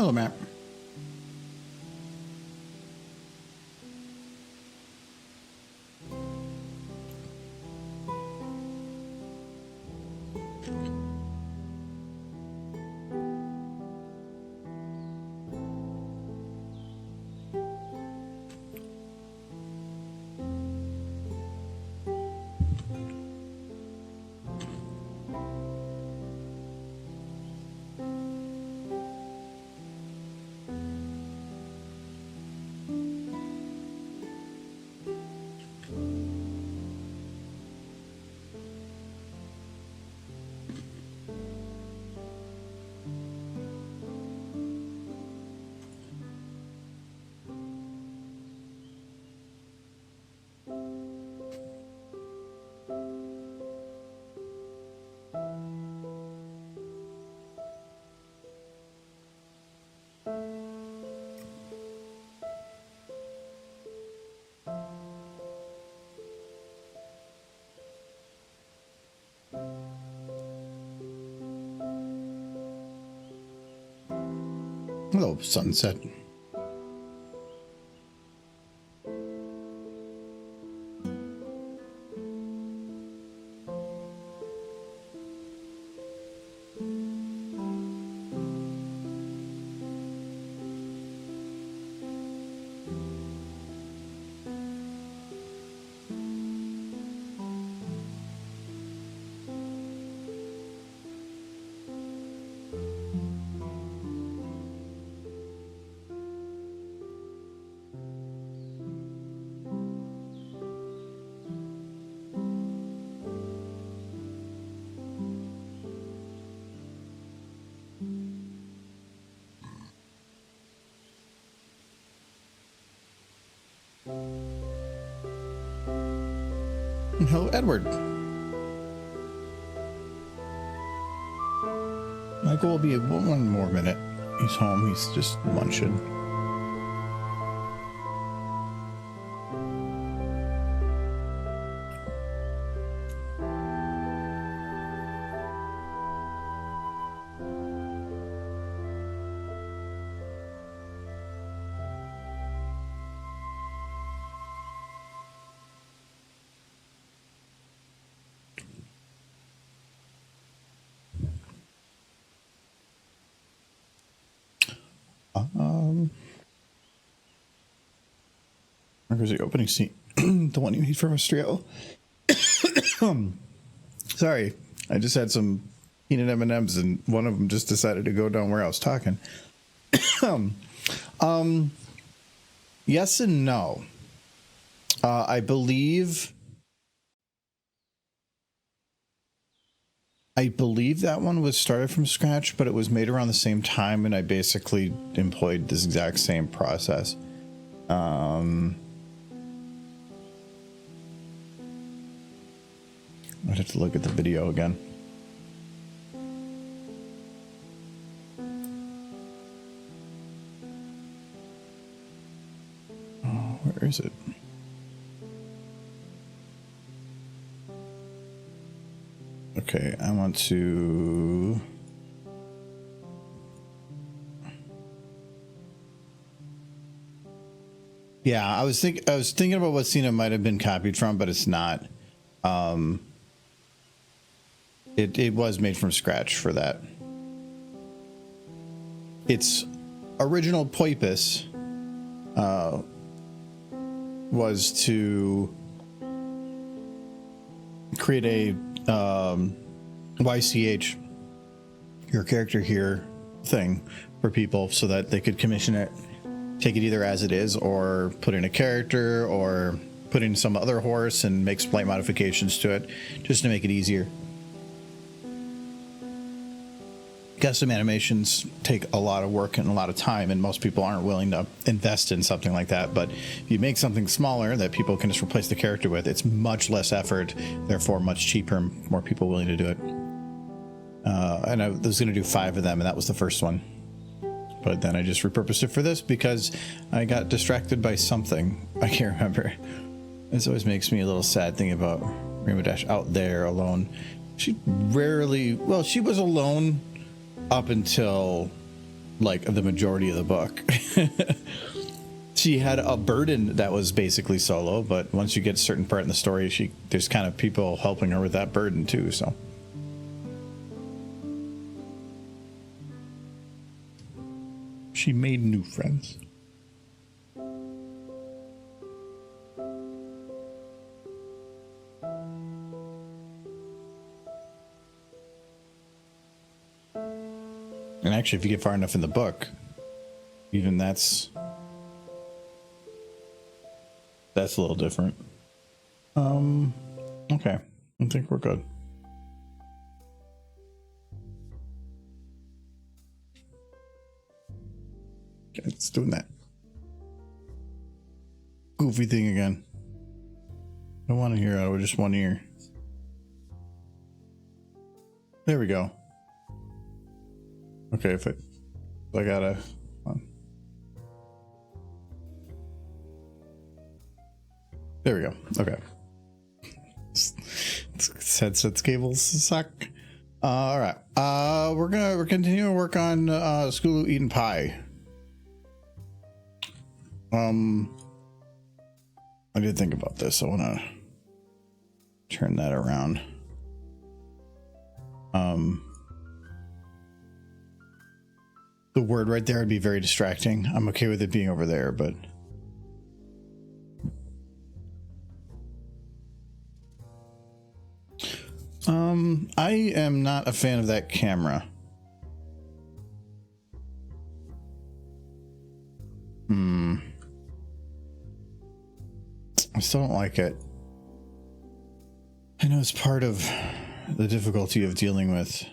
Hello, Matt. Hello, sunset. Hello, Edward. Michael will be one more minute. He's home. He's just munching. Where's the opening scene? The one you need for Australia. Sorry, I just had some peanut M&Ms and one of them just decided to go down where I was talking. Yes and no. I believe that one was started from scratch, but it was made around the same time, and I basically employed this exact same process. I'd have to look at the video again. Oh, where is it? Okay, I want to... Yeah, I was thinking about what scene it might have been copied from, but it's not. It was made from scratch for that. Its original purpose was to create a YCH, your character here thing for people so that they could commission it, take it either as it is or put in a character or put in some other horse and make slight modifications to it just to make it easier. Custom animations take a lot of work and a lot of time, and most people aren't willing to invest in something like that. But if you make something smaller that people can just replace the character with, it's much less effort, therefore much cheaper and more people willing to do it. And I was going to do 5 of them, and that was the first one. But then I just repurposed it for this because I got distracted by something. I can't remember. This always makes me a little sad thinking about Rainbow Dash out there alone. She rarely, well, she was alone up until like the majority of the book. She had a burden that was basically solo, but once you get a certain part in the story, there's kind of people helping her with that burden too. So she made new friends. And actually, if you get far enough in the book, even that's a little different. Okay. I think we're good. Okay, it's doing that goofy thing again. I want to hear out of just one ear. There we go. Okay, if I gotta. There we go. Okay. Headset cables suck. All right. We're continuing to work on Scootaloo eating pie. I did think about this. I want to turn that around. The word right there would be very distracting. I'm okay with it being over there, but I am not a fan of that camera. I still don't like it. I know it's part of the difficulty of dealing with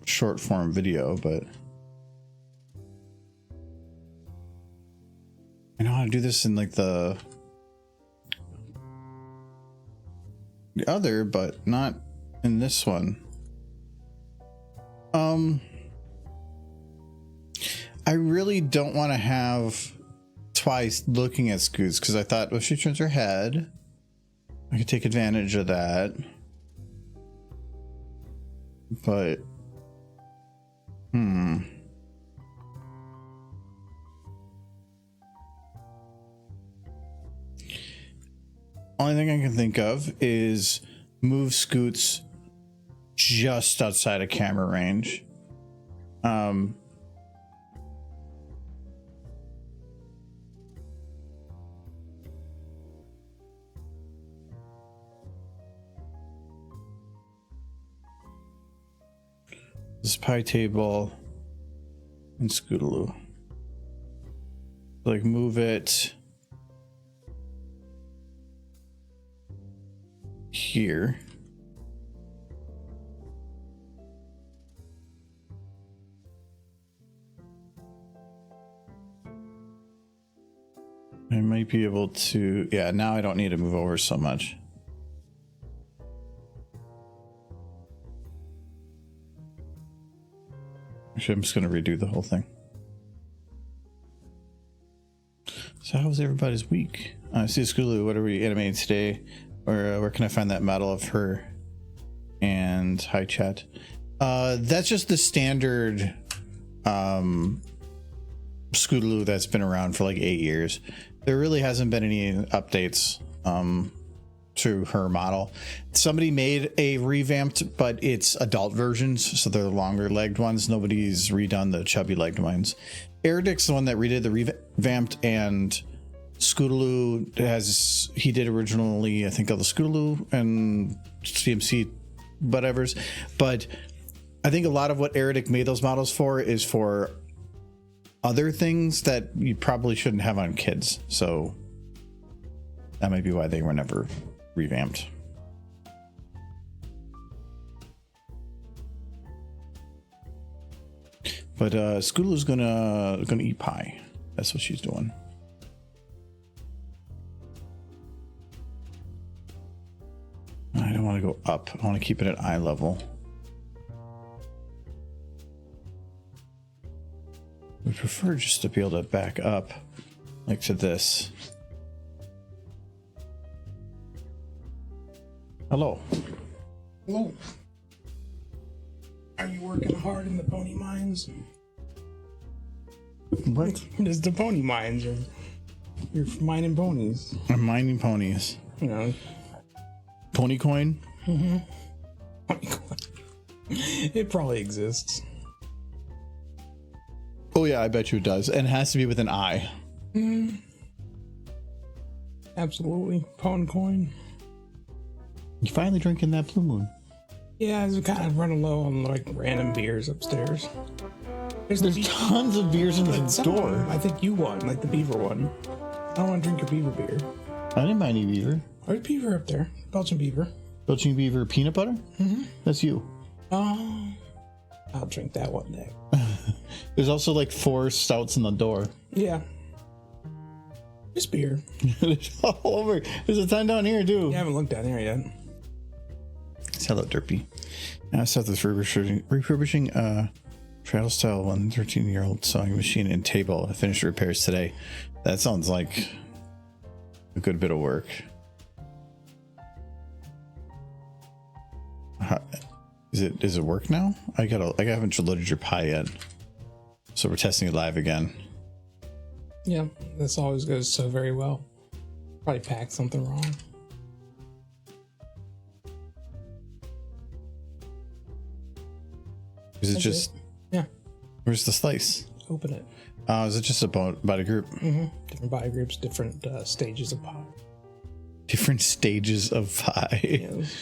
short form video, but I know how to do this in like the other, but not in this one. I really don't want to have twice looking at Scoots, because I thought if she turns her head, I could take advantage of that. But only thing I can think of is move Scoots just outside of camera range. This pie table and Scootaloo. Like move it here. I might be able to, yeah, now I don't need to move over so much. Actually, I'm just going to redo the whole thing. So how was everybody's week? See Scootaloo, what are we animating today? Or where can I find that model of her? And hi chat. That's just the standard Scootaloo that's been around for like 8 years. There really hasn't been any updates to her model. Somebody made a revamped, but it's adult versions, so they're the longer legged ones. Nobody's redone the chubby legged ones. Eric's the one that redid the revamped, and Scootaloo he did originally, I think, all the Scootaloo and CMC whatevers, but I think a lot of what Eric made those models for is for other things that you probably shouldn't have on kids, so that might be why they were never revamped. But Scootaloo's gonna eat pie. That's what she's doing. I don't want to go up. I want to keep it at eye level. We prefer just to be able to back up like to this. Hello. Hello. Are you working hard in the pony mines? What? There's the pony mines. You're mining ponies. I'm mining ponies. You know. Pony coin? Mm-hmm. Pony coin. It probably exists. Oh yeah, I bet you it does. And it has to be with an I. Absolutely. Pony coin. You finally drinking that Blue Moon? Yeah, I was kind of running low on like random beers upstairs. There's tons of beers in the store. I think you won, like the beaver one. I don't want to drink your beaver beer. I didn't buy any beaver. There's beaver up there. Belgian beaver. Belgian beaver peanut butter? Mm-hmm. That's you. Oh, I'll drink that one day. There's also like 4 stouts in the door. Yeah. Just beer. It's all over. There's a ton down here too. You haven't looked down here yet. Hello, Derpy. I started this refurbishing Travel Style 13-year-old sewing machine and table. I finished repairs today. That sounds like a good bit of work. Does it work now? I haven't loaded your pie yet, so we're testing it live again. Yeah, this always goes so very well. Probably packed something wrong. Is it just? Yeah. Where's the slice? Open it. Is it just a body group? Mm-hmm. Different body groups, different stages of pie. Different stages of pie. Yes.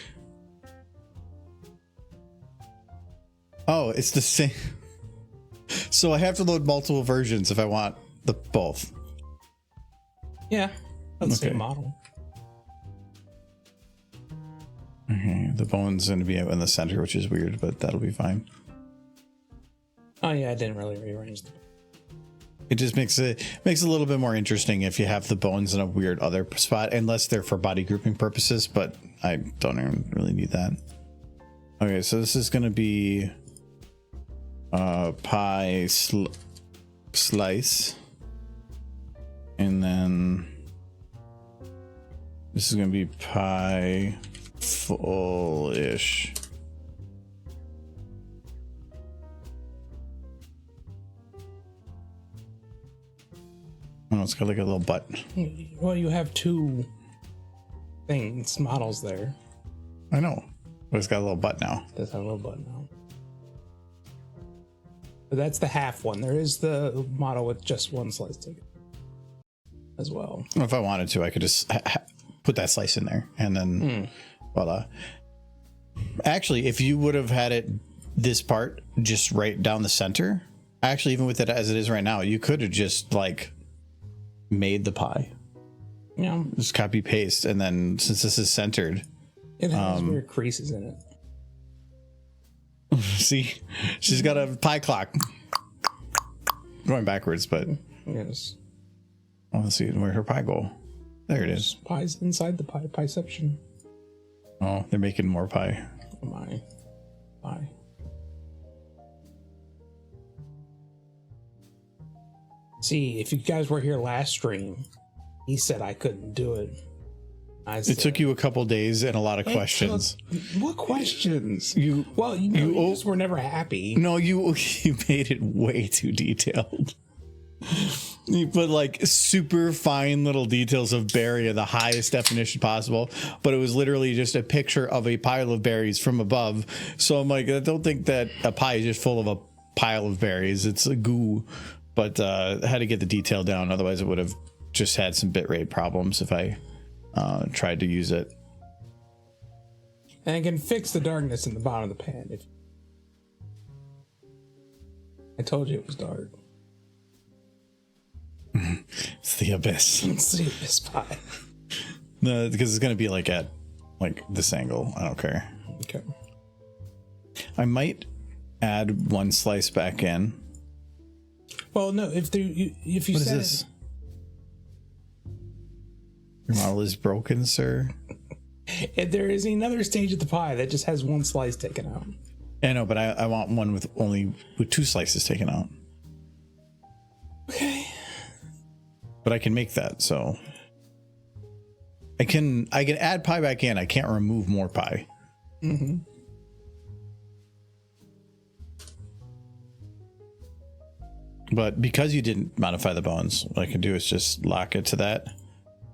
Oh, it's the same. So I have to load multiple versions if I want the both. Yeah, that's the same model. Okay, the bone's going to be in the center, which is weird, but that'll be fine. Oh yeah, I didn't really rearrange them. It just makes it a little bit more interesting if you have the bones in a weird other spot, unless they're for body grouping purposes, but I don't even really need that. Okay, so this is going to be pie slice, and then this is going to be pie full-ish. Oh, it's got like a little butt. Well, you have 2 things, models there. I know, but it's got a little butt now. That's a little butt now. But that's the half one. There is the model with just 1 slice ticket as well. If I wanted to, I could just put that slice in there and then voila. Actually, if you would have had it this part just right down the center, actually, even with it as it is right now, you could have just like made the pie. Yeah. Just copy paste, and then since this is centered, it has weird creases in it. See, she's got a pie clock going backwards, but yes. I want to see where her pie go. There it is. Pie's inside the pieception. Oh, they're making more pie. Oh my pie. See, if you guys were here last stream, he said I couldn't do it. It took you a couple days and a lot of questions. What questions? You just were never happy. No, you made it way too detailed. You put like super fine little details of berry in the highest definition possible, but it was literally just a picture of a pile of berries from above. So I'm like, I don't think that a pie is just full of a pile of berries. It's a goo, but I had to get the detail down. Otherwise, it would have just had some bitrate problems if I tried to use it. And I can fix the darkness in the bottom of the pan. If I told you it was dark. It's the abyss. It's the abyss pie. No, because it's gonna be like at like this angle. I don't care. Okay. I might add 1 slice back in. Well, no. If you what is this? Your model is broken, sir. There is another stage of the pie that just has 1 slice taken out. I know, but I want one with 2 slices taken out. Okay. But I can make that, so I can add pie back in. I can't remove more pie. Mm-hmm. But because you didn't modify the bones, what I can do is just lock it to that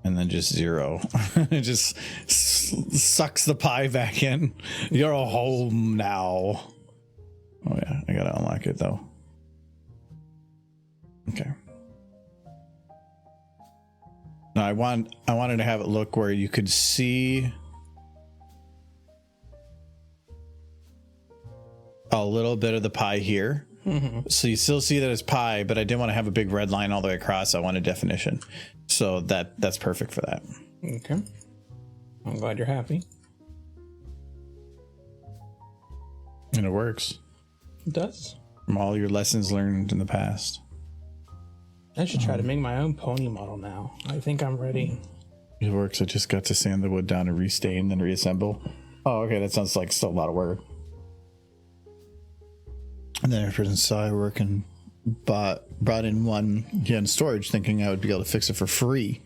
and then just 0. It just sucks the pie back in. You're home now. Oh yeah, I gotta unlock it though. Okay. Now I wanted to have it look where you could see a little bit of the pie here. Mm-hmm. So you still see that it's pie, but I didn't want to have a big red line all the way across. I wanted definition. So that's perfect for that. Okay. I'm glad you're happy. And it works. It does. From all your lessons learned in the past. I should try to make my own pony model now. I think I'm ready. It works. I just got to sand the wood down and restain, then reassemble. Oh, okay. That sounds like still a lot of work. And then after saw I work and brought in one in storage, thinking I would be able to fix it for free.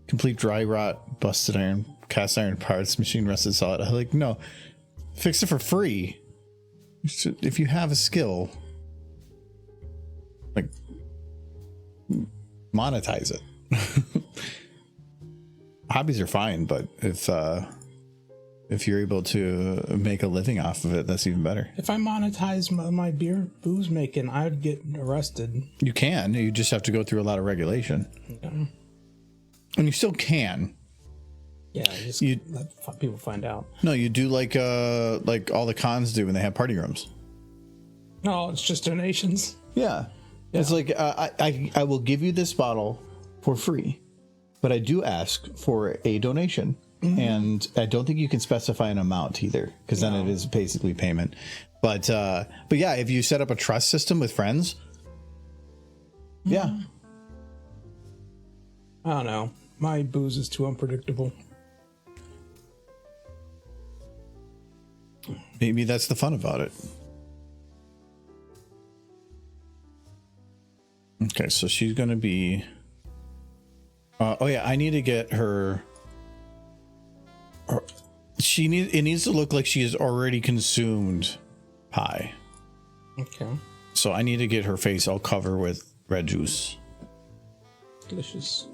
Complete dry rot, busted iron, cast iron parts, machine rusted solid. I'm like, no, fix it for free. If you have a skill, like, monetize it. Hobbies are fine, but if you're able to make a living off of it, that's even better. If I monetize my beer booze making, I'd get arrested. You can. You just have to go through a lot of regulation. Yeah. And you still can. Yeah, just let people find out. No, you do like all the cons do when they have party rooms. No, it's just donations. Yeah. It's like I will give you this bottle for free, but I do ask for a donation. Mm-hmm. And I don't think you can specify an amount either, because then it is basically payment. But yeah, if you set up a trust system with friends, yeah. I don't know. My booze is too unpredictable. Maybe that's the fun about it. Okay, so she's gonna be. Oh yeah, I need to get her. It needs to look like she has already consumed pie. Okay. So I need to get her face all covered with red juice. Delicious.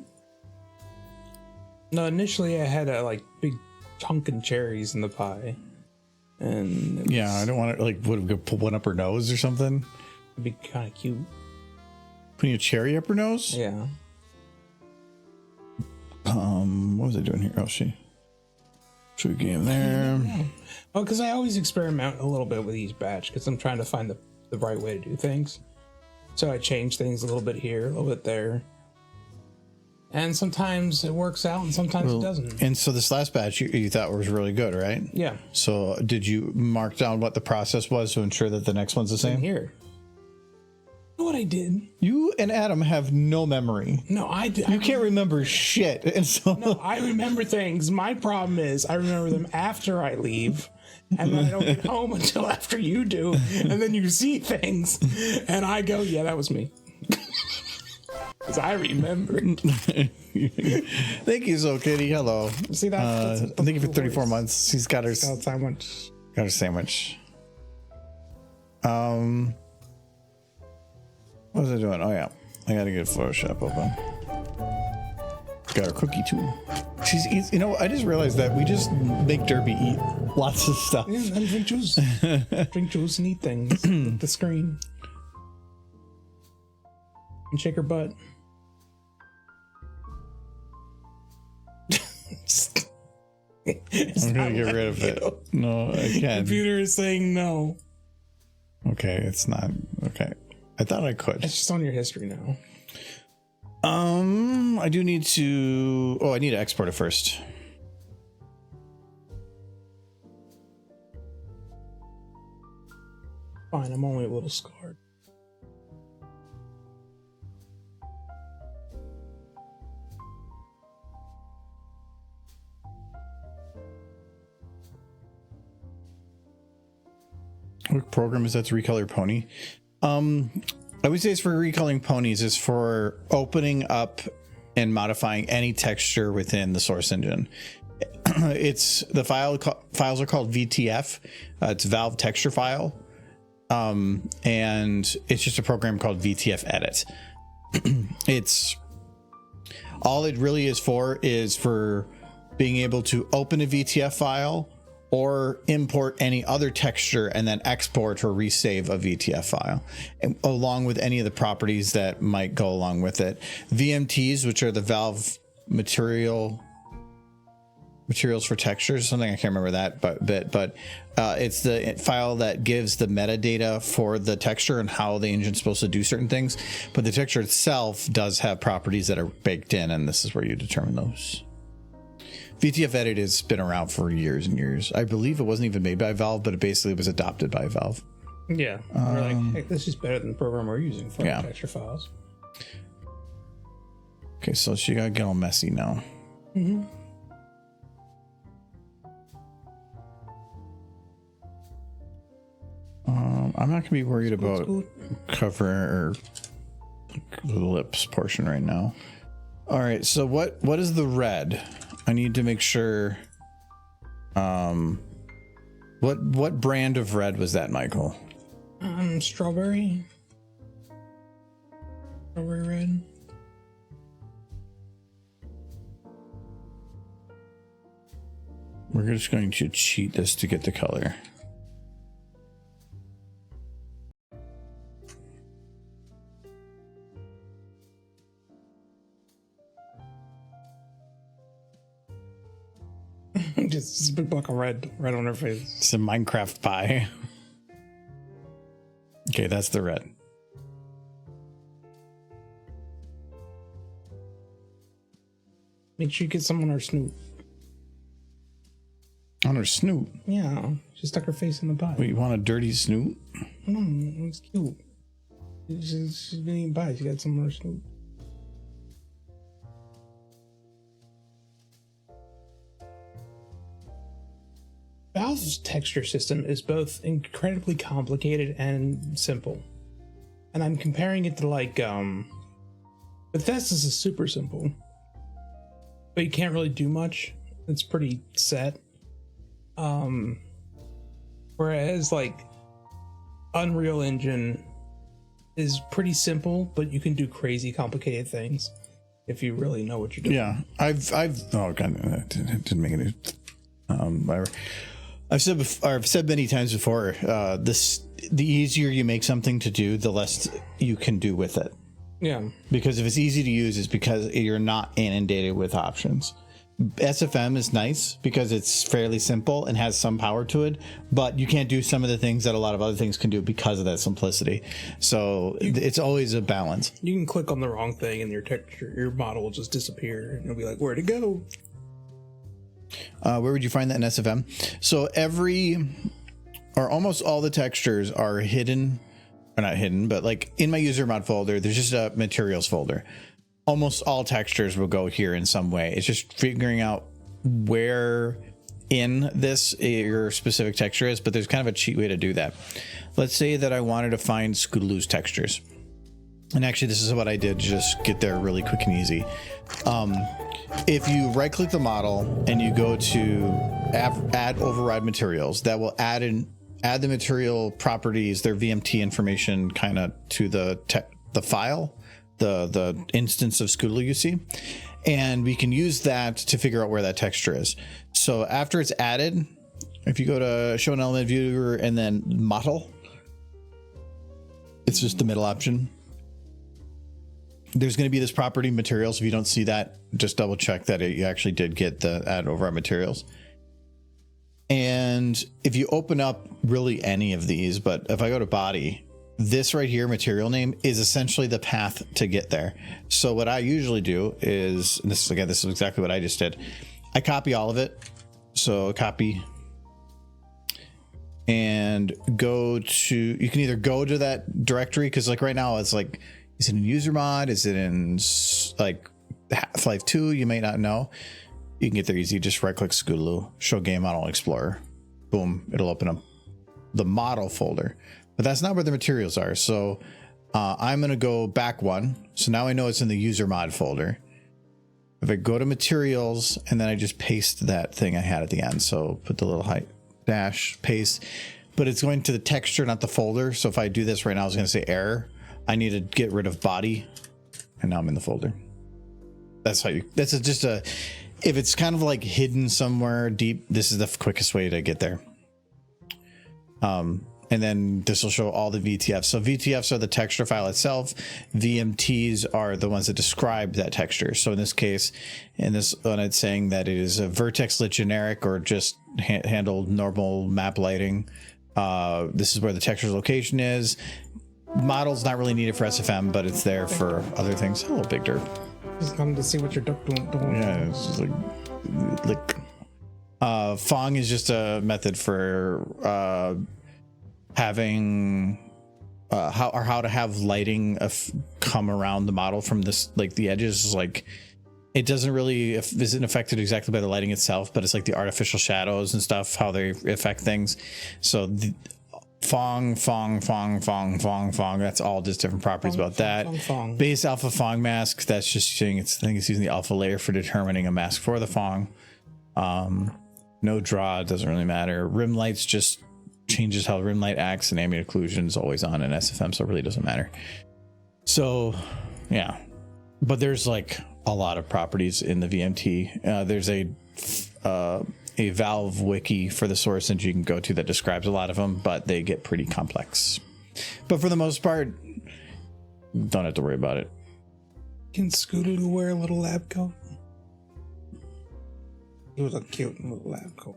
No, initially I had a big chunkin' cherries in the pie, and yeah, I don't want to would we put one up her nose or something. It'd be kind of cute. Putting a cherry up her nose? Yeah. What was I doing here? Oh, should we game there? Oh, because I always experiment a little bit with each batch because I'm trying to find the right way to do things. So I change things a little bit here, a little bit there. And sometimes it works out and sometimes it doesn't. And so this last batch you thought was really good, right? Yeah. So did you mark down what the process was to ensure that the next one's the same? Here. You know what I did? You and Adam have no memory. No, You can't remember shit. And so no, I remember things. My problem is I remember them after I leave. And then I don't get home until after you do. And then you see things. And I go, yeah, that was me. Because I remembered. Thank you, so kitty. Hello. See that? Thank you for 34 months. She's got her sandwich. Got her sandwich. What was I doing? Oh yeah, I gotta get Photoshop open. Got her cookie too. She's eats. You know, I just realized that we just make Derby eat lots of stuff. Yeah, and drink juice. Drink juice and eat things. The screen. And shake her butt. I'm gonna get rid of it. No, I can't. Computer is saying no. Okay, it's not. Okay. I thought I could. It's just on your history now. I do need to. Oh, I need to export it first. Fine, I'm only a little scarred. What program is that to recolor pony? I would say it's for recoloring ponies. It's for opening up and modifying any texture within the source engine. It's the files are called VTF. It's Valve Texture File, And it's just a program called VTF Edit. It's all it really is for being able to open a VTF file or import any other texture and then export or resave a VTF file, and along with any of the properties that might go along with it. VMTs, which are the Valve materials for textures, something I can't remember that, but it's the file that gives the metadata for the texture and how the engine's supposed to do certain things. But the texture itself does have properties that are baked in, and this is where you determine those. VTF Edit has been around for years and years. I believe it wasn't even made by Valve, but it basically was adopted by Valve. Yeah, we're like, hey, this is better than the program we're using for our texture files. Okay, so she gotta get all messy now. Mm-hmm. I'm not gonna be worried about cover or the lips portion right now. All right, so what is the red? I need to make sure. What brand of red was that, Michael? Strawberry. Strawberry red. We're just going to cheat this to get the color. Just a big block of red on her face. It's a Minecraft pie. Okay, that's the red. Make sure you get some on her snoot. On her snoot? Yeah, she stuck her face in the pie. Wait, you want a dirty snoot? No, it's cute. She's been eating pie. She got some on her snoot. Valve's texture system is both incredibly complicated and simple. And I'm comparing it to like Bethesda's is super simple. But you can't really do much. It's pretty set. Whereas like Unreal Engine is pretty simple, but you can do crazy complicated things if you really know what you're doing. Yeah, I've oh god, that didn't make any. I've said many times before, the easier you make something to do, the less you can do with it. Yeah. Because if it's easy to use, it's because you're not inundated with options. SFM is nice because it's fairly simple and has some power to it, but you can't do some of the things that a lot of other things can do because of that simplicity. So it's always a balance. You can click on the wrong thing and your model will just disappear and you'll be like, where'd it go? Where would you find that in SFM? So almost all the textures are hidden, or not hidden, but like in my user mod folder, there's just a materials folder. Almost all textures will go here in some way. It's just figuring out where in this your specific texture is, but there's kind of a cheat way to do that. Let's say that I wanted to find Scootaloo's textures. And actually, this is what I did, just get there really quick and easy. If you right click the model and you go to add override materials, that will add the material properties, their VMT information kind of to the file, the instance of Scootaloo you see, and we can use that to figure out where that texture is. So after it's added, if you go to show an element viewer and then model, it's just the middle option. There's going to be this property materials. If you don't see that, just double check that you actually did get the add override materials. And if you open up really any of these, but if I go to body, this right here, material name, is essentially the path to get there. So what I usually do is, and this is exactly what I just did. I copy all of it. So copy and go to, you can either go to that directory, because like right now it's like, is it in user mod? Is it in like Half-Life 2? You may not know. You can get there easy. Just right click Scootaloo, show game model explorer. Boom, it'll open up the model folder. But that's not where the materials are. So I'm going to go back one. So now I know it's in the user mod folder. If I go to materials and then I just paste that thing I had at the end. So put the little dash, paste. but it's going to the texture, not the folder. So if I do this right now, I was going to say error. I need to get rid of body, and now I'm in the folder. That's how you. Just a. If it's kind of like hidden somewhere deep, this is the quickest way to get there. And then this will show all the VTFs. So VTFs are the texture file itself. VMTs are the ones that describe that texture. So in this case, in this one, it's saying that it is a vertex lit generic or just handled normal map lighting. This is where the texture's location is. Model's not really needed for SFM, but it's there for other things. Hello, Big Dirt. Just wanted to see what you're doing. Yeah, it's just like Fong is just a method for having how to have lighting come around the model from this, like the edges. Like it doesn't really isn't affected exactly by the lighting itself, but it's like the artificial shadows and stuff, how they affect things. So the Fong. That's all just different properties about that. Fong. Base alpha Fong mask. That's just saying I think it's using the alpha layer for determining a mask for the Fong. No draw, doesn't really matter. Rim lights just changes how rim light acts, and ambient occlusion is always on in SFM, so it really doesn't matter. So yeah, but there's like a lot of properties in the VMT. There's a Valve wiki for the source engine you can go to that describes a lot of them, but they get pretty complex. But for the most part, don't have to worry about it. Can Scootaloo wear a little lab coat? He was a cute little lab coat.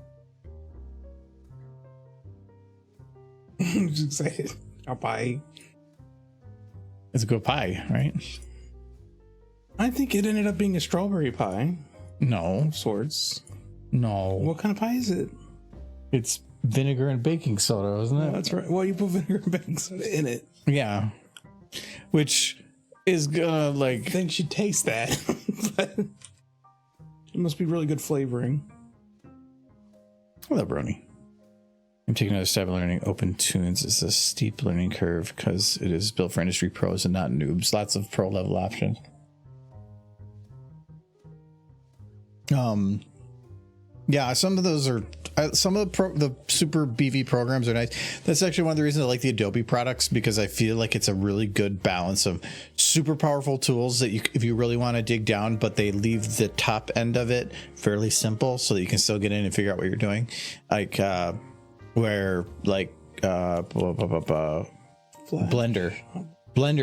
I'm just excited. A pie. It's a good pie, right? I think it ended up being a strawberry pie. No. Of sorts. No. What kind of pie is it? It's vinegar and baking soda, isn't it? Oh, that's right. Well, you put vinegar and baking soda in it. Yeah. Which is gonna like... I think you should taste that. But it must be really good flavoring. Hello, Brony. I'm taking another step in learning Open Tunes. It's a steep learning curve because it is built for industry pros and not noobs. Lots of pro level options. Yeah, some of those are some of the super BV programs are nice. That's actually one of the reasons I like the Adobe products, because I feel like it's a really good balance of super powerful tools that you, if you really want to dig down, but they leave the top end of it fairly simple so that you can still get in and figure out what you're doing. Like where like Blender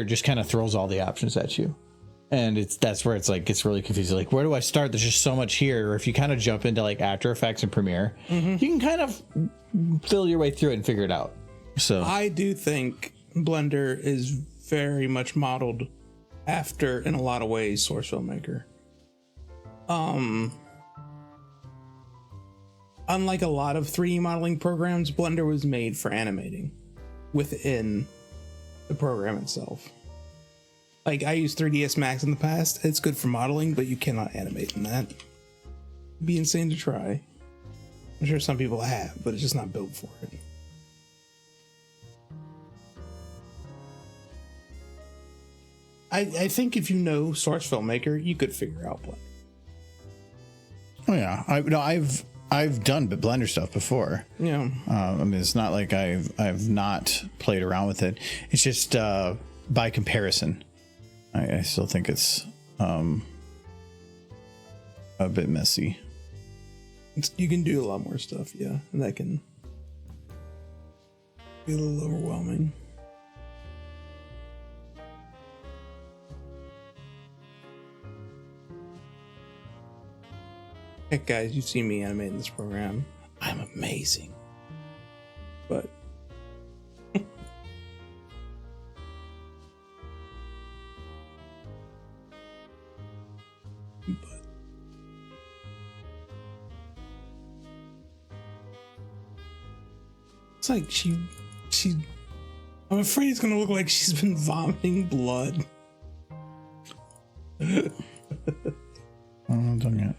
just kind of throws all the options at you. And that's where it's like it's really confusing. Like, where do I start? There's just so much here. Or if you kind of jump into like After Effects and Premiere, you can kind of fill your way through it and figure it out. So I do think Blender is very much modeled after, in a lot of ways, Source Filmmaker. Unlike a lot of 3D modeling programs, Blender was made for animating within the program itself. Like, I used 3ds Max in the past. It's good for modeling, but you cannot animate in that. It'd be insane to try. I'm sure some people have, but it's just not built for it. I think if you know Source Filmmaker, you could figure out Blender. Oh yeah, I've done Blender stuff before. Yeah. I mean, it's not like I've not played around with it. It's just by comparison. I still think it's a bit messy. You can do a lot more stuff, yeah, and that can be a little overwhelming. Heck, guys, you've seen me animate in this program. I'm amazing. But it's like she I'm afraid it's gonna look like she's been vomiting blood. I'm not done yet.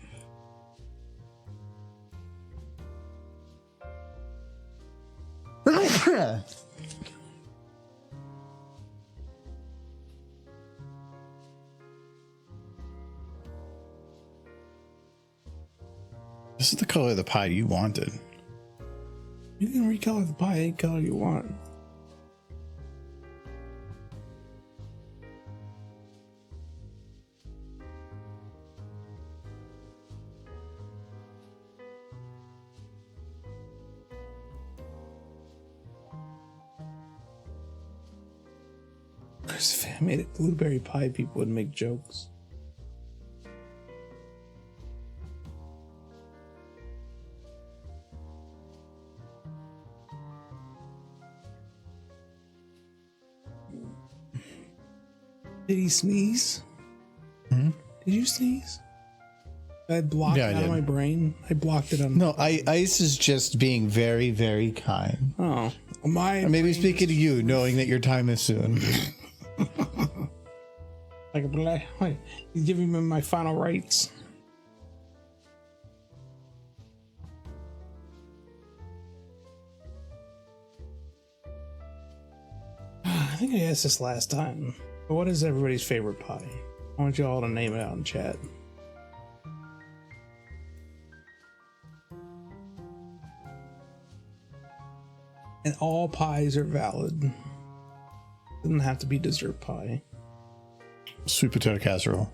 This is the color of the pie you wanted. You can recolor the pie any color you want. If I made it blueberry pie, people would make jokes. Did he sneeze? Hmm? Did you sneeze? I blocked it out of my brain. I blocked it on. No, Ice is just being very, very kind. Oh, my. Maybe speaking to you, knowing that your time is soon. Like, he's giving me my final rites. I think I asked this last time, but what is everybody's favorite pie? I want you all to name it out in chat. And all pies are valid. Doesn't have to be dessert pie. Sweet potato casserole.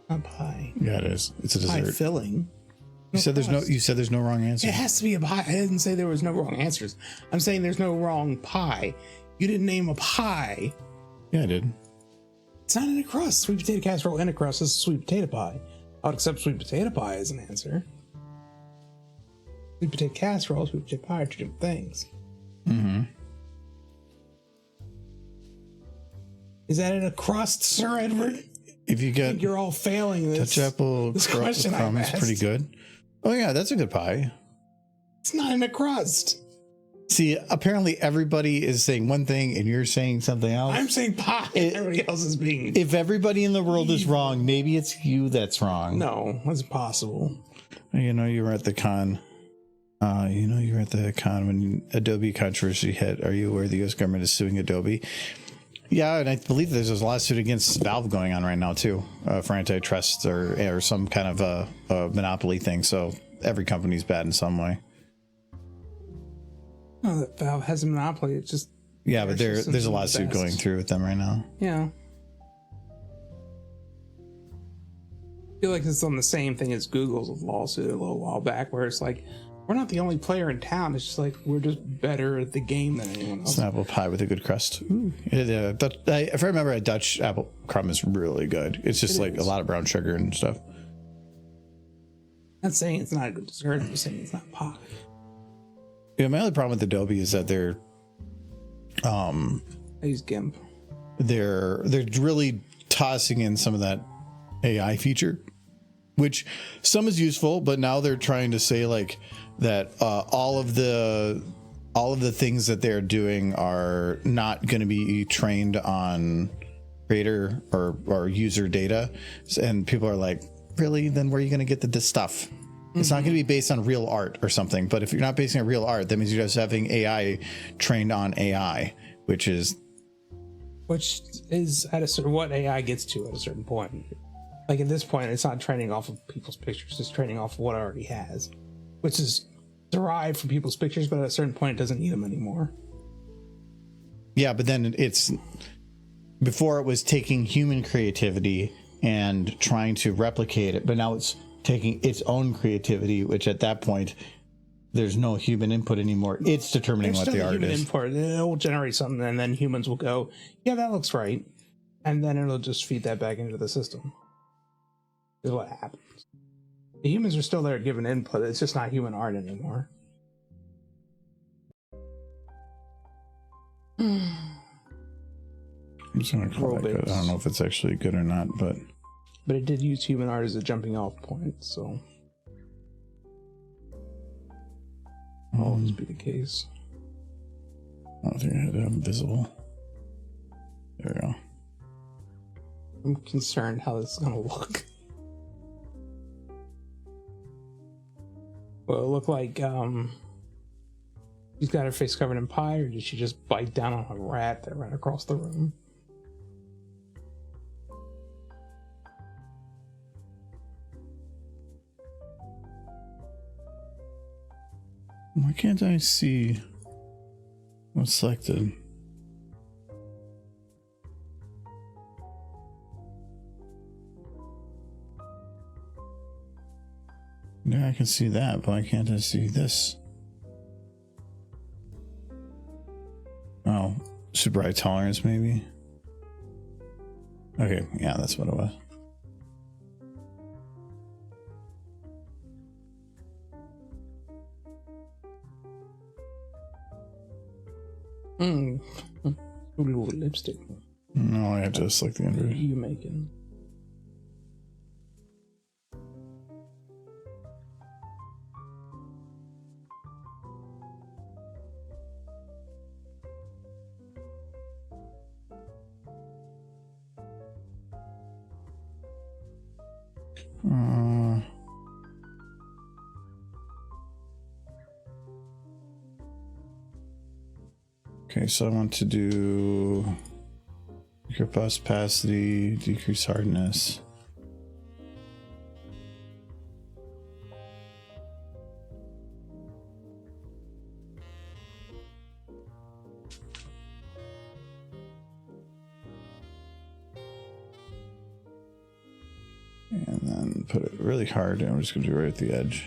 Not pie. Yeah, it is. It's a Pie dessert. filling. You said there's no wrong answer. It has to be a pie. I didn't say there was no wrong answers. I'm saying there's no wrong pie. You didn't name a pie. Yeah, I did. It's not in a crust. Sweet potato casserole in a crust is sweet potato pie. I would accept sweet potato pie as an answer. Sweet potato casserole, sweet potato pie are two different things. Mm-hmm. Is that in a crust, Sir Edward? If you get You're all failing this. Dutch apple question crumb I've is pretty asked. good. Oh yeah, that's a good pie. It's not in a crust. See, apparently everybody is saying one thing and you're saying something else. I'm saying pie. Everybody else is being. If everybody in the world is wrong, maybe it's you that's wrong. No, that's impossible. You know, you were at the con. You were at the con when Adobe controversy hit. Are you aware the U.S. government is suing Adobe? Yeah, and I believe there's a lawsuit against Valve going on right now too, for antitrust or some kind of a monopoly thing. So every company's bad in some way. Oh, that Valve has a monopoly. It's just But there's a lawsuit going through with them right now. Yeah. I feel like it's on the same thing as Google's lawsuit a little while back, where it's like, we're not the only player in town. It's just like, we're just better at the game than anyone else. It's an apple pie with a good crust. Ooh. If I remember, a Dutch apple crumb is really good. It's just a lot of brown sugar and stuff. I'm not saying it's not a good dessert. I'm saying it's not pie. Yeah, my only problem with Adobe is that they're I use GIMP. They're really tossing in some of that AI feature, which some is useful, but now they're trying to say like that all of the things that they're doing are not going to be trained on creator or user data, and people are like, really? Then where are you going to get this stuff? It's not going to be based on real art or something. But if you're not basing on real art, that means you're just having AI trained on AI, which is at a certain what AI gets to at a certain point. Like at this point, it's not training off of people's pictures; it's training off of what it already has, which is derived from people's pictures. But at a certain point, it doesn't need them anymore. Yeah, but then it's before it was taking human creativity and trying to replicate it, but now it's taking its own creativity, which at that point there's no human input anymore. It's determining what the art is. Input. It will generate something, and then humans will go, "Yeah, that looks right," and then it'll just feed that back into the system. Is what happens. The humans are still there giving input. It's just not human art anymore. I'm just gonna call that good. I don't know if it's actually good or not, but it did use human art as a jumping off point, so will always be the case. I don't think I had it invisible. There we go. I'm concerned how this is gonna look. Will it look like she's got her face covered in pie, or did she just bite down on a rat that ran across the room? Why can't I see what's selected? Yeah, I can see that, but why can't I see this? Oh, super high tolerance, maybe? Okay, yeah, that's what it was. Scootaloo lipstick. No, I have to select the inverse. You making? Okay, so I want to do decrease opacity, decrease hardness. And then put it really hard, and I'm just going to do it right at the edge.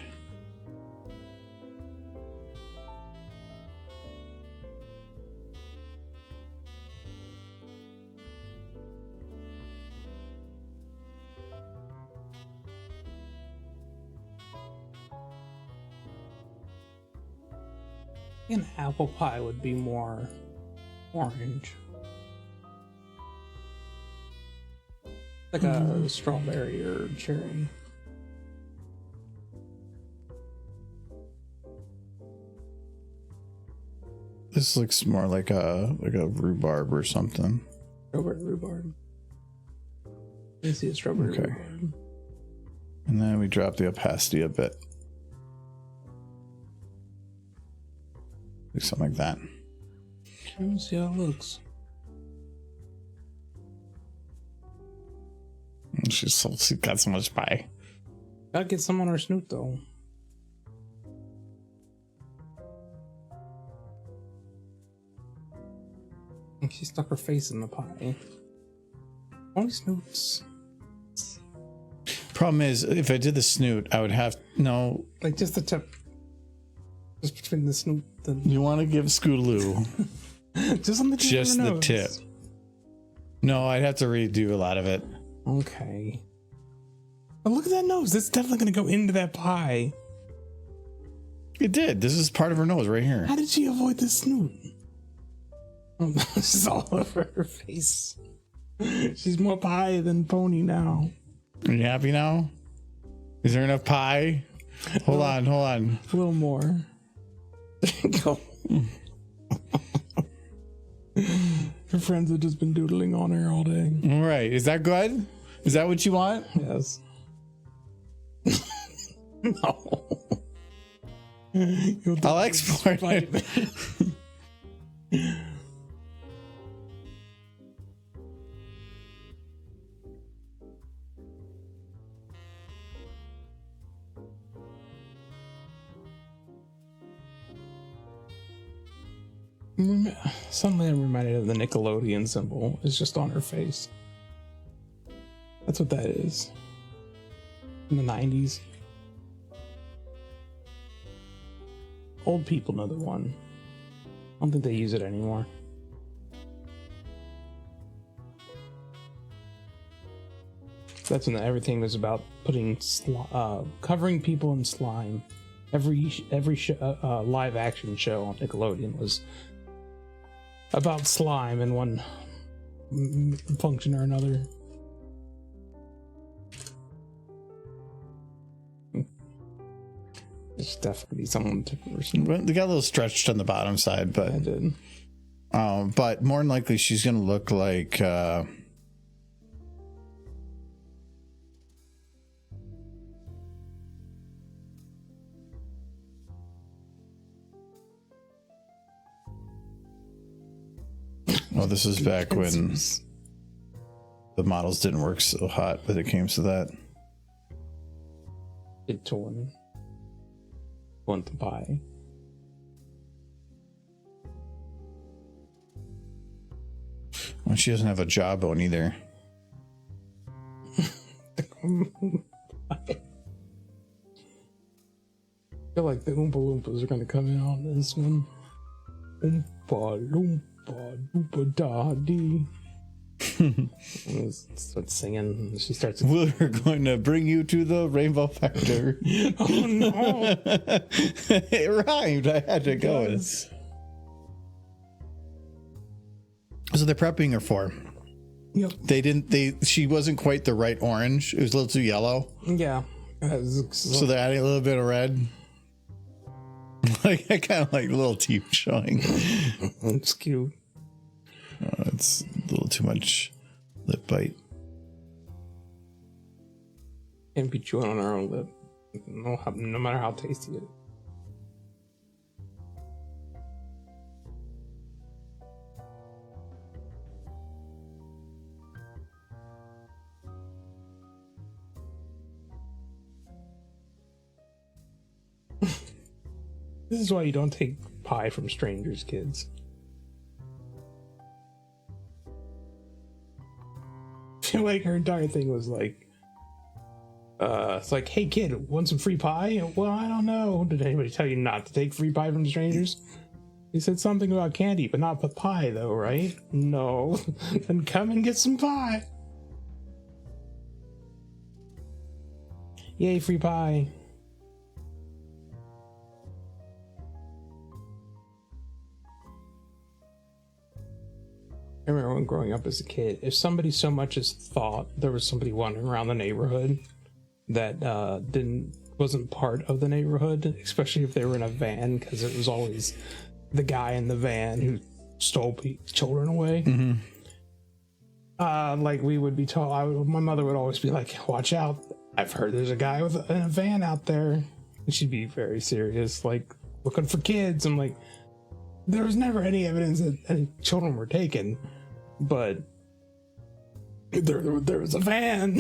An apple pie would be more orange. Like a strawberry or cherry. This looks more like a rhubarb or something. Strawberry rhubarb. I see a strawberry Okay. rhubarb. And then we drop the opacity a bit. Like something like that. Let's see how it looks. She's got so much pie. Gotta get some on her snoot though. And she stuck her face in the pie. Only snoots. Problem is, if I did the snoot, I would have no. Like just the tip. Just between the snoot and You want to give Scootaloo just on the tip. just of her the nose. tip. No, I'd have to redo a lot of it. Okay. But look at that nose. That's definitely gonna go into that pie. It did. This is part of her nose right here. How did she avoid the snoot? Oh, this is all over her face. She's more pie than pony now. Are you happy now? Is there enough pie? Hold on. A little more. There you go. Her friends have just been doodling on her all day. All right. Is that good? Is that what you want? Yes. No. I'll export it. Suddenly I'm reminded of the Nickelodeon symbol. It's just on her face. That's what that is. In the 90s. Old people know the one. I don't think they use it anymore. That's when everything was about putting covering people in slime. Every live action show on Nickelodeon was about slime in one function or another. It's definitely someone different. They got a little stretched on the bottom side, but I did. But more than likely, she's gonna look like. Oh, this is back when the models didn't work so hot, but it came to that. It torn. Want to buy. Well, she doesn't have a jawbone either. I feel like the Oompa Loompas are going to come in on this one. Oompa Loompa Loompa Da Dee. Starts singing. She starts. We're going to bring you to the Rainbow Factor. Oh no! It rhymed. I had to go. Yes. So they're prepping her for. Yep. She wasn't quite the right orange. It was a little too yellow. Yeah. So they're adding a little bit of red. Like I kind of like the little teeth showing. It's cute. It's a little too much lip bite. Can't be chewing on her own lip. No matter how tasty it is. This is why you don't take pie from strangers, kids. I feel like her entire thing was like, it's like, hey kid, want some free pie? Well, I don't know. Did anybody tell you not to take free pie from strangers? He said something about candy, but not pie though, right? No. Then come and get some pie. Yay, free pie. I remember when growing up as a kid, if somebody so much as thought there was somebody wandering around the neighborhood that wasn't part of the neighborhood, especially if they were in a van, because it was always the guy in the van who stole children away. Mm-hmm. Like we would be told, my mother would always be like, "Watch out! I've heard there's a guy in a van out there." And she'd be very serious, like looking for kids. I'm like, there was never any evidence that any children were taken, but there was a van.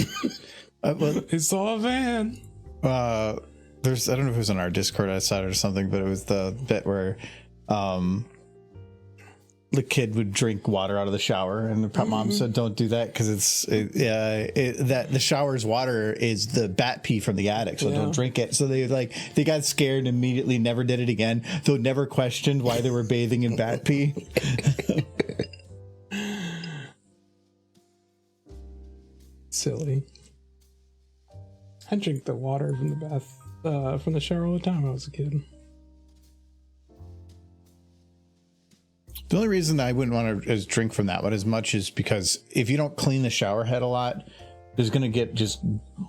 They saw a van. I don't know if it was on our Discord outside or something, but it was the bit where the kid would drink water out of the shower, and the mom said, "Don't do that because that the shower's water is the bat pee from the attic, so don't drink it." So they got scared and immediately never did it again. So never questioned why they were bathing in bat pee. Silly. I drink the water from the bath, from the shower all the time when I was a kid. The only reason I wouldn't want to drink from that one as much is because if you don't clean the shower head a lot, there's going to get just...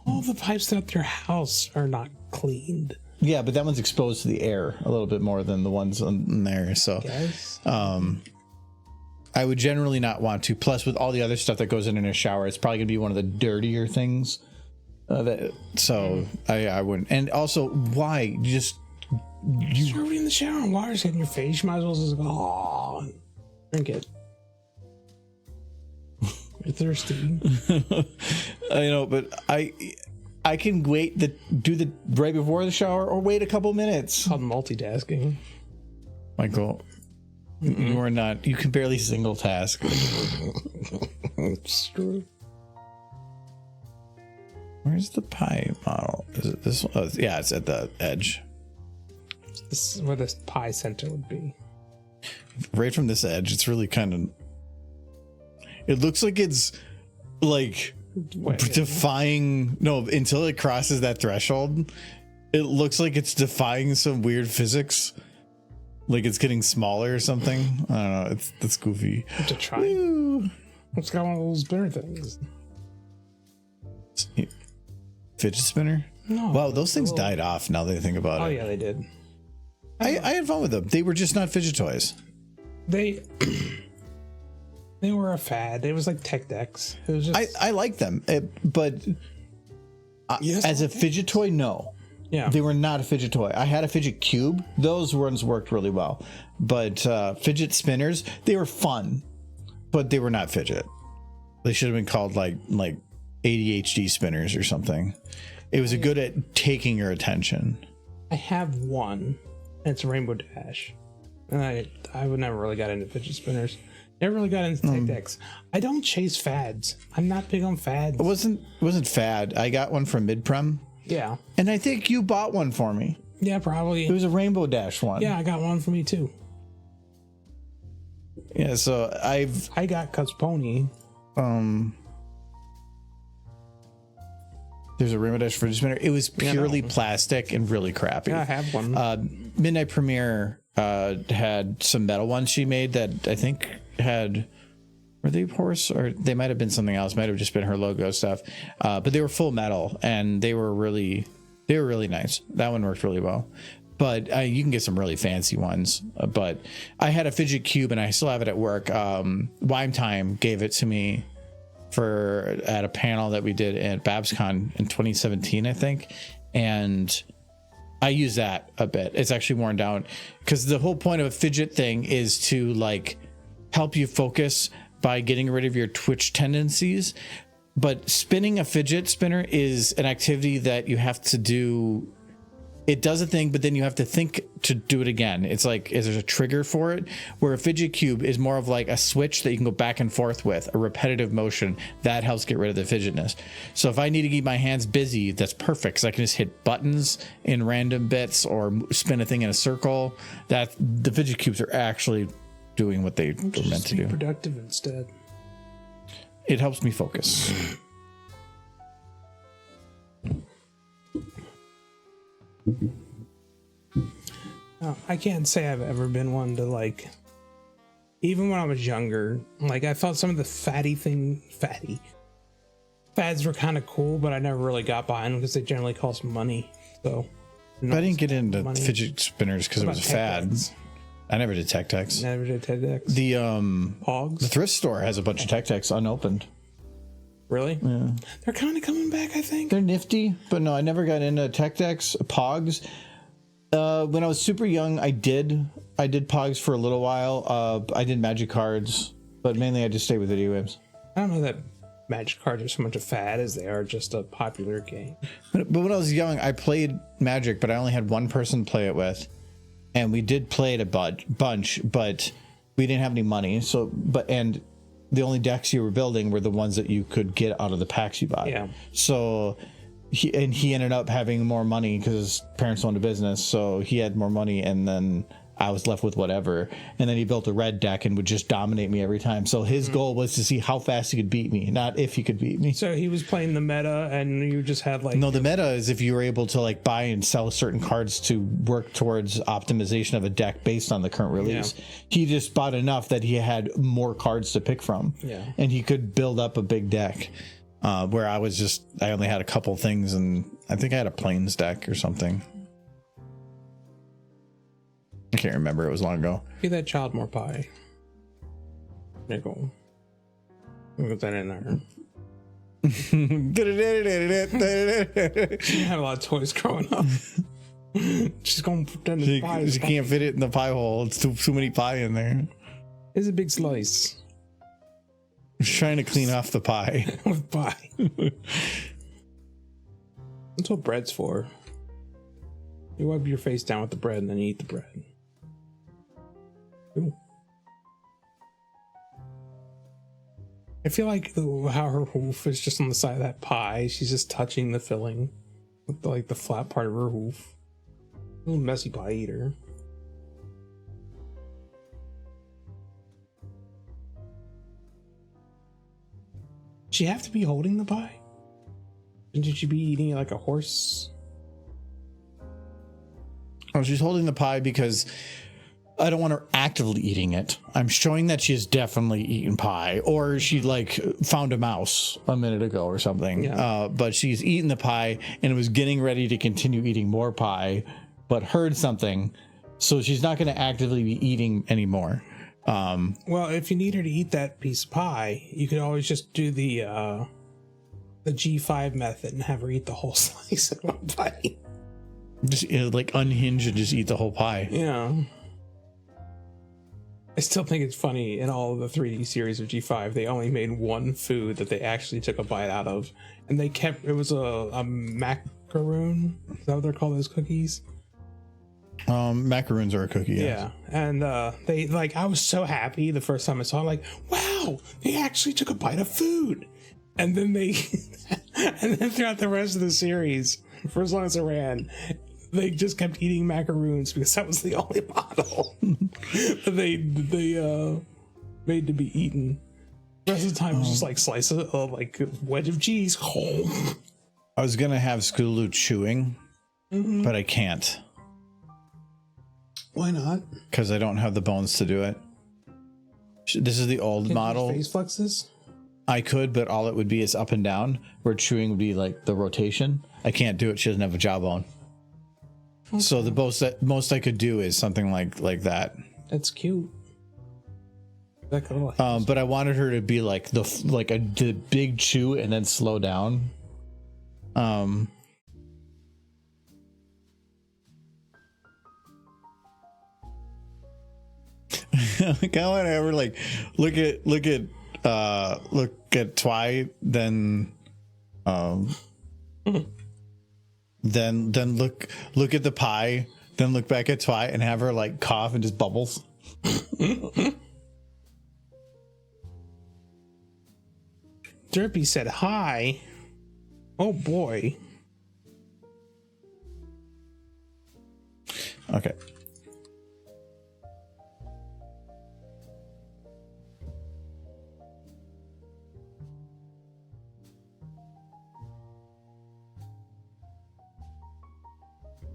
All the pipes throughout your house are not cleaned. Yeah, but that one's exposed to the air a little bit more than the ones in there. So I would generally not want to. Plus, with all the other stuff that goes in a shower, it's probably going to be one of the dirtier things. I wouldn't. And also, why? You're already in the shower and water's hitting your face. You might as well just go, drink it. You're thirsty. I know, but I can do the right before the shower or wait a couple minutes. It's called multitasking. Michael, you are not. You can barely single task. It's true. Where's the pie model? Is it this one? Oh, yeah, it's at the edge. This is where this pie center would be. Right from this edge, it's really kind of... It looks like it's like defying... No, until it crosses that threshold, it looks like it's defying some weird physics. Like it's getting smaller or something. I don't know. It's goofy. To try. Woo. It's got one of those spinner things. Fidget spinner? No. Wow, those things died off now that I think about it. Oh, yeah, they did. I had fun with them. They were just not fidget toys. They were a fad. It was like tech decks. It was just... I like them, but as a fidget toy, no. Yeah, they were not a fidget toy. I had a fidget cube. Those ones worked really well. But fidget spinners, they were fun, but they were not fidget. They should have been called like ADHD spinners or something. It was good at taking your attention. I have one. And it's Rainbow Dash. And I would never really got into fidget spinners. Never really got into tech decks. I don't chase fads. I'm not big on fads. It wasn't fad. I got one from Mid-Prem. Yeah. And I think you bought one for me. Yeah, probably. It was a Rainbow Dash one. Yeah, I got one for me too. Yeah, so I got Cusponi. There's a Rainbow Dash fidget spinner. It was purely plastic and really crappy. Yeah, I have one. Midnight Premiere had some metal ones she made that I think had, were they horse, or they might have been something else, might have just been her logo stuff, but they were full metal and they were really nice. That one worked really well, but you can get some really fancy ones. But I had a fidget cube and I still have it at work. Wime Time gave it to me at a panel that we did at BabsCon in 2017, I think, and I use that a bit. It's actually worn down because the whole point of a fidget thing is to like help you focus by getting rid of your twitch tendencies. But spinning a fidget spinner is an activity that you have to do. It does a thing, but then you have to think to do it again. It's like, is there a trigger for it? Where a fidget cube is more of like a switch that you can go back and forth with, a repetitive motion that helps get rid of the fidgetness. So if I need to keep my hands busy, that's perfect because I can just hit buttons in random bits or spin a thing in a circle. That the fidget cubes are actually doing what they were meant to do. Productive instead. It helps me focus. I can't say I've ever been one to like, even when I was younger, like I thought some of the fatty fads were kind of cool, but I never really got behind them because they generally cost money. So I didn't get into fidget spinners because it was a fad. Decks? I never did tech decks. Never did tech decks. The Pogs. The thrift store has a bunch of tech decks unopened. Really? Yeah. They're kind of coming back, I think. They're nifty, but no, I never got into tech decks. Pogs. When I was super young, I did Pogs for a little while. I did Magic cards, but mainly I just stayed with video games. I don't know that Magic cards are so much a fad as they are just a popular game. But when I was young, I played Magic, but I only had one person to play it with, and we did play it a bunch, but we didn't have any money. And the only decks you were building were the ones that you could get out of the packs you bought. Yeah. So he ended up having more money because his parents owned a business, so he had more money, and then I was left with whatever. And then he built a red deck and would just dominate me every time. So his goal was to see how fast he could beat me, not if he could beat me. So he was playing the meta, and you just had like... No, the meta is if you were able to like buy and sell certain cards to work towards optimization of a deck based on the current release. Yeah. He just bought enough that he had more cards to pick from. Yeah. And he could build up a big deck. Where I only had a couple things, and I think I had a Plains deck or something. I can't remember. It was long ago. Give that child more pie. Nickel. Put that in there. She had a lot of toys growing up. She's going to put that in the pie. She can't fit it in the pie hole. It's too many pie in there. It's a big slice. Just trying to clean off the pie. With pie. That's what bread's for. You wipe your face down with the bread and then you eat the bread. Ooh. I feel like how her hoof is just on the side of that pie. She's just touching the filling with like the flat part of her hoof. A little messy pie eater. Did she have to be holding the pie? And did she be eating it like a horse? Oh, she's holding the pie because I don't want her actively eating it. I'm showing that she's definitely eaten pie, or she like found a mouse a minute ago or something. Yeah. But she's eaten the pie and was getting ready to continue eating more pie, but heard something. So she's not going to actively be eating anymore. Well, if you need her to eat that piece of pie, you could always just do the G5 method and have her eat the whole slice in one bite. Just like unhinge and just eat the whole pie. Yeah. I still think it's funny in all of the 3D series of G5, they only made one food that they actually took a bite out of, and they kept it was a macaroon. Is that what they're called? Those cookies. Macaroons are a cookie. Yeah, and they like I was so happy the first time I saw it, like, wow, they actually took a bite of food. And then they and then throughout the rest of the series, for as long as it ran, they just kept eating macaroons because that was the only bottle that they made to be eaten. The rest of the time it was just like slice of like wedge of cheese. I was gonna have Scootaloo chewing, but I can't. Why not? Because I don't have the bones to do it. This is the old model. Face flexes? I could, but all it would be is up and down, where chewing would be like the rotation. I can't do it. She doesn't have a jawbone. Okay. So the most I could do is something like that. That's cute. That could but I wanted her to be like the big chew and then slow down. Like I want to ever like look at Twy, then then look at the pie, then look back at Twy and have her like cough and just bubbles. Derpy said hi. Oh boy. Okay.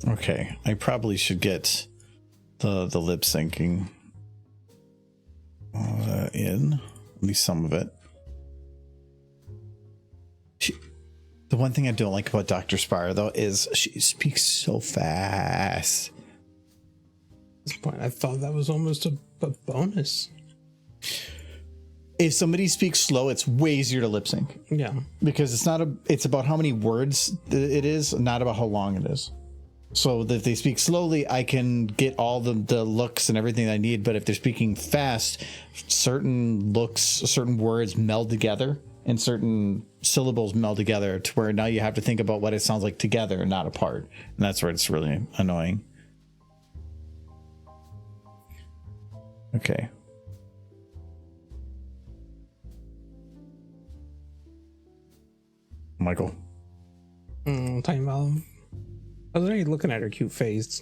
Okay, I probably should get the lip syncing in, at least some of it. The one thing I don't like about Dr. Spire though is she speaks so fast. At this point, I thought that was almost a bonus. If somebody speaks slow, it's way easier to lip sync. Yeah, because it's about how many words it is, not about how long it is. So if they speak slowly, I can get all the looks and everything I need. But if they're speaking fast, certain looks, certain words meld together and certain syllables meld together to where now you have to think about what it sounds like together and not apart. And that's where it's really annoying. Okay. Michael. Time about. I was already looking at her cute face.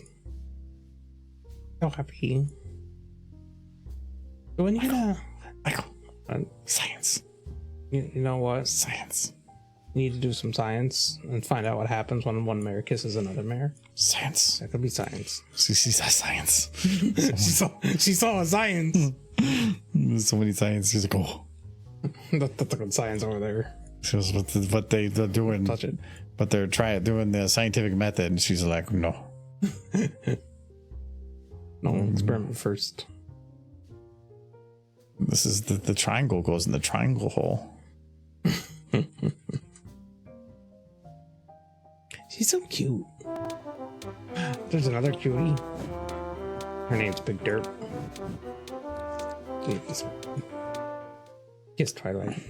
So happy. So when you Michael. Science. You know what? Science. You need to do some science and find out what happens when one mare kisses another mare. Science. That could be science. She saw science. she saw a science. There's so many science. She's like, oh. That's the good science over there. She was what they're doing. Touch it. But they're doing the scientific method, and she's like, no. No, experiment first. This is the triangle goes in the triangle hole. She's so cute. There's another cutie. Her name's Big Dirt. Kiss Twilight.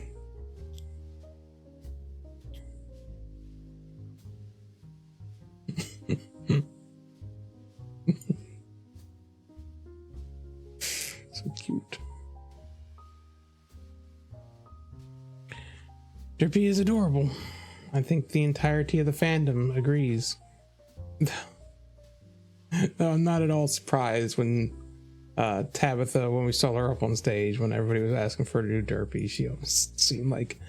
So cute. Drippy is adorable. I think the entirety of the fandom agrees. No, I'm not at all surprised when Tabitha, when we saw her up on stage, when everybody was asking for her to do Derpy, she almost seemed like,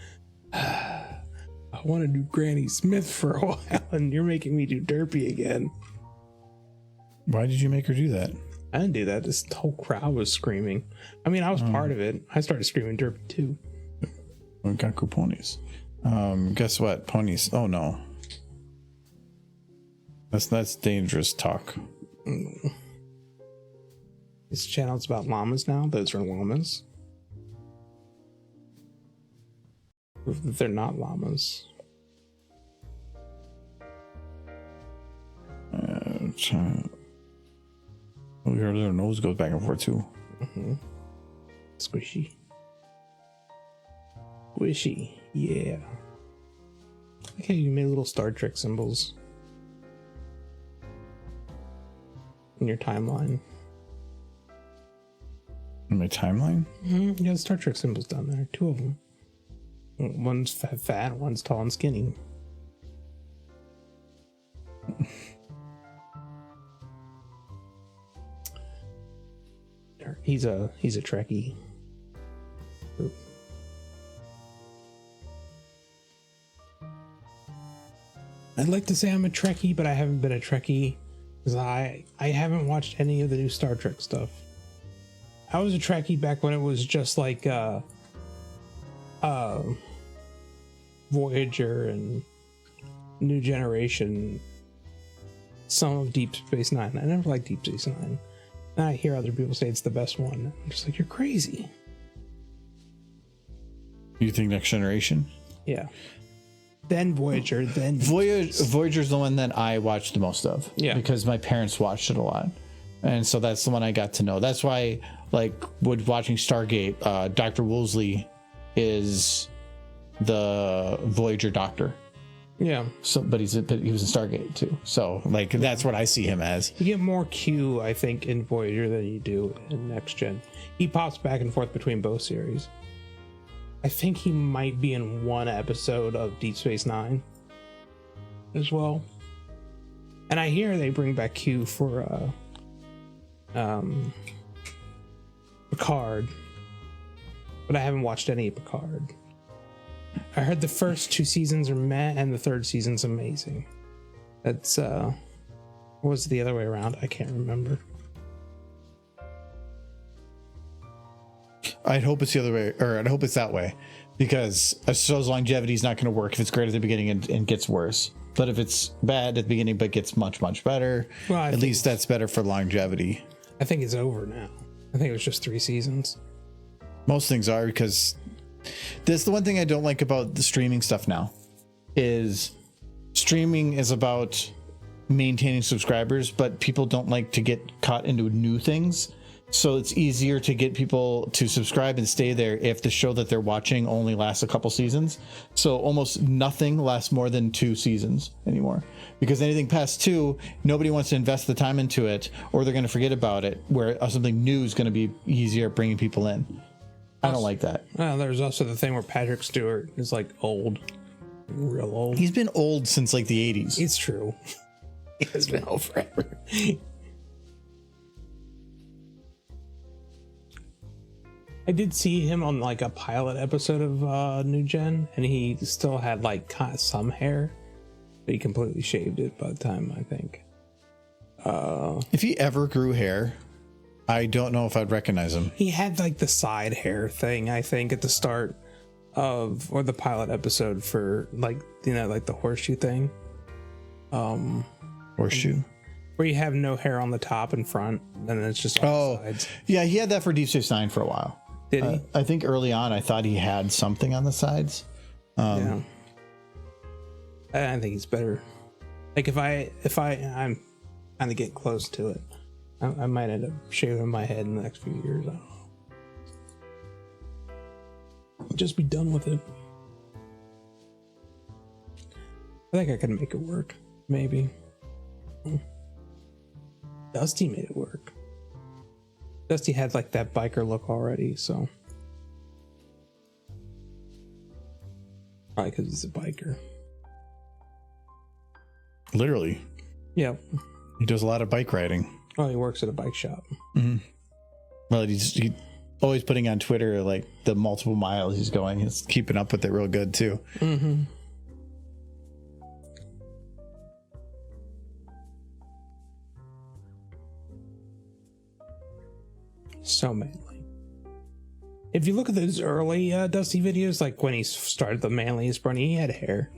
I want to do Granny Smith for a while, and you're making me do Derpy again. Why did you make her do that? I didn't do that. This whole crowd was screaming. I mean, I was part of it. I started screaming Derpy too. We got cool ponies. Guess what? Ponies. Oh no. That's dangerous talk. This channel's about llamas now. Those are llamas. Proof that they're not llamas. Their nose goes back and forth too. Squishy. Squishy. Yeah. Okay, you made little Star Trek symbols. in your timeline. In my timeline? Mm-hmm. You got Star Trek symbols down there. 2 of them. One's fat, one's tall and skinny. He's a Trekkie. I'd like to say I'm a Trekkie, but I haven't been a Trekkie because I haven't watched any of the new Star Trek stuff. I was a Trekkie back when it was just like Voyager and New Generation, some of Deep Space Nine. I never liked Deep Space Nine. And I hear other people say it's the best one. I'm just like, you're crazy. You think Next Generation? Yeah. Then Voyager, then Voyager's the one that I watched the most of. Yeah. Because my parents watched it a lot. And so that's the one I got to know. That's why, like, with watching Stargate, Dr. Woolsey is the Voyager doctor. Yeah. So, but he was in Stargate too. So, like, that's what I see him as. You get more Q, I think, in Voyager than you do in Next Gen. He pops back and forth between both series. I think he might be in one episode of Deep Space Nine as well. And I hear they bring back Q for Picard, but I haven't watched any of Picard. I heard the first 2 seasons are meh and the 3rd season's amazing. That's what was the other way around? I can't remember. I'd hope it's the other way, or I'd hope it's that way, because a show's longevity is not going to work if it's great at the beginning and gets worse. But if it's bad at the beginning but gets much, much better, well, at least that's better for longevity. I think it's over now. I think it was just 3 seasons. Most things are, because this the one thing I don't like about the streaming stuff now is streaming is about maintaining subscribers, but people don't like to get caught into new things. So it's easier to get people to subscribe and stay there if the show that they're watching only lasts a couple seasons. So almost nothing lasts more than 2 seasons anymore, because anything past 2, nobody wants to invest the time into it, or they're going to forget about it, where something new is going to be easier at bringing people in. I don't like that. There's also the thing where Patrick Stewart is like old, real old. He's been old since like the 80s. It's true. He has been old forever. I did see him on like a pilot episode of New Gen, and he still had like kind of some hair, but he completely shaved it by the time, I think. If he ever grew hair, I don't know if I'd recognize him. He had like the side hair thing, I think, at the start of, or the pilot episode for like, you know, like the horseshoe thing. Horseshoe? Where you have no hair on the top and front, and then it's just on the sides. Yeah, he had that for Deep Space Nine for a while. Did he? I think early on I thought he had something on the sides. Yeah. I think it's better. Like if I'm kind of getting close to it, I might end up shaving my head in the next few years. I don't know. Just be done with it. I think I can make it work. Maybe. Dusty made it work. Dusty had like that biker look already, so probably because he's a biker. Literally. Yep. He does a lot of bike riding. Well, he works at a bike shop. Mm-hmm. Well, he's always putting on Twitter like the multiple miles he's going. He's keeping up with it real good too. Mm-hmm. So manly. If you look at those early Dusty videos, like when he started the manliest bunny, he had hair.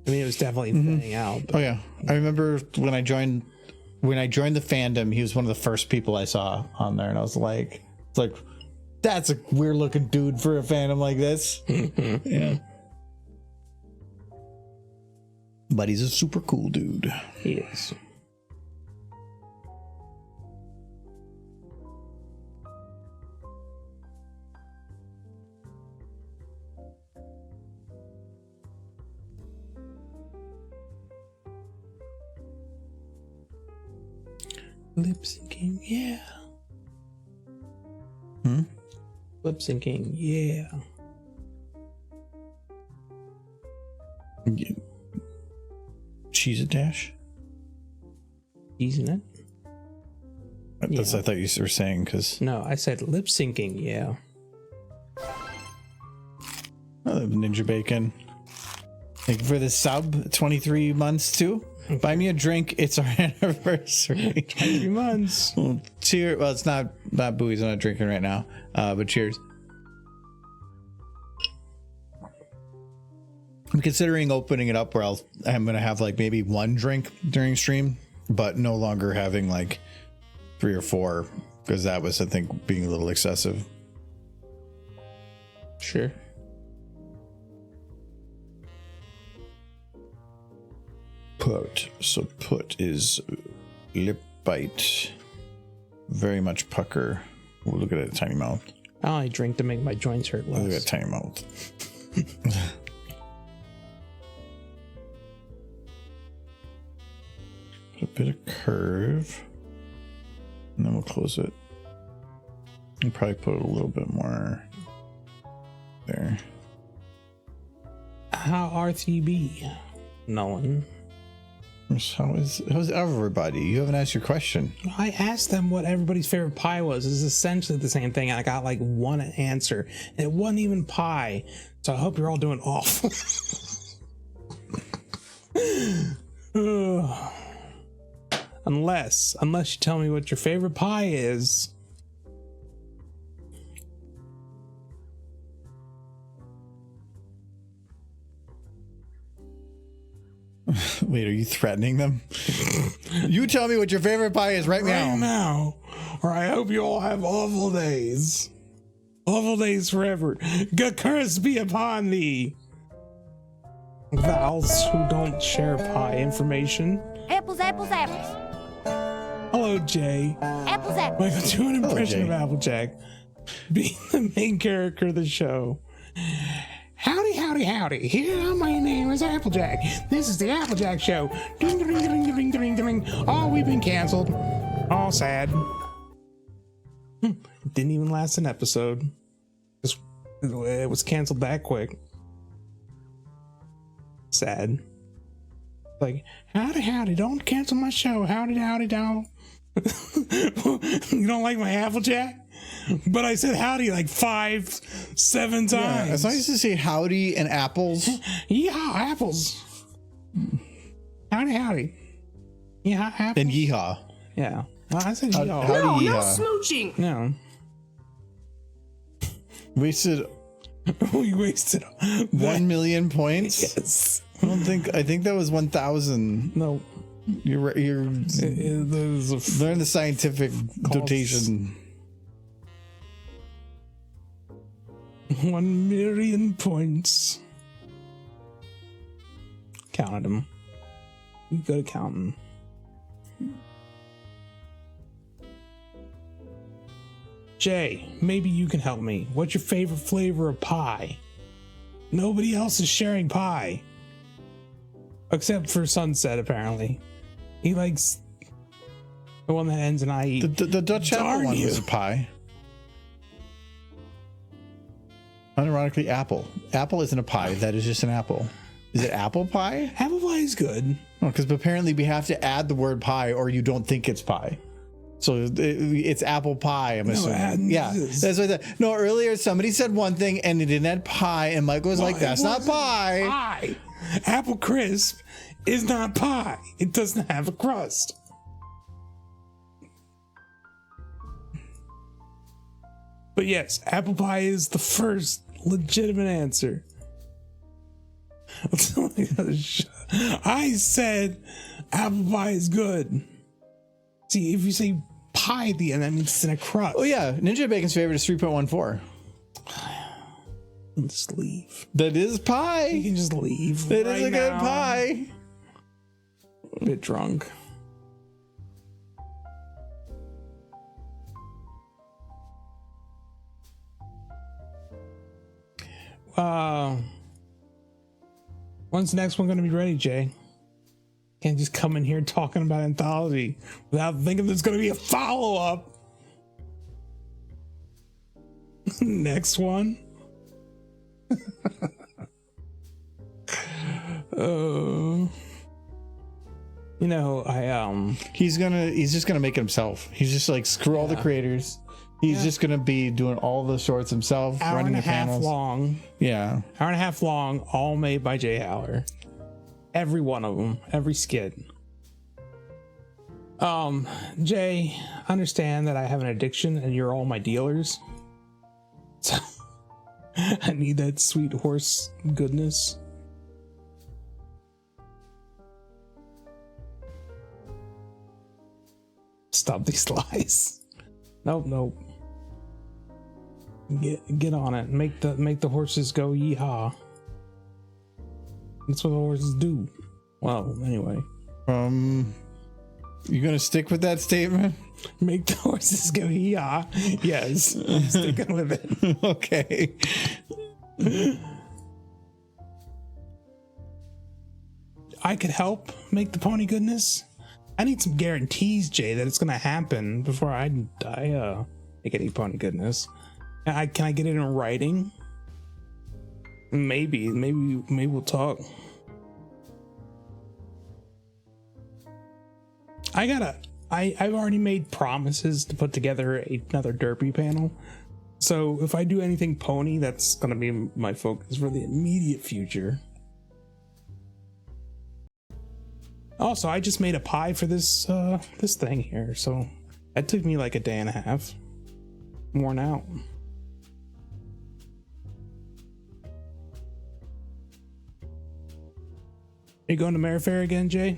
I mean, it was definitely thinning out. But... Oh yeah, I remember when I joined the fandom, he was one of the first people I saw on there, and I was like, that's a weird looking dude for a fandom like this. Yeah, but he's a super cool dude. He is. Lip syncing, yeah. Lip syncing, yeah. Cheese it dash. Using it? That's Yeah. I thought you were saying because No, I said lip syncing, yeah. Ninja Bacon. Thank you for the sub. 23 months too. Buy me a drink. It's our anniversary. 3 months. Well, cheers. Well, it's not booze. I'm not drinking right now. But cheers. I'm considering opening it up where I'm gonna have like maybe one drink during stream, but no longer having like 3 or 4 because that was, I think, being a little excessive. Sure. Put. So put is lip bite. Very much pucker. Ooh, look at that tiny mouth. I only drink to make my joints hurt Look at less. that tiny mouth. A bit of curve. And then we'll close it. And probably put a little bit more there. How RTB? Nolan. How's everybody? You haven't asked your question. I asked them what everybody's favorite pie was. It's essentially the same thing. And I got like one answer. And it wasn't even pie. So I hope you're all doing awful. Unless you tell me what your favorite pie is. Wait, are you threatening them? You tell me what your favorite pie is right now, or I hope you all have awful days. Awful days forever. Good curse be upon thee. Vowels who don't share pie information. Apples, apples, apples. Hello, Jay. Apples, apples. Michael, do an impression of Jay. Applejack, being the main character of the show. Howdy, howdy, howdy. Here, my name is Applejack. This is the Applejack Show. Ding, ding, ding, ding, ding, ding, ding. Oh, we've been canceled. All sad. It didn't even last an episode. It was canceled that quick. Sad. Like, howdy, howdy. Don't cancel my show. Howdy, howdy, don't. You don't like my Applejack? But I said howdy like 5-7 times. Yeah, as long as you say howdy and apples. Yeehaw, apples. Howdy, howdy. Yeah, apples. Then yeehaw. Yeah. Well, I said yeehaw. Howdy No yeehaw. smooching. No. Wasted We wasted 1 million points. Yes. I think that was 1,000. No. You're There's a learn the scientific notation. 1 million points. Counted them. You gotta count them. Jay, maybe you can help me. What's your favorite flavor of pie? Nobody else is sharing pie. Except for Sunset, apparently. He likes the one that ends in IE. The Dutch apple Darn one you. was a pie. Unironically, apple. Apple isn't a pie. That is just an apple. Is it apple pie? Apple pie is good. Because apparently we have to add the word pie or you don't think it's pie. So it's apple pie, I'm assuming. Yeah, that's what that. No, earlier somebody said one thing and it didn't add pie, and Michael was like, "That's not pie." Pie. Apple crisp is not pie. It doesn't have a crust. But yes, apple pie is the first legitimate answer. I said apple pie is good. See, if you say pie at the end, that means it's in a crust. Oh yeah, Ninja Bacon's favorite is 3.14. Just leave. That is You pie. can just leave. That right is a good now. pie. A bit drunk. When's the next one going to be ready, Jay? Can't just come in here talking about anthology without thinking there's going to be a follow-up. Next one. You know, he's just gonna make it himself. He's just like, screw all the creators. He's just gonna be doing all the shorts himself, hour running and a the half panels. long. Yeah, Hour and a half long, all made by Jay Howler. Every one of them, every skit. Jay, understand that I have an addiction and you're all my dealers. So I need that sweet horse goodness. Stop these lies. Nope. Get on it. Make the horses go yeehaw. That's what the horses do. Well, anyway. You gonna stick with that statement? Make the horses go yeehaw. Yes, I'm sticking with it. Okay. I could help make the pony goodness. I need some guarantees, Jay, that it's gonna happen before I make any pony goodness. Can I get it in writing? Maybe we'll talk. I've already made promises to put together another derpy panel. So if I do anything pony, that's gonna be my focus for the immediate future. Also, I just made a pie for this thing here, so that took me like a day and a half. Worn out. Are you going to Mare Fair again, Jay?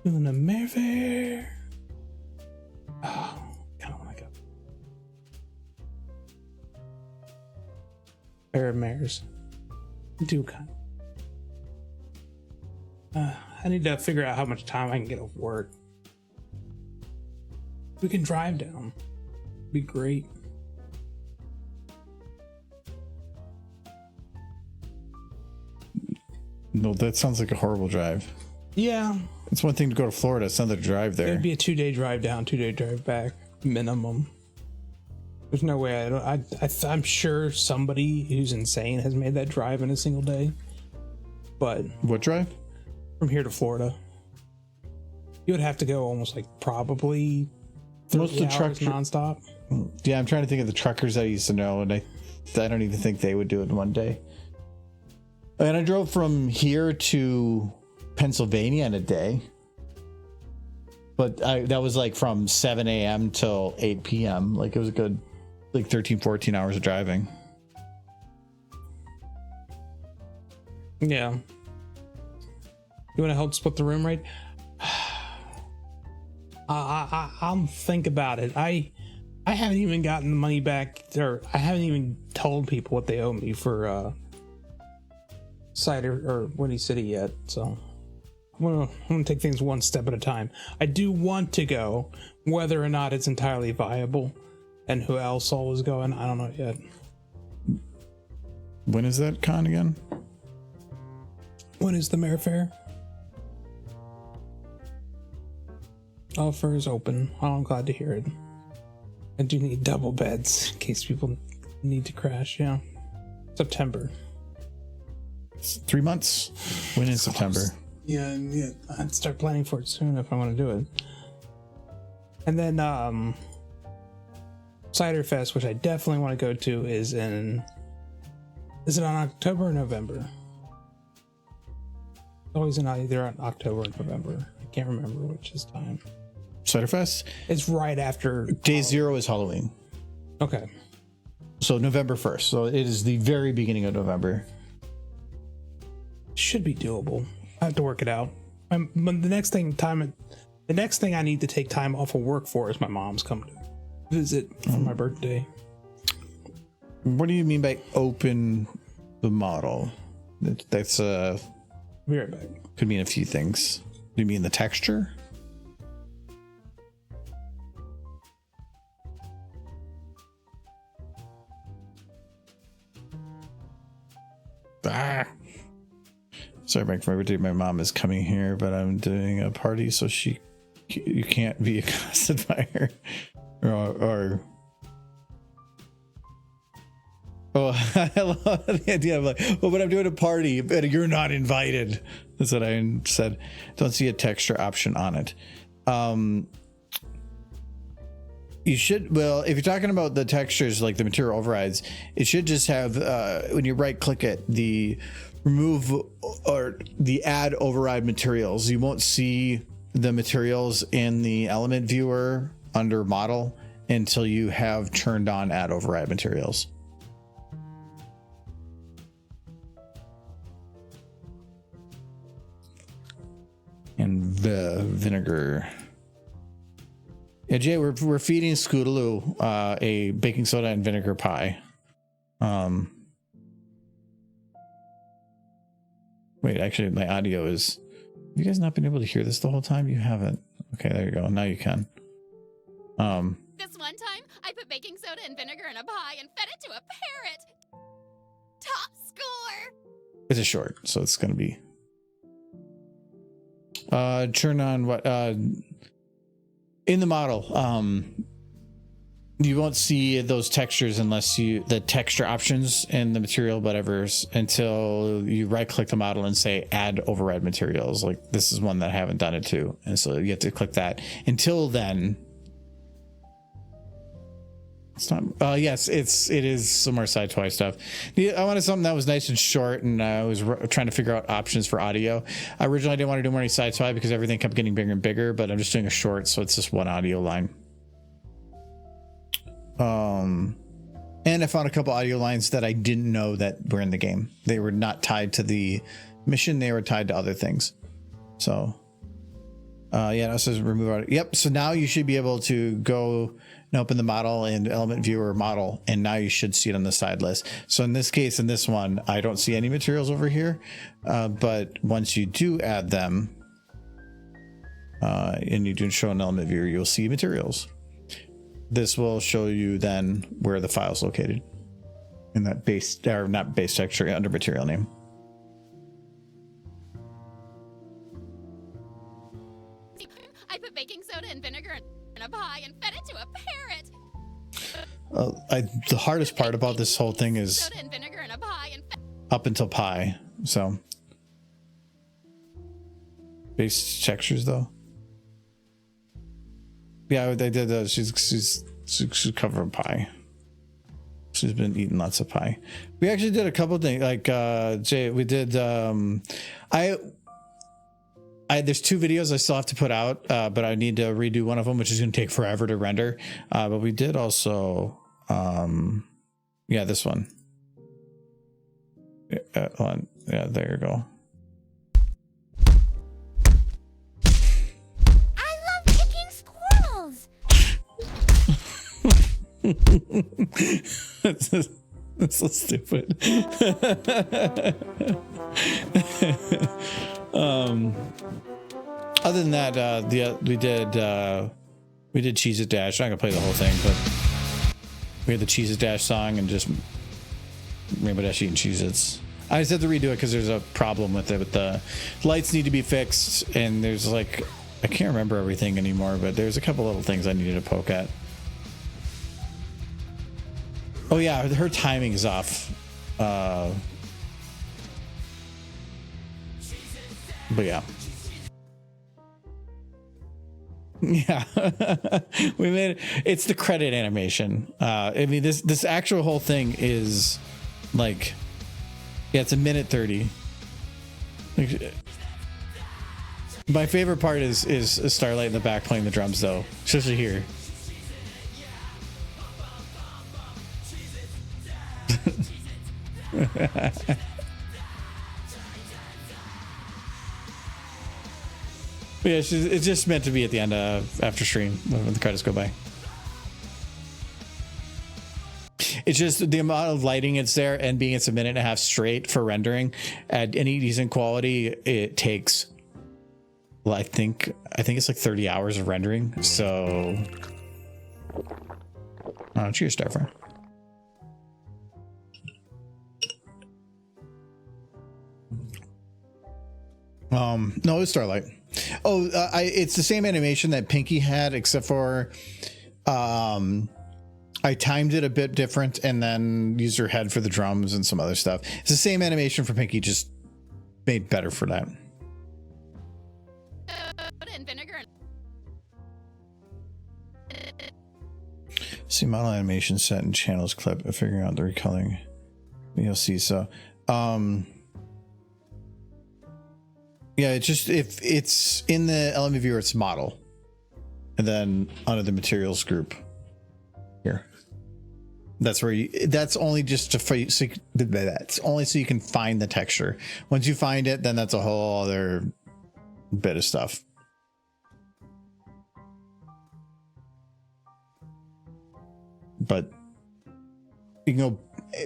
Doing a Mare Fair. Oh, kind of want to go. Fair of Mares. Do kind of. I need to figure out how much time I can get off work. We can drive down. Be great. No, that sounds like a horrible drive. Yeah. It's one thing to go to Florida, it's another to drive there. It'd be a 2-day drive down, 2-day drive back, minimum. There's no way I'm sure somebody who's insane has made that drive in a single day. But What drive? from here to Florida, you would have to go almost like probably 30 Most of the hours trucks nonstop. Yeah, I'm trying to think of the truckers I used to know, and I don't even think they would do it in one day. And I drove from here to Pennsylvania in a day. But that was like from 7 a.m. till 8 p.m. Like it was a good, like 13, 14 hours of driving. Yeah. You want to help split the room, right? I'll think about it. I haven't even gotten the money back, or I haven't even told people what they owe me for Cider or Windy City yet. So I'm gonna take things one step at a time. I do want to go, whether or not it's entirely viable, and who else all is going, I don't know yet. When is that con again? When is the Mare Fair? Offer is open. Oh, I'm glad to hear it. I do need double beds in case people need to crash. Yeah. September. It's 3 months. When is September? Yeah. I'd start planning for it soon if I want to do it. And then Cider Fest, which I definitely want to go to, is it on October or November? It's always either on October or November. I can't remember which is time. Ciderfest? It's right after Day zero is Halloween. Okay. So November 1st. So it is the very beginning of November. Should be doable. I have to work it out. The next thing I need to take time off of work for is my mom's coming to visit for my birthday. What do you mean by open the model? That's Be right back. could mean a few things. Do you mean the texture? Ah. Sorry, my mom is coming here, but I'm doing a party, so you can't be accosted by her. Or oh, I love the idea of like, well, but I'm doing a party, but you're not invited. That's what I said. Don't see a texture option on it. You should, well, if you're talking about the textures, like the material overrides, it should just have, when you right click it, the remove or the add override materials. You won't see the materials in the element viewer under model until you have turned on add override materials. And the vinegar. Yeah, Jay, we're feeding Scootaloo a baking soda and vinegar pie. Wait, actually, my audio is. Have you guys not been able to hear this the whole time? You haven't. Okay, there you go. Now you can. This one time, I put baking soda and vinegar in a pie and fed it to a parrot. Top score. It's a short, so it's gonna be. Turn on what? In the model, you won't see those textures unless the texture options in the material, whatever, until you right click the model and say add override materials. Like this is one that I haven't done it to. And so you have to click that. Until then, it's not, yes, it is some more side toy stuff. I wanted something that was nice and short, and I was trying to figure out options for audio. Originally, I didn't want to do more side toy because everything kept getting bigger and bigger, but I'm just doing a short, so it's just one audio line. And I found a couple audio lines that I didn't know that were in the game. They were not tied to the mission, they were tied to other things. So, yeah, it says remove audio. Yep, so now you should be able to go and open the model in element viewer model, and now you should see it on the side list. So in this case, in this one, I don't see any materials over here, but once you do add them, and you do show an element viewer, you'll see materials. This will show you then where the file is located in that base, or not base texture, under material name. I put baking soda and vinegar in a pie and fed it to a parrot. The hardest part about this whole thing is Soda and vinegar in a pie and up until pie. So base textures though. Yeah, they did. She's covered pie. She's been eating lots of pie. We actually did a couple things. Like Jay, we did. There's 2 videos I still have to put out, but I need to redo one of them, which is going to take forever to render. But we did also, yeah, this one. Yeah, there you go. That's so stupid. Other than that, we did Cheez It Dash. I'm not gonna play the whole thing, but we had the Cheez It Dash song and just Rainbow Dash eating Cheez-Its. I just had to redo it because there's a problem with it. With the lights need to be fixed, and there's like, I can't remember everything anymore, but there's a couple little things I needed to poke at. Oh yeah, her timing is off. But yeah. Yeah. We made it. It's the credit animation. I mean, this actual whole thing is like, yeah, it's 1:30. Like, my favorite part is Starlight in the back playing the drums though, especially here. Yeah, it's just meant to be at the end after stream when the credits go by. It's just the amount of lighting it's there, and being it's 1.5 minutes straight for rendering at any decent quality, it takes, well, I think it's like 30 hours of rendering. So cheers, Starfire. No, it was Starlight. Oh, it's the same animation that Pinky had, except for I timed it a bit different and then used her head for the drums and some other stuff. It's the same animation for Pinky, just made better for that. And vinegar and See model animation set in channels clip, figuring out the recoloring. You'll see. So, yeah, it's just if it's in the element viewer, it's model, and then under the materials group here. That's where you. That's only just to. That's only so you can find the texture. Once you find it, then that's a whole other bit of stuff. But you can go.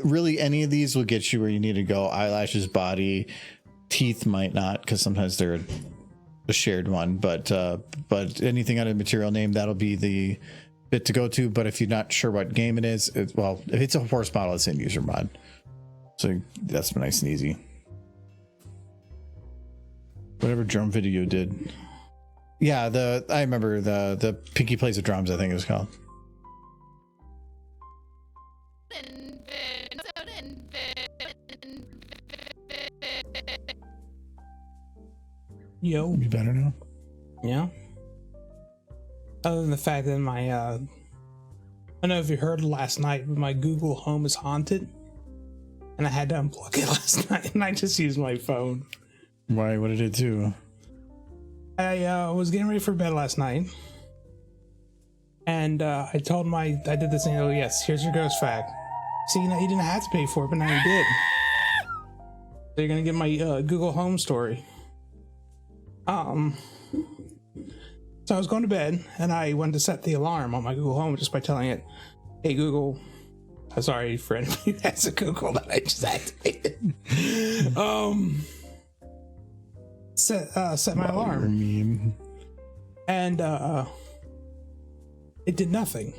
Really, any of these will get you where you need to go. Eyelashes, body, teeth might not, because sometimes they're a shared one. But anything under material name, that'll be the bit to go to. But if you're not sure what game it is, well, if it's a horse model, it's in user mod, so that's nice and easy. Whatever drum video did, yeah. I remember the Pinky Plays the Drums, I think it was called. Yo. You better now. Yeah. Other than the fact that my I don't know if you heard last night, but my Google Home is haunted, and I had to unplug it last night, and I just used my phone. Why? What did it do? I was getting ready for bed last night, and I did this thing. Oh yes, here's your ghost fact. See, now you didn't have to pay for it, but now you did. So you're gonna get my Google Home story. So I was going to bed, and I went to set the alarm on my Google Home just by telling it, "Hey Google," sorry for anybody who has a Google that I just activated. Set my alarm, and it did nothing.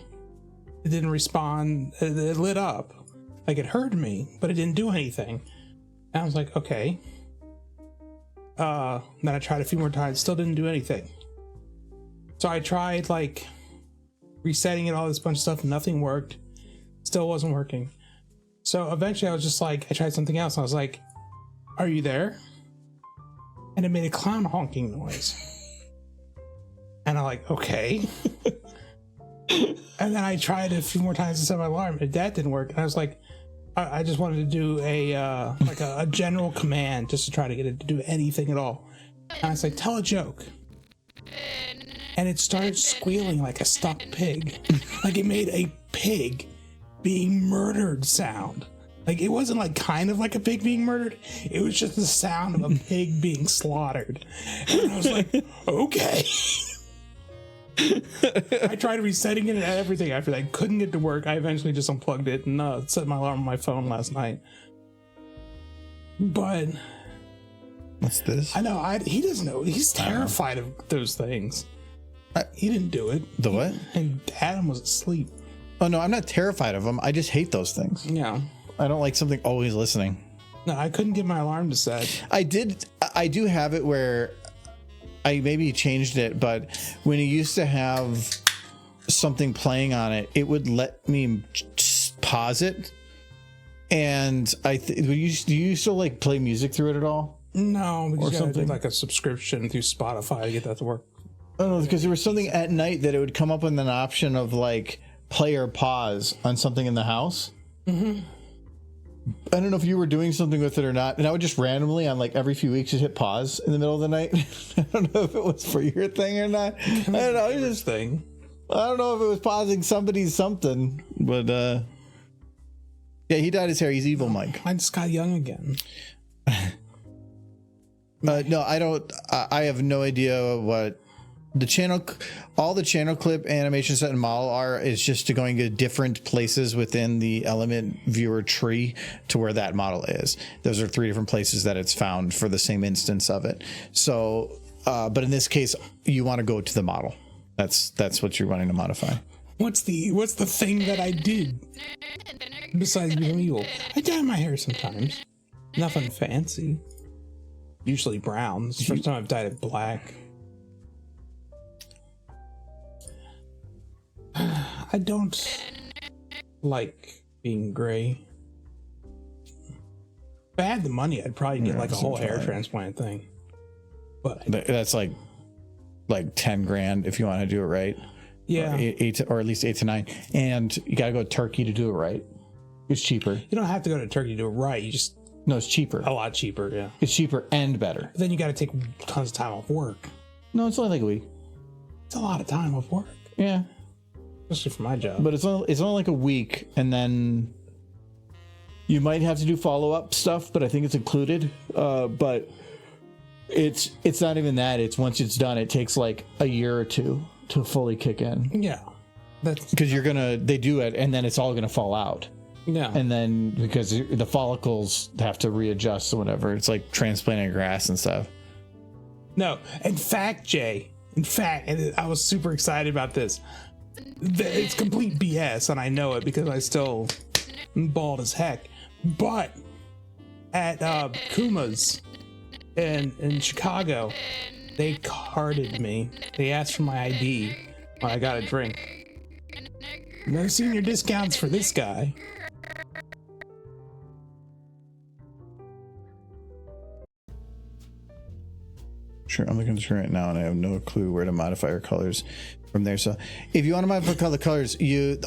It didn't respond. It lit up, like it heard me, but it didn't do anything. And I was like, okay. Then I tried a few more times, still didn't do anything. So I tried like resetting it, all this bunch of stuff, nothing worked. Still wasn't working. So eventually I was just like, I tried something else. And I was like, "Are you there?" And it made a clown honking noise. And I'm like, okay. And then I tried a few more times to set my alarm, and that didn't work. And I was like, I just wanted to do a general command just to try to get it to do anything at all. And I was like, "Tell a joke." And it started squealing like a stuck pig. Like it made a pig being murdered sound. Like it wasn't like kind of like a pig being murdered. It was just the sound of a pig being slaughtered. And I was like, okay. I tried resetting it and everything after that. Couldn't get to work. I eventually just unplugged it and set my alarm on my phone last night. But what's this? I know he doesn't know. He's terrified of those things. He didn't do it. The what? And Adam was asleep. Oh no, I'm not terrified of them. I just hate those things. Yeah. I don't like something always listening. No, I couldn't get my alarm to set. I do have it where I maybe changed it, but when it used to have something playing on it, it would let me pause it. And do you still like play music through it at all? No, we or just gotta do something like a subscription through Spotify to get that to work. I don't know, because there was something at night that it would come up with an option of like play or pause on something in the house. Mm-hmm. I don't know if you were doing something with it or not, and I would just randomly on like every few weeks just hit pause in the middle of the night. I don't know if it was for your thing or not. I don't know. Just thing. I don't know if it was pausing somebody's something, but yeah, he dyed his hair. He's evil, Mike. I just got young again. No, I don't. I have no idea what the channel, all the channel clip animation set and model are is just to going to different places within the element viewer tree to where that model is. Those are 3 different places that it's found for the same instance of it. So, but in this case, you want to go to the model. That's what you're wanting to modify. What's the thing that I did besides being evil? I dye my hair sometimes. Nothing fancy. usually brown. It's the first time I've dyed it black. I don't like being gray. If I had the money, I'd probably get like a whole hair transplant thing. But that's like 10 grand if you want to do it right. Yeah, or at least 8 to 9, and you gotta go to Turkey to do it right. It's cheaper. You don't have to go to Turkey to do it right. You just it's cheaper. A lot cheaper. Yeah, it's cheaper and better. But then you got to take tons of time off work. No, it's only like a week. It's a lot of time off work. Yeah, especially for my job. But it's only like a week, and then you might have to do follow-up stuff, but I think it's included. But it's not even that. It's once it's done, it takes like a year or two to fully kick in. Yeah, that's because they do it, and then it's all gonna fall out. Yeah, and then because the follicles have to readjust or whatever, it's like transplanting grass and stuff. No, in fact, Jay. In fact, and I was super excited about this. It's complete BS, and I know it because I still bald as heck. But at Kuma's in Chicago, they carded me. They asked for my ID when I got a drink. No senior discounts for this guy. Sure, I'm looking through it now, and I have no clue where to modify your colors from there. So, if you want to modify the colors,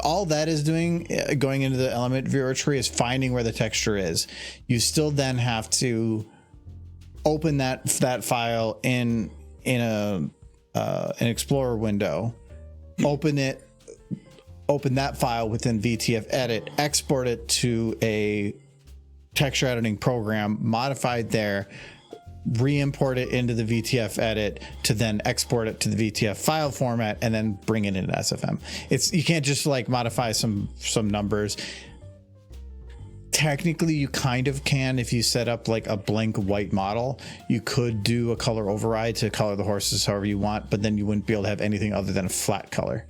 all that is doing going into the element viewer tree is finding where the texture is. You still then have to open that file in an Explorer window, open that file within VTF Edit, export it to a texture editing program, modify it there, re-import it into the VTF Edit to then export it to the VTF file format, and then bring it into SFM. You can't just like modify some numbers. Technically, you kind of can if you set up like a blank white model. You could do a color override to color the horses however you want, but then you wouldn't be able to have anything other than a flat color.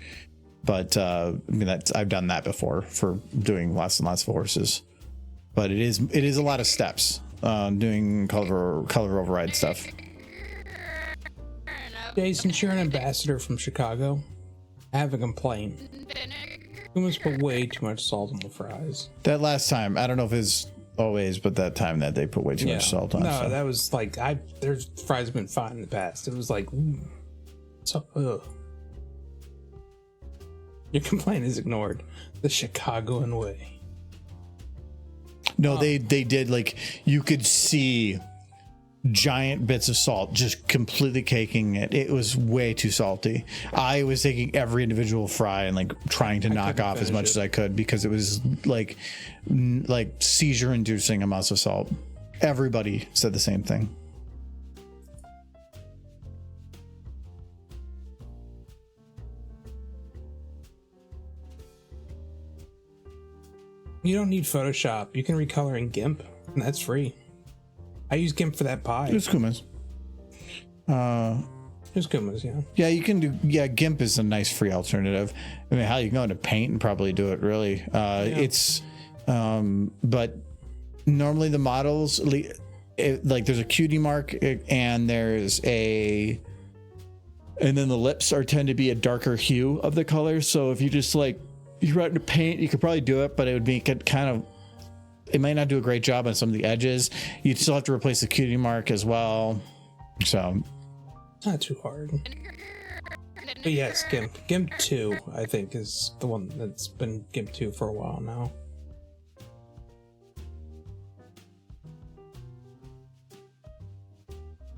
But I mean, I've done that before for doing lots and lots of horses. But it is a lot of steps doing color override stuff. Jason, you're an ambassador from Chicago. I have a complaint. You must put way too much salt on the fries. That last time, I don't know if it's always, but that time that they put way too much salt on. No, so. that was like their fries have been fine in the past. It was like, so ugh. Your complaint is ignored. The Chicagoan way. No, they did, like, you could see giant bits of salt just completely caking it. It was way too salty. I was taking every individual fry and like trying to knock off as much as I could because it was like seizure inducing amounts of salt. Everybody said the same thing. You don't need Photoshop. You can recolor in GIMP, and that's free. I use GIMP for that pie. It's Kuma's. It's Kuma's, yeah. Yeah, you can do. Yeah, GIMP is a nice free alternative. I mean, hell, you can go into Paint and probably do it. Really, it's. But normally the models, like there's a cutie mark, and there's a. And then the lips tend to be a darker hue of the color. So if you just like. You write into Paint, you could probably do it, but it would be kind of, it might not do a great job on some of the edges. You'd still have to replace the cutie mark as well. So it's not too hard. But yes, GIMP 2, I think, is the one that's been GIMP 2 for a while now.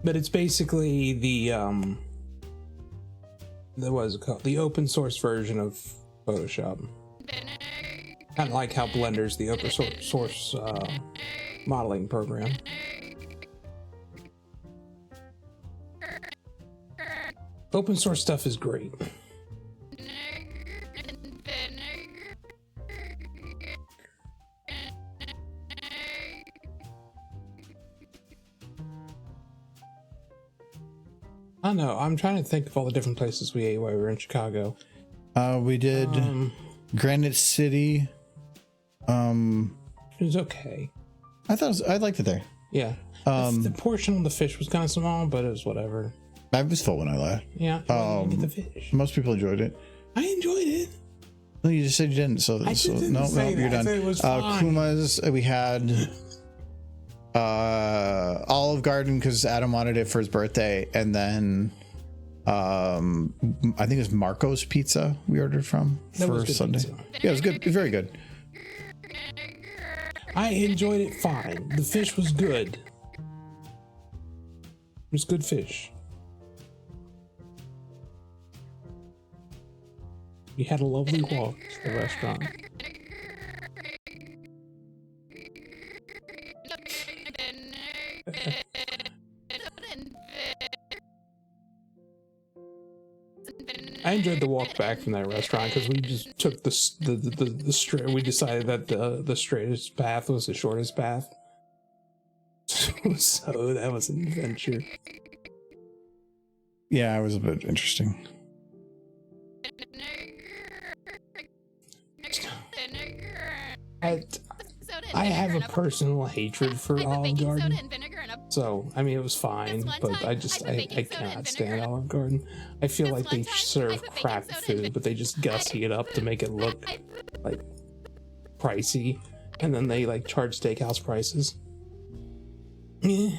But it's basically the what is it called? The open source version of Photoshop. Kind of like how Blender's the open source modeling program. Open source stuff is great. I don't know. I'm trying to think of all the different places we ate while we were in Chicago. We did Granite City. It was okay. I liked it there. Yeah. The portion of the fish was kind of small, but it was whatever. I was full when I left. Yeah. You get the fish. Most people enjoyed it. I enjoyed it. No, you just said you didn't. So, didn't no, say you're that. I done. said it was fine. Kuma's. We had Olive Garden because Adam wanted it for his birthday, and then I think it was Marco's Pizza we ordered from for Sunday. Pizza. Yeah, it was good. It was very good. I enjoyed it fine. The fish was good. It was good fish. We had a lovely walk to the restaurant. I enjoyed the walk back from that restaurant because we just took the straight. We decided that the straightest path was the shortest path. So that was an adventure. Yeah, it was a bit interesting. I have a personal hatred for Olive Garden. So, I mean, it was fine, but I cannot stand Olive Garden. I feel like they serve crap food, but they just gussy it up to make it look like pricey, and then they like charge steakhouse prices. Yeah.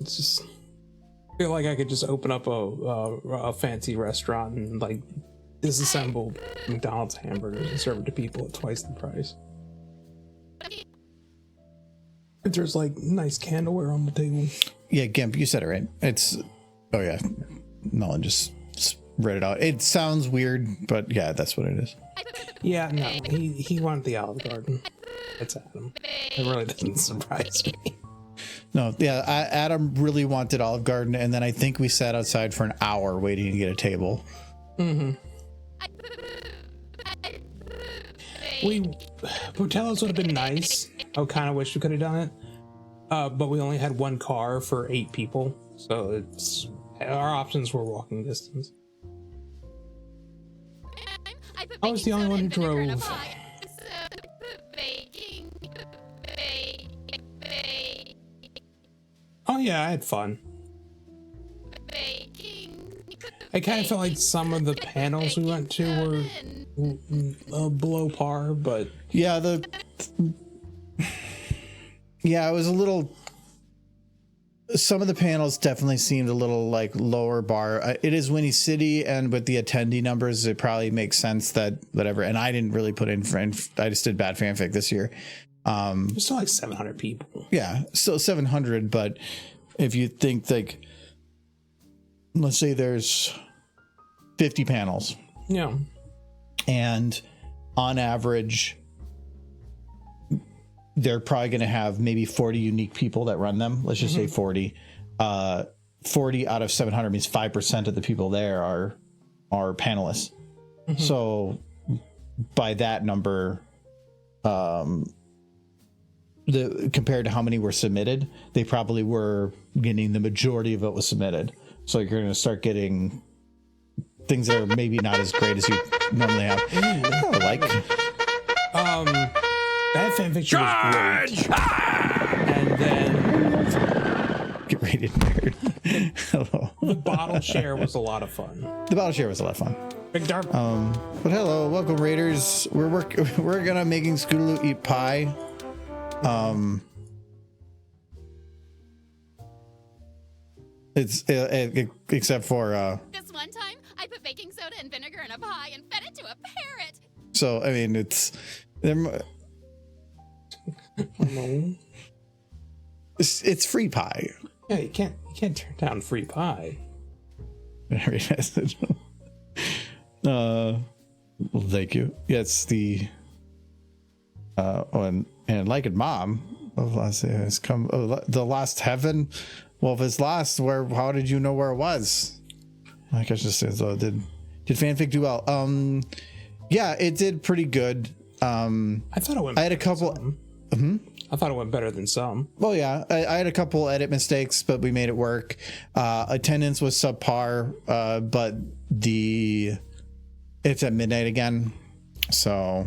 It's just, I feel like I could just open up a fancy restaurant and like disassemble McDonald's hamburgers and serve it to people at twice the price. There's like nice candleware on the table. Yeah, Gimp, you said it right. It's, oh yeah, Nolan just read it out. It sounds weird, but yeah, that's what it is. Yeah, no, he wanted the Olive Garden. It's Adam. It really doesn't surprise me. No, yeah, Adam really wanted Olive Garden, and then I think we sat outside for an hour waiting to get a table. Mm-hmm. Portello's would have been nice. I kind of wish we could have done it. But we only had one car for 8 people, so our options were walking distance. I was the only one who drove. Oh yeah, I had fun. I kind of felt like some of the panels we went to were below par, but yeah, it was a little. Some of the panels definitely seemed a little like lower bar. It is Winnie City, and with the attendee numbers, it probably makes sense that whatever. And I didn't really put in I just did bad fanfic this year. There's still like 700 people. Yeah, still 700. But if you think like, let's say there's 50 panels. Yeah. And on average, they're probably going to have maybe 40 unique people that run them. Let's just say 40. 40 out of 700 means 5% of the people there are panelists. So by that number, compared to how many were submitted, they probably were getting the majority of what was submitted. So you're going to start getting things that are maybe not as great as you normally have. I like. That fanfiction was great. And then get rated nerd. Hello. The bottle share was a lot of fun. The bottle share was a lot of fun. Big dark. But hello, welcome Raiders. We're gonna making Scootaloo eat pie. It's except for this one time I put baking soda and vinegar in a pie and fed it to a parrot. So I mean it's free pie. Yeah, you can't turn down free pie. Well, thank you. Yeah, it's the and like it, Mom. It's come. The Lost Heaven. Well, if it's lost, how did you know where it was? I guess just says, did fanfic do well? Yeah, it did pretty good. I thought it went. I had a couple. I thought it went better than some. Well, yeah, I had a couple edit mistakes, but we made it work. Attendance was subpar, but it's at midnight again, so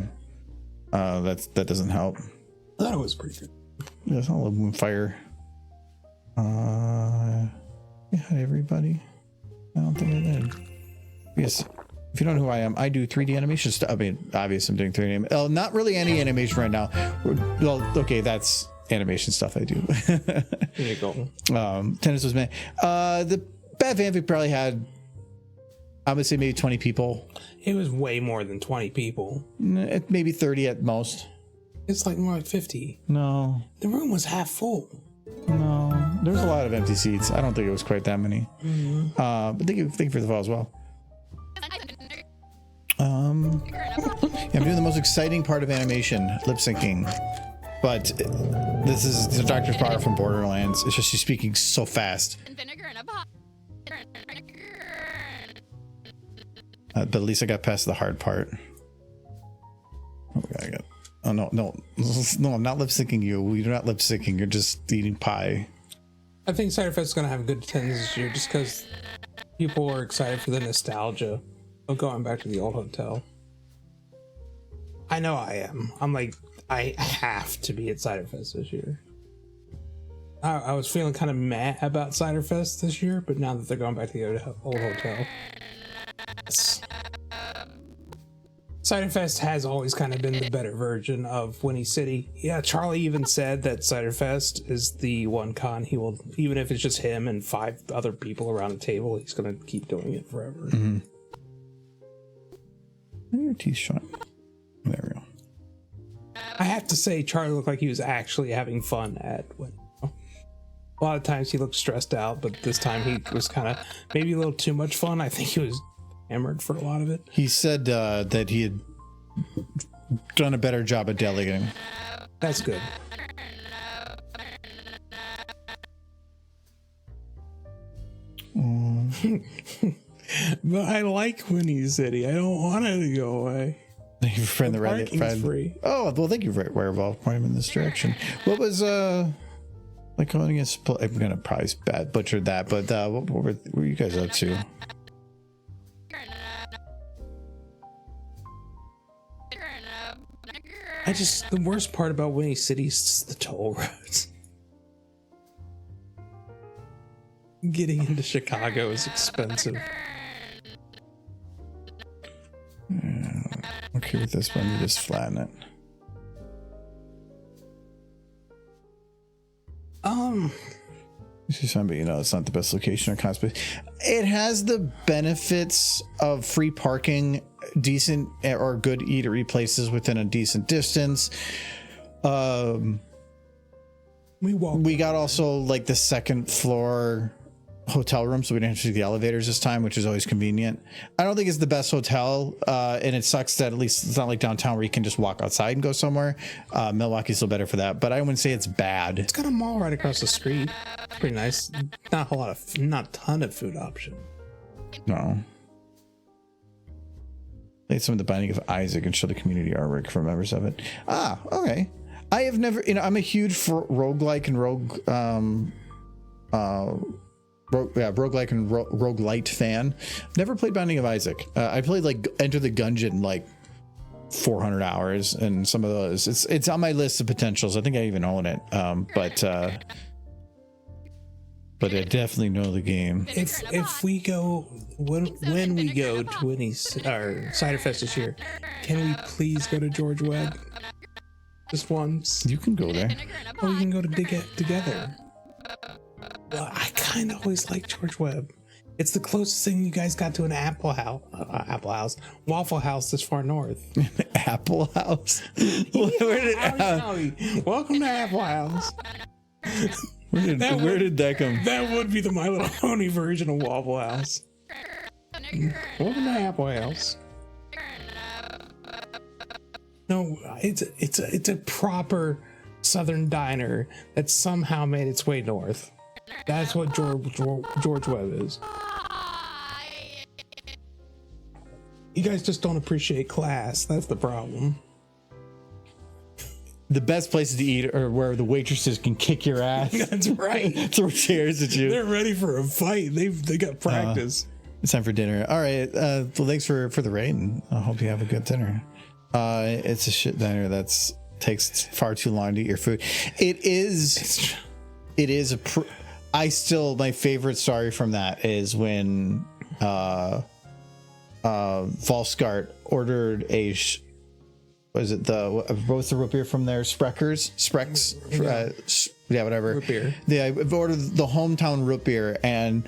That doesn't help. That was pretty good. There's all of them fire. Hi everybody. I don't think I did. Yes. If you don't know who I am, I do 3D animation. I mean, obviously I'm doing 3D animation. Oh, not really any animation right now. Well, okay, that's animation stuff I do. There you go. Tennis was made. The Bad Fanfic probably had, I would say maybe 20 people. It was way more than 20 people. Maybe 30 at most. It's like more like 50. No. The room was half full. No. There was a lot of empty seats. I don't think it was quite that many. But thank you for the follow as well. Yeah, I'm doing the most exciting part of animation, lip syncing. But this is the Dr. Power from Borderlands. It's just she's speaking so fast. But at least I got past the hard part. Oh no, I'm not lip syncing you. You're not lip syncing. You're just eating pie. I think Ciderfest is going to have a good attendance this year just because people are excited for the nostalgia of going back to the old hotel. I know I am. I'm like, I have to be at Ciderfest this year. I was feeling kind of meh about Ciderfest this year, but now that they're going back to the old hotel, Ciderfest has always kind of been the better version of Winnie City. Yeah, Charlie even said that Ciderfest is the one con he will, even if it's just him and 5 other people around the table, he's going to keep doing it forever. Mm-hmm. Your teeth shut. There we go. I have to say, Charlie looked like he was actually having fun at Winnie. A lot of times he looked stressed out, but this time he was kind of maybe a little too much fun. I think he was hammered for a lot of it. He said that he had done a better job at delegating. That's good. But I like Winnie City. I don't want it to go away. Thank you for friend the Reddit friend. Free. Oh well, thank you for Werewolf pointing in this direction. What was like going against? I'm gonna probably butcher that, but what were you guys up to? The worst part about Winnie City is the toll roads. Getting into Chicago is expensive. Yeah, okay, with this one, you just flatten it. This is fun, but you know, it's not the best location or cosplay. It has the benefits of free parking, decent or good eatery places within a decent distance. We got also like the second floor hotel room, so we didn't have to do the elevators this time, which is always convenient. I don't think it's the best hotel, and it sucks that at least it's not like downtown where you can just walk outside and go somewhere. Milwaukee's still better for that, but I wouldn't say it's bad. It's got a mall right across the street. It's pretty nice. Not a whole lot of, not a ton of food option. No. Played some of the Binding of Isaac and show the community artwork for members of it. Ah, okay. I have never, I'm a huge roguelike and roguelike and roguelite fan. Never played Binding of Isaac. I played like Enter the Gungeon like 400 hours, and some of those it's on my list of potentials. I think I even own it. But I definitely know the game. If we go when we go to Ciderfest this year, can we please go to George Webb? Just once. You can go there. Or we can go to dig it together. Well, I kind of always like George Webb. It's the closest thing you guys got to an Waffle House this far north. Apple House? Welcome to Apple House. Where did that come? That would be the My Little Pony version of Waffle House. Welcome to Apple House. No, it's a proper Southern diner that somehow made its way north. That's what George Webb is. You guys just don't appreciate class. That's the problem. The best places to eat are where the waitresses can kick your ass. That's right. Throw chairs at you. They're ready for a fight. They got practice. It's time for dinner. All right. Well, thanks for the raid, and I hope you have a good dinner. It's a shit diner that's takes far too long to eat your food. It is my favorite story from that is when Volskart ordered was it what's the root beer from there? Spreckers? Yeah, whatever. Root beer. Yeah, I ordered the hometown root beer, and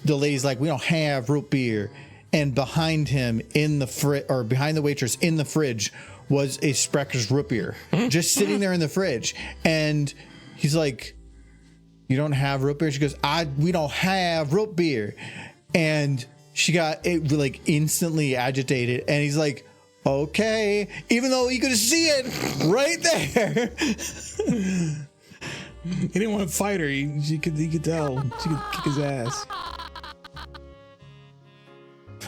the lady's like, we don't have root beer. And behind him in the behind the waitress in the fridge was a Spreckers root beer just sitting there in the fridge. And he's like, you don't have root beer? She goes, we don't have root beer. And she got like instantly agitated. And he's like, okay, even though you could see it right there. He didn't want to fight her. He could tell. She could kick his ass.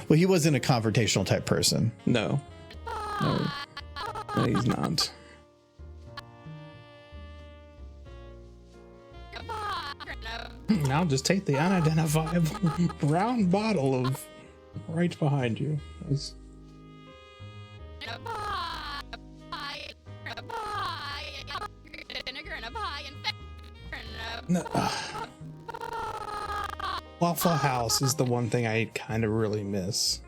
Well, he wasn't a confrontational type person. No, he's not. Now just take the unidentifiable round bottle of right behind you. No. Waffle House is the one thing I kind of really miss.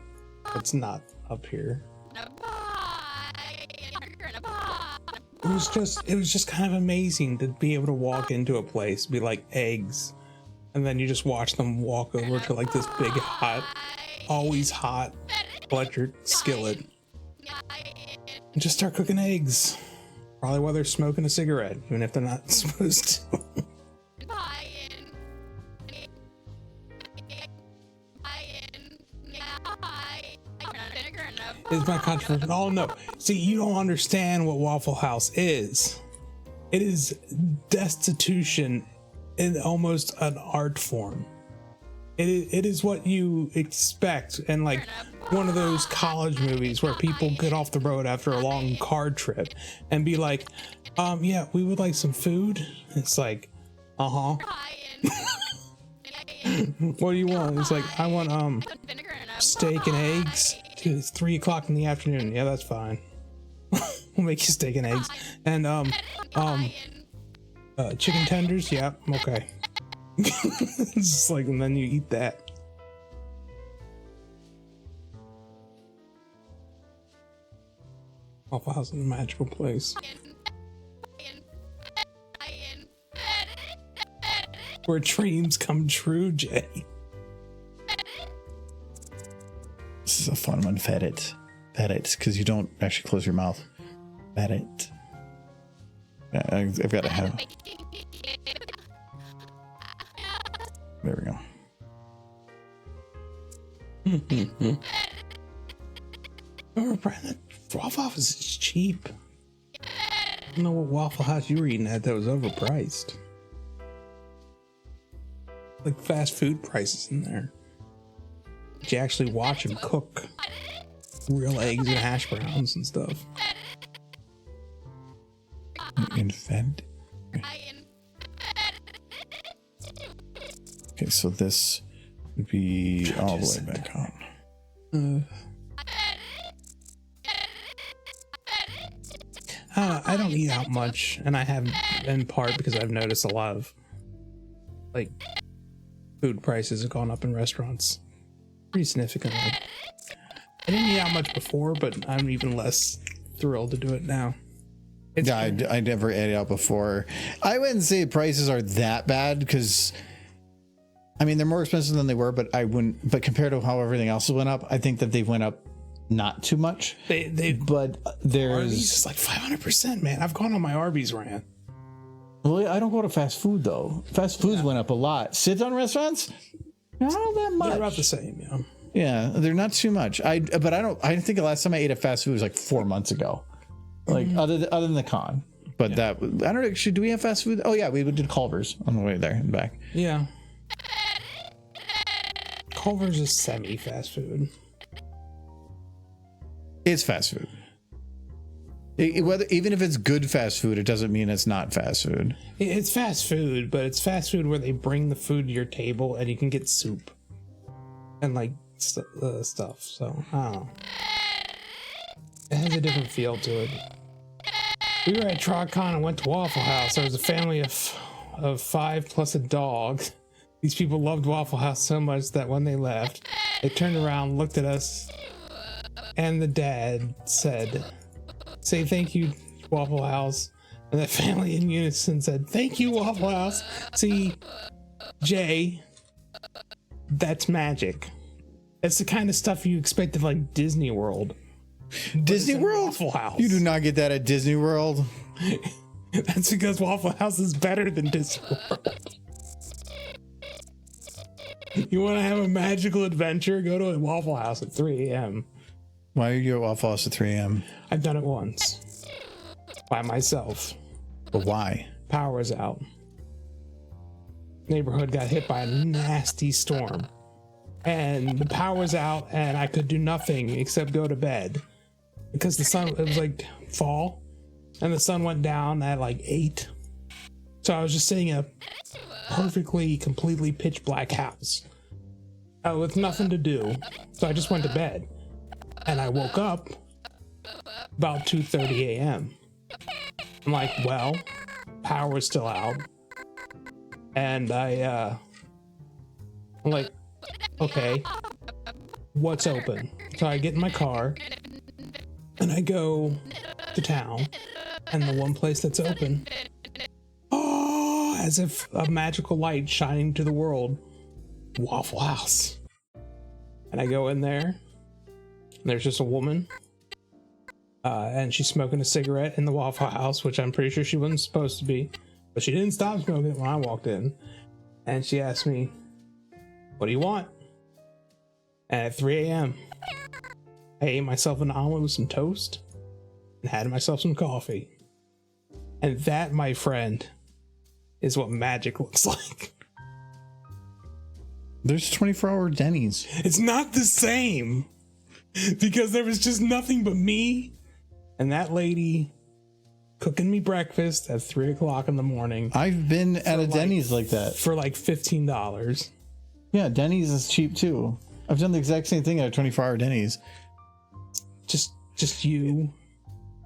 It's not up here. It was just kind of amazing to be able to walk into a place, be like eggs, and then you just watch them walk over to like this big hot, always hot electric skillet and just start cooking eggs. Probably while they're smoking a cigarette, even if they're not supposed to. Is my controversy? Oh no! See, you don't understand what Waffle House is. It is destitution in almost an art form. It is what you expect in like one of those college movies where people get off the road after a long car trip and be like, yeah, we would like some food. It's like, what do you want? It's like, I want steak and eggs. Dude, it's 3 o'clock in the afternoon. Yeah, that's fine. We'll make you steak and eggs. And chicken tenders. Yeah, okay. It's just like, and then you eat that. Waffle House is a magical place. Where dreams come true, Jay. This is a fun one. Fed it, because you don't actually close your mouth. Fed it. I've got to have. There we go. Remember, Brandon, Waffle House is cheap. I don't know what Waffle House you were eating at that was overpriced. Like fast food prices in there. But you actually watch them cook real eggs and hash browns and stuff. In fed. Okay, so this would be all the way back on. I don't eat out much, and I have in part because I've noticed a lot of like food prices have gone up in restaurants pretty significantly. I didn't eat out much before, but I'm even less thrilled to do it now. Yeah, I never ate out before. I wouldn't say prices are that bad because, I mean, they're more expensive than they were, but I wouldn't. But compared to how everything else went up, I think that they went up not too much. But there's Arby's is like 500%, man. I've gone on my Arby's rant. Well, I don't go to fast food though. Fast foods went up a lot. Sit-down restaurants, not that much. They're about the same, yeah. Yeah, they're not too much. I think the last time I ate at fast food was like 4 months ago. Like other than the con. But that I don't know, actually, do we have fast food? Oh yeah, we did Culver's on the way there and back. Yeah. Culver's is semi-fast food. It's fast food. Even if it's good fast food, it doesn't mean it's not fast food. It's fast food, but it's fast food where they bring the food to your table and you can get soup and like stuff. So I don't know. It has a different feel to it. We were at TrotCon and went to Waffle House. There was a family of 5 plus a dog. These people loved Waffle House so much that when they left, they turned around, looked at us, and the dad said, "Say thank you, Waffle House." And the family in unison said, "Thank you, Waffle House." See, Jay, that's magic. That's the kind of stuff you expect of like Disney World. Disney World? Waffle House. You do not get that at Disney World. That's because Waffle House is better than Disney World. You want to have a magical adventure? Go to a Waffle House at 3 a.m. Why are you at Waffle House at 3 a.m.? I've done it once. By myself. But why? Power was out. Neighborhood got hit by a nasty storm. And the power was out and I could do nothing except go to bed. Because the sun, it was like fall. And the sun went down at like 8. So I was just sitting in a perfectly, completely pitch black house with nothing to do. So I just went to bed. And I woke up about 2:30 a.m. I'm like, well, power was still out. And I'm like, okay, what's open? So I get in my car and I go to town, and the one place that's open, oh, as if a magical light shining to the world, Waffle House. And I go in there, and there's just a woman, and she's smoking a cigarette in the Waffle House, which I'm pretty sure she wasn't supposed to be, but she didn't stop smoking when I walked in. And she asked me, "What do you want?" And at 3 a.m., I ate myself an omelet with some toast and had myself some coffee. And that, my friend, is what magic looks like. There's 24-hour Denny's. It's not the same, because there was just nothing but me and that lady cooking me breakfast at 3 o'clock in the morning. I've been at a Denny's like that. For like $15. Yeah, Denny's is cheap too. I've done the exact same thing at a 24-hour Denny's. Just you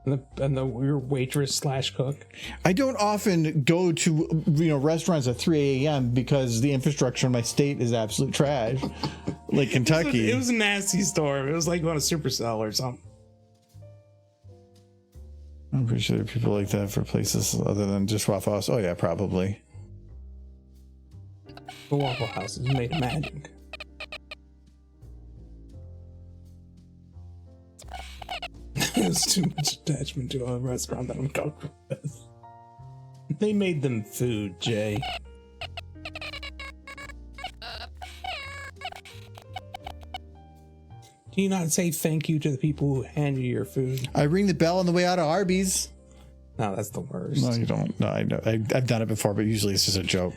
and your waitress / cook. I don't often go to restaurants at 3 a.m. because the infrastructure in my state is absolute trash. Like Kentucky. It was a nasty storm. It was like on a supercell or something. I'm pretty sure there are people like that for places other than just Waffle House. Oh yeah, probably. The Waffle House is made of magic. There's too much attachment to a restaurant that I'm comfortable with. They made them food, Jay. Do you not say thank you to the people who hand you your food? I ring the bell on the way out of Arby's. No, that's the worst. No, you don't. No, I know. I've done it before, but usually it's just a joke.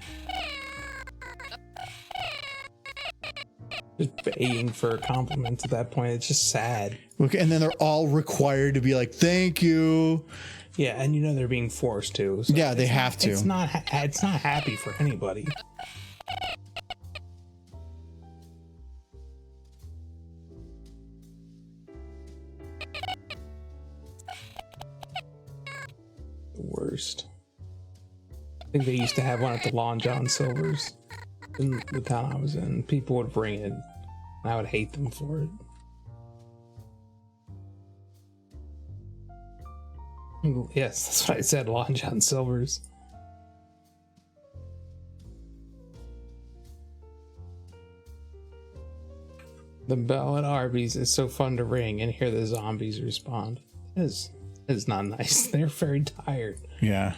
Just begging for compliments at that point. It's just sad. Okay, and then they're all required to be like, "Thank you." Yeah, and they're being forced to. So yeah, they have to. It's not happy for anybody. The worst. I think they used to have one at the Long John Silver's in the town I was in. People would bring it, and I would hate them for it. Yes, that's what I said, Long John Silver's. The bell at Arby's is so fun to ring and hear the zombies respond. It is not nice. They're very tired. Yeah.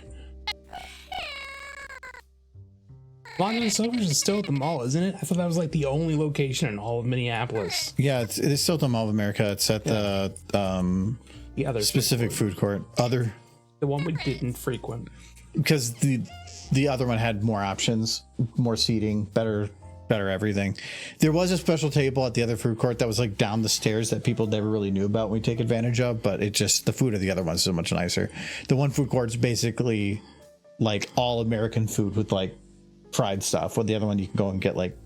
Long John Silver's is still at the mall, isn't it? I thought that was like the only location in all of Minneapolis. Yeah, it is still at the Mall of America. It's at the other specific food court. The one we didn't frequent. Because the other one had more options, more seating, better everything. There was a special table at the other food court that was like down the stairs that people never really knew about when we take advantage of, but the food of the other one's so much nicer. The one food court's basically like all American food with like fried stuff, while the other one you can go and get like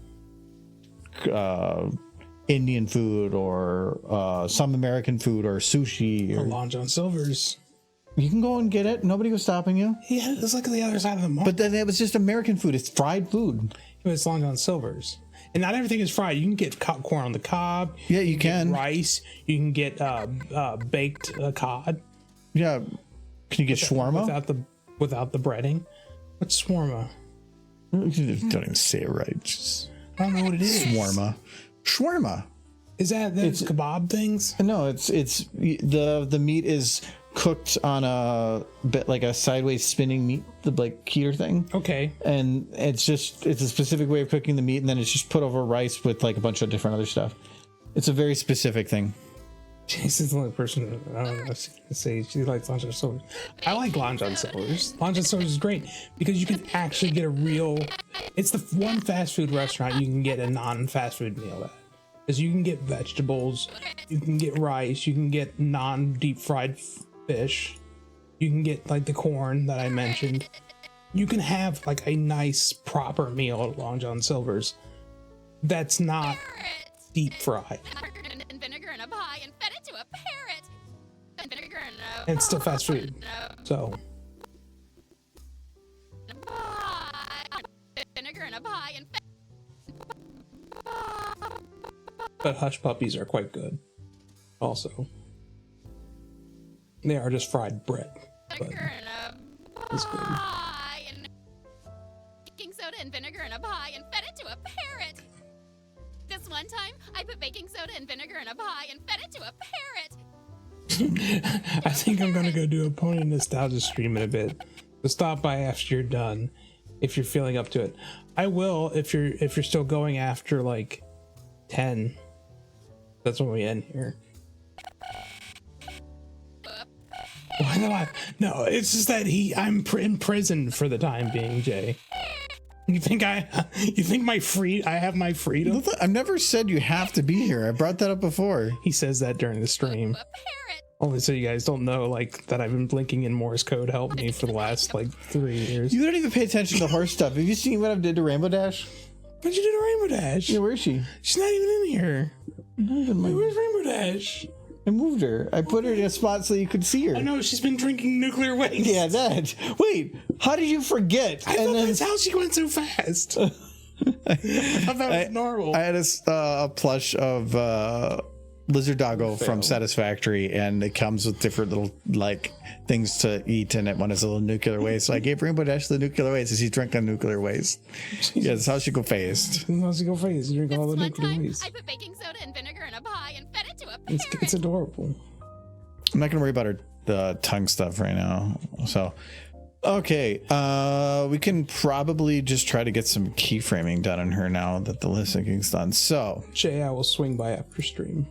Indian food or some American food or sushi. Or, Long John Silver's. you can go and get it. Nobody was stopping you. Yeah, it's like the other side of the mall. But then it was just American food. It's fried food. It's Long John Silver's. And not everything is fried. You can get corn on the cob. Yeah, you can. Get rice. You can get baked cod. Yeah. Can you get shawarma? Without the breading. What's shawarma? Don't even say it right. Just I don't know what it is. Shawarma. Is that it's kebab things? No, it's the meat is cooked on a bit like a sideways spinning meat, the like keter thing. Okay. And it's a specific way of cooking the meat, and then it's just put over rice with like a bunch of different other stuff. It's a very specific thing. Jason's the only person I don't know say she likes Long John Silver's. I like Long John Silver's. Long John Silver's is great because you can actually get a real. It's the one fast food restaurant you can get a non-fast food meal at. Because you can get vegetables, you can get rice, you can get non-deep fried fish, you can get like the corn that I mentioned. You can have like a nice proper meal at Long John Silver's that's not deep fried. And vinegar in a pie and fed it to a parrot. And vinegar in a And it's still fast food. So pie. Vinegar in a pie and fed. but hush puppies are quite good. Also. They are just fried bread. But Vinegar in a it's good. pie. And baking soda and vinegar in a pie and fed it to a parrot. This one time, I put baking soda and vinegar in a pie and fed it to a parrot. I think I'm gonna go do a pony nostalgia stream in a bit. So stop by after you're done, if you're feeling up to it. I will if you're still going after like 10. That's when we end here. Why do I? No, it's just that I'm in prison for the time being, Jay. You think I have my freedom? I've never said you have to be here. I brought that up before. He says that during the stream. A parrot. Only so you guys don't know, like, that I've been blinking in Morse code help me for the last, like, 3 years. You don't even pay attention to horse stuff. Have you seen what I did to Rainbow Dash? What'd you do to Rainbow Dash? Yeah, where is she? She's not even in here. Not even like, Where's Rainbow Dash? I moved her. I put her in a spot so you could see her. I know, she's been drinking nuclear waste. Yeah, that. Wait, how did you forget? I thought that's how she went so fast. I thought that was normal. I had a plush of Lizard Doggo from Satisfactory, and it comes with different little like things to eat, and one is a little nuclear waste. So I gave Rainbow Dash the nuclear waste as he's drinking nuclear waste. Yeah, that's how she go phased. How's she go face? You drink all the One nuclear time, waste. I put baking soda and vinegar in a pie and fed it to a parrot. It's adorable. I'm not gonna worry about the tongue stuff right now. So, okay, we can probably just try to get some keyframing done on her now that the lip syncing's done. So, Jay, I will swing by after stream.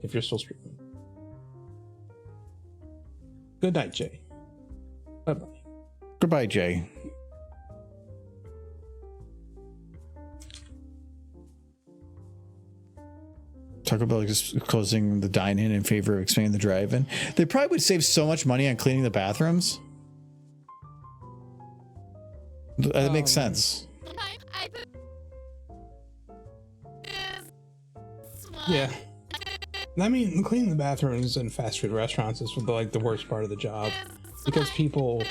If you're still streaming. Good night, Jay. Bye-bye. goodbye, Jay. Talk about like just closing the dine-in in favor of expanding the drive-in. They probably would save so much money on cleaning the bathrooms. That makes sense. I put this one. Yeah. I mean, cleaning the bathrooms in fast food restaurants is like the worst part of the job. Because people,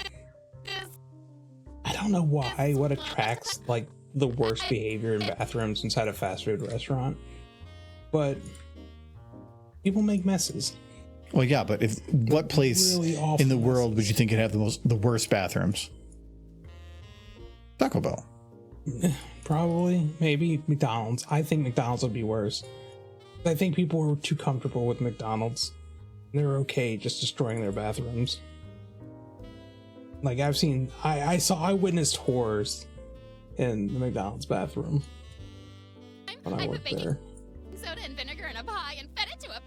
I don't know why, what attracts like the worst behavior in bathrooms inside a fast food restaurant. But people make messes. Well, yeah, but what place Really awful in the world would messes. you think could have the worst bathrooms? Taco Bell. Probably, maybe McDonald's. I think McDonald's would be worse. I think people were too comfortable with McDonald's. They're okay just destroying their bathrooms. Like I witnessed horrors in the McDonald's bathroom when I put worked baking there. soda and vinegar in a pie and fed it to a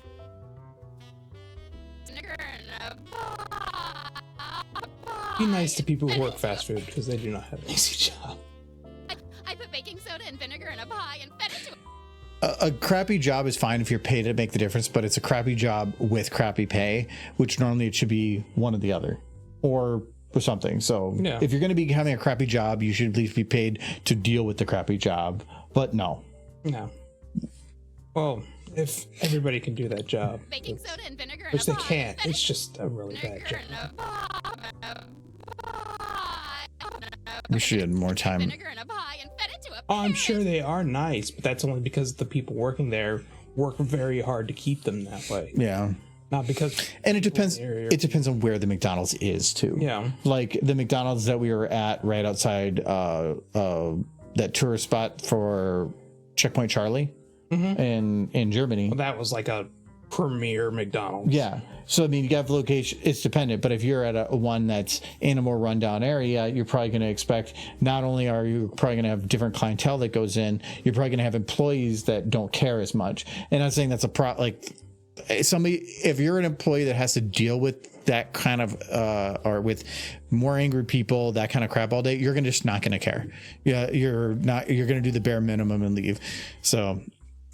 vinegar in a pie. Be nice to people who work fast food because they do not have an easy job. I put baking soda and vinegar in a pie and fed it to a A crappy job is fine if you're paid to make the difference, but it's a crappy job with crappy pay, which normally it should be one or the other, or something. So Yeah. if you're going to be having a crappy job, you should at least be paid to deal with the crappy job. But no, No. Well, if everybody can do that job, Baking soda and vinegar in which a they pie. can't. And fed It's just a really it bad vinegar job. in a pie. Wish she had more time. Vinegar in a pie and fed it to a Oh, I'm parrot. sure they are nice, but that's only because the people working there work very hard to keep them that way. Yeah. Not because. And it depends. in the area- It depends on where the McDonald's is too. Yeah. Like the McDonald's that we were at right outside that tourist spot for Checkpoint Charlie in Germany. Well, that was like a premier McDonald's. Yeah. So I mean, you have location. It's dependent, but if you're at a one that's in a more rundown area, you're probably going to expect. Not only are you probably going to have different clientele that goes in, you're probably going to have employees that don't care as much. And I'm saying that's a like somebody. If you're an employee that has to deal with that kind of or with more angry people, that kind of crap all day, you're just not going to care. Yeah, you're not. You're going to do the bare minimum and leave. So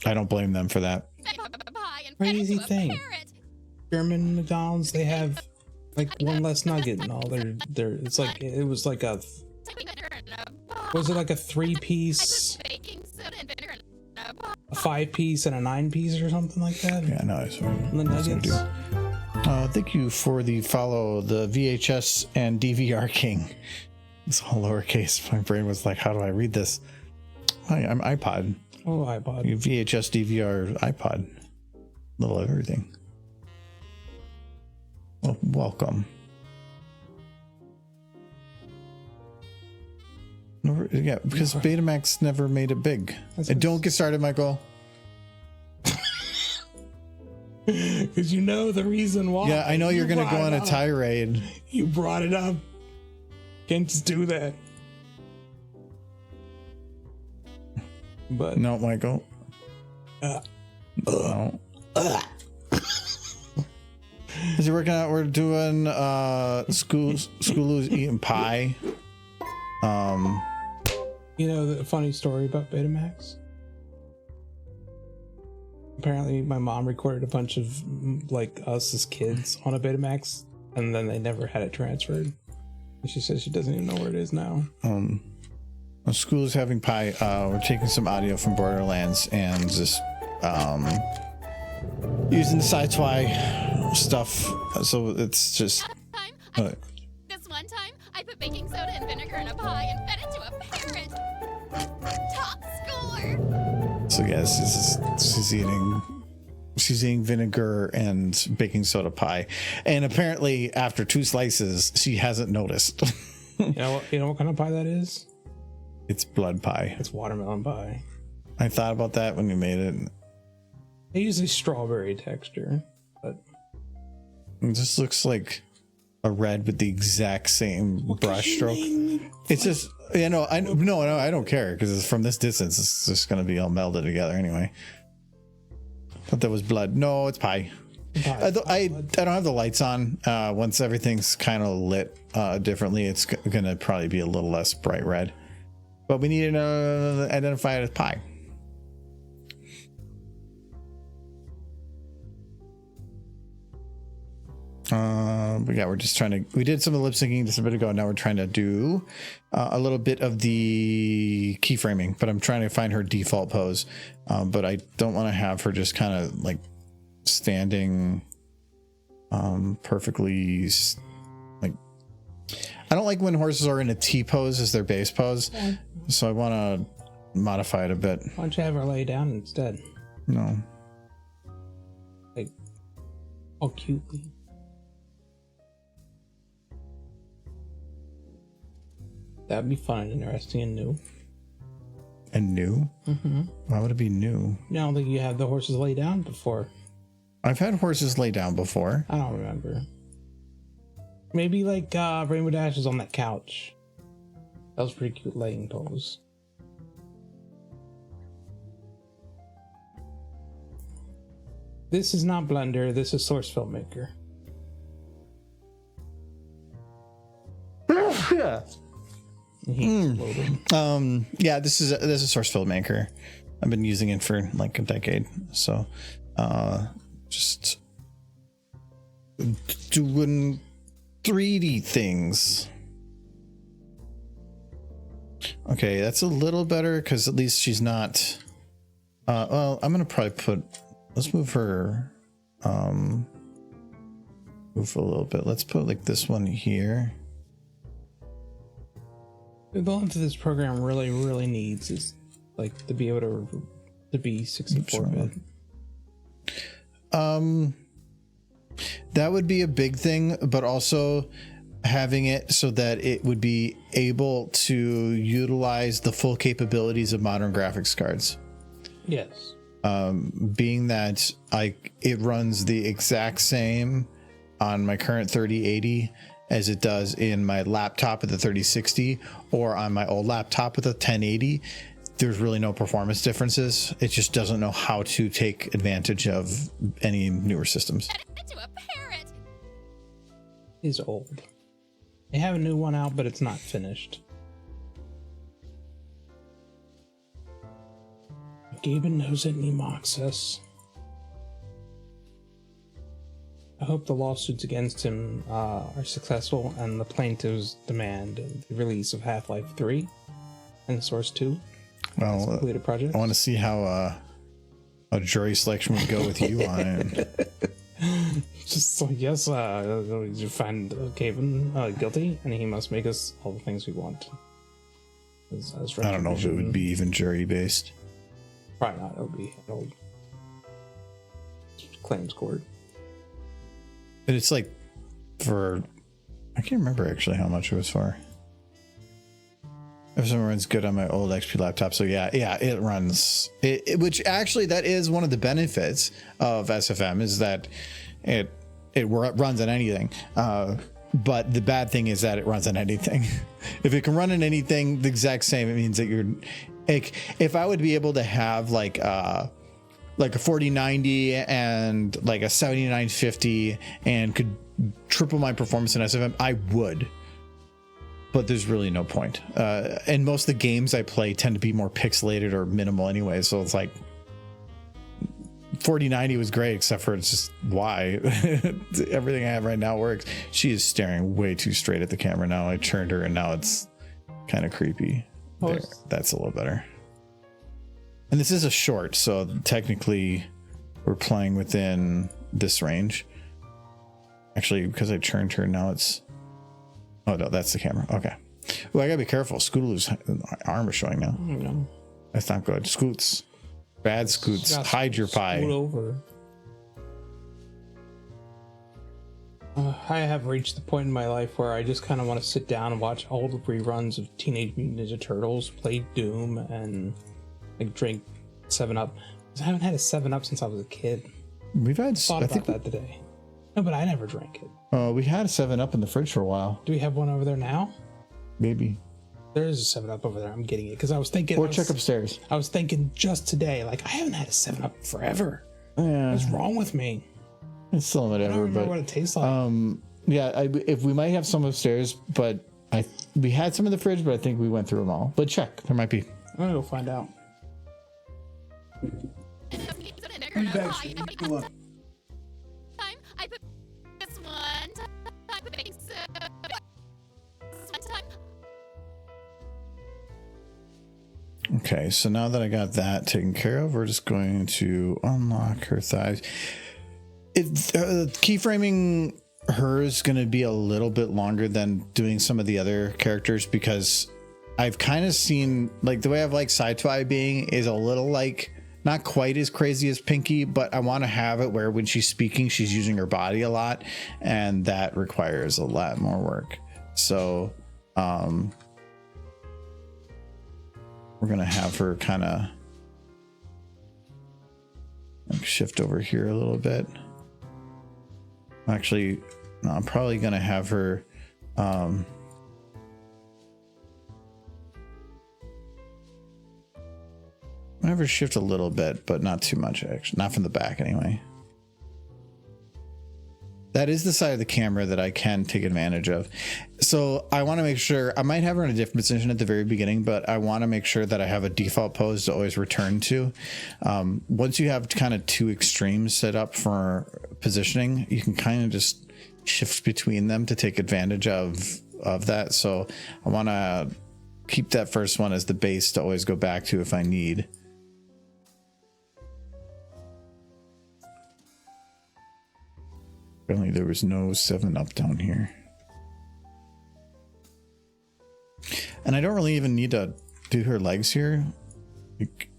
I don't blame them for that. Fed a pie and fed it Crazy to a thing. parrot. German McDonald's, they have like one less nugget and all their it's like it was like a Vinegar in a pie. was it like a I 3-piece, put baking soda and vinegar in a pie. a 5-piece, and a 9-piece or something like that? Yeah, no, that's what And the that's what I nuggets. do. Thank you for the follow, the VHS and DVR King. It's all lowercase. My brain was like, how do I read this? Hi, I'm iPod. Oh, iPod. VHS, DVR, iPod. Little of everything. Well, welcome. Yeah, because Betamax never made it big. And don't get started, Michael. Because you know the reason why. Yeah, I know you're going to go brought on it a up. tirade. You brought it up. Can't just do that. But No, Michael. No. Is he working out? We're doing Scootaloo's eating pie. you know the funny story about Betamax? Apparently, my mom recorded a bunch of like us as kids on a Betamax, and then they never had it transferred. And she says she doesn't even know where it is now. School's having pie. We're taking some audio from Borderlands and just using the SciTwi stuff. So it's just This one time, I put baking soda and vinegar in a pie and fed it to a parrot. Top score. so yes, she's eating vinegar and baking soda pie, and apparently after 2 slices, she hasn't noticed. You know what kind of pie that is? It's blood pie. It's watermelon pie. I thought about that when you made it. They use a strawberry texture, but It just looks like a red with the exact same brush stroke. It's just, no, I don't care because from this distance, it's just gonna be all melded together anyway. Thought that was blood. No, it's pie. I don't have the lights on. Once everything's kind of lit differently, it's gonna probably be a little less bright red. But we need to identify it as pie. But yeah, we're just trying to. We did some of the lip syncing just a bit ago. Now we're trying to do a little bit of the keyframing. But I'm trying to find her default pose. But I don't want to have her just kind of like standing perfectly. Like, I don't like when horses are in a T pose as their base pose. So I want to modify it a bit. why don't you have her lay down instead? No. Like, all cutely. That'd be fun and interesting and new. And new? Mm-hmm. Why would it be new? I don't think you had the horses lay down before. I've had horses lay down before. I don't remember. Maybe like Rainbow Dash is on that couch. That was a pretty cute laying pose. This is not Blender, this is Source Filmmaker. Yeah. He exploded. Yeah, this is Source Filmmaker. I've been using it for like a decade. So just doing 3D things. Okay, that's a little better because at least she's not Well, I'm gonna probably let's move her, move a little bit. Let's put like this one here. The only thing this program really needs is like to be able to be 64-bit. That would be a big thing, but also having it so that it would be able to utilize the full capabilities of modern graphics cards. Yes. Being that it runs the exact same on my current 3080 as it does in my laptop with the 3060 or on my old laptop with the 1080. There's really no performance differences. It just doesn't know how to take advantage of any newer systems. To a parrot. Is old. They have a new one out, but it's not finished. Gaben knows it and he mocks us. I hope the lawsuits against him are successful and the plaintiffs demand the release of Half-Life 3 and Source 2. Well, Completed project. I want to see how a jury selection would go with you on it. Just like, yes, you find Gaben guilty and he must make us all the things we want. As I don't know if it would be even jury based. Probably not. It'll be an old claims court. But it's like I can't remember actually how much it was for. If someone runs good on my old XP laptop, so yeah, it runs. Which actually that is one of the benefits of SFM is that it runs on anything. But the bad thing is that it runs on anything. If it can run on anything the exact same, it means that you're like, if I would be able to have like a 4090 and like a 7950 and could triple my performance in SFM, I would. But there's really no point. And most of the games I play tend to be more pixelated or minimal anyway. So it's like 4090 was great, except for it's just why everything I have right now works. She is staring way too straight at the camera now. I turned her and now it's kind of creepy. There, that's a little better. And this is a short, so technically we're playing within this range. Actually, because I turned her, now it's... Oh, no, that's the camera. Okay. Well, I gotta be careful. Scootaloo's arm is showing now. No. That's not good. Scoots. Bad scoots. Hide your pie. Scoot over. I have reached the point in my life where I just kind of want to sit down and watch all the reruns of Teenage Mutant Ninja Turtles, play Doom, and like drink 7-Up. I haven't had a 7-Up since I was a kid. We've had... Thought about that today. No, but I never drank it. We had a 7-Up in the fridge for a while. Do we have one over there now? Maybe. There is a 7-Up over there. I'm getting it because I was thinking. Or check upstairs. I was thinking just today, like I haven't had a 7-Up forever. Yeah. What's wrong with me? It's still whatever. I don't remember but what it tastes like. Yeah, if we might have some upstairs, but we had some in the fridge, but I think we went through them all. But check, there might be. I'm gonna go find out. I put this one time. I put baking soda. This one time. Okay, so now that I got that taken care of, we're just going to unlock her thighs. Keyframing her is going to be a little bit longer than doing some of the other characters because I've kind of seen, like, the way I've liked Sci-Fi being is a little like not quite as crazy as Pinky, but I want to have it where when she's speaking, she's using her body a lot, and that requires a lot more work. So we're going to have her kind of like shift over here a little bit. Actually, no, I'm probably going to have her have her shift a little bit, but not too much, actually. Not from the back, anyway. That is the side of the camera that I can take advantage of. So I want to make sure, I might have her in a different position at the very beginning, but I want to make sure that I have a default pose to always return to. Once you have kind of two extremes set up for positioning, you can kind of just shift between them to take advantage of that. So I want to keep that first one as the base to always go back to if I need. Apparently there was no 7-Up down here. And I don't really even need to do her legs here. Like,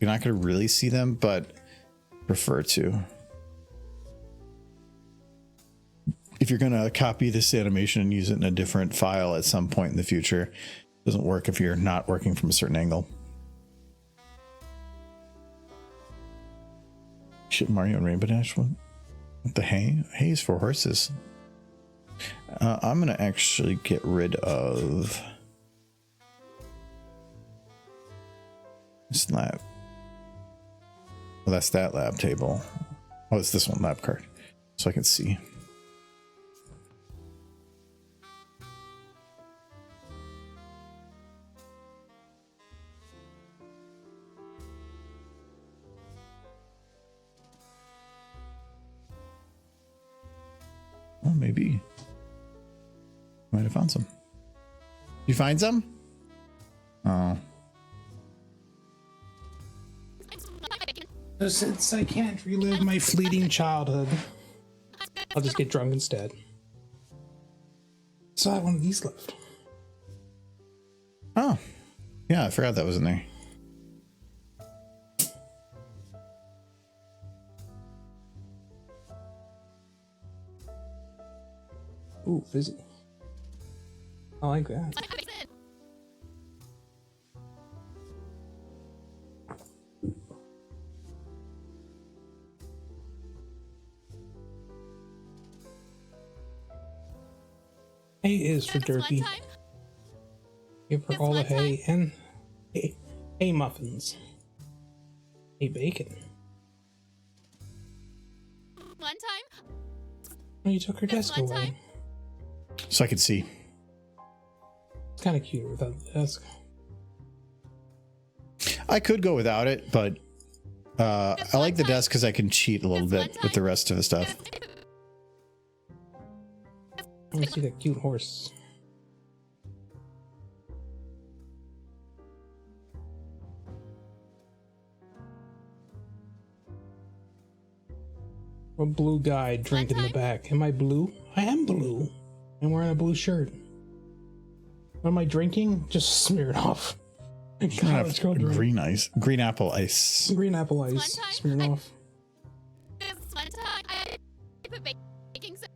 you're not going to really see them, but prefer to. If you're going to copy this animation and use it in a different file at some point in the future, it doesn't work if you're not working from a certain angle. Shit, Mario and Rainbow Dash, what the hay? Hay is for horses. I'm going to actually get rid of this lab. Well, that's that lab table. Oh, it's this one, lab card. So I can see. Well, maybe. Might have found some. You find some? Oh. Since I can't relive my fleeting childhood, I'll just get drunk instead. So I have one of these left. Oh. Yeah, I forgot that was in there. Ooh, fizzy. I like that. Hay is for Derpy. Give her all the hay and hay muffins. Hay bacon. One time. Oh, you took her desk one away. time. So I could see. It's kind of cute without the desk. I could go without it, but I like the desk because I can cheat a little bit with the rest of the stuff. Let me see that cute horse. A blue guy drink in the back. Am I blue? I am blue. I'm wearing a blue shirt. What am I drinking? Just smear it off. College girl drink. Green ice. Green apple ice. Green apple ice. Smear it off. This one time, I put baking soda.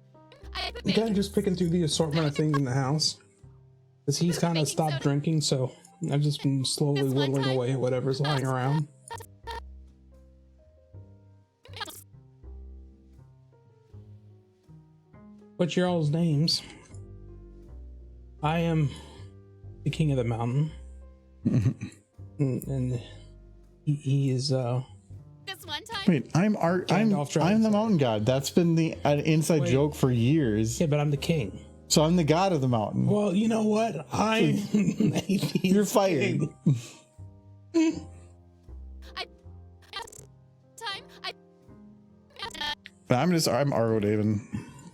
I put The guy baking just picking through the assortment of things in the house. Because he's kind of stopped drinking, so I've just been slowly whittling away at whatever's lying around. What's your all's names? I am the king of the mountain. and he is this one time. Wait, I'm the mountain god. That's been the inside joke for years. yeah, but I'm the king. So I'm the god of the mountain. Well, you know what? You're fired. But I'm Argo David.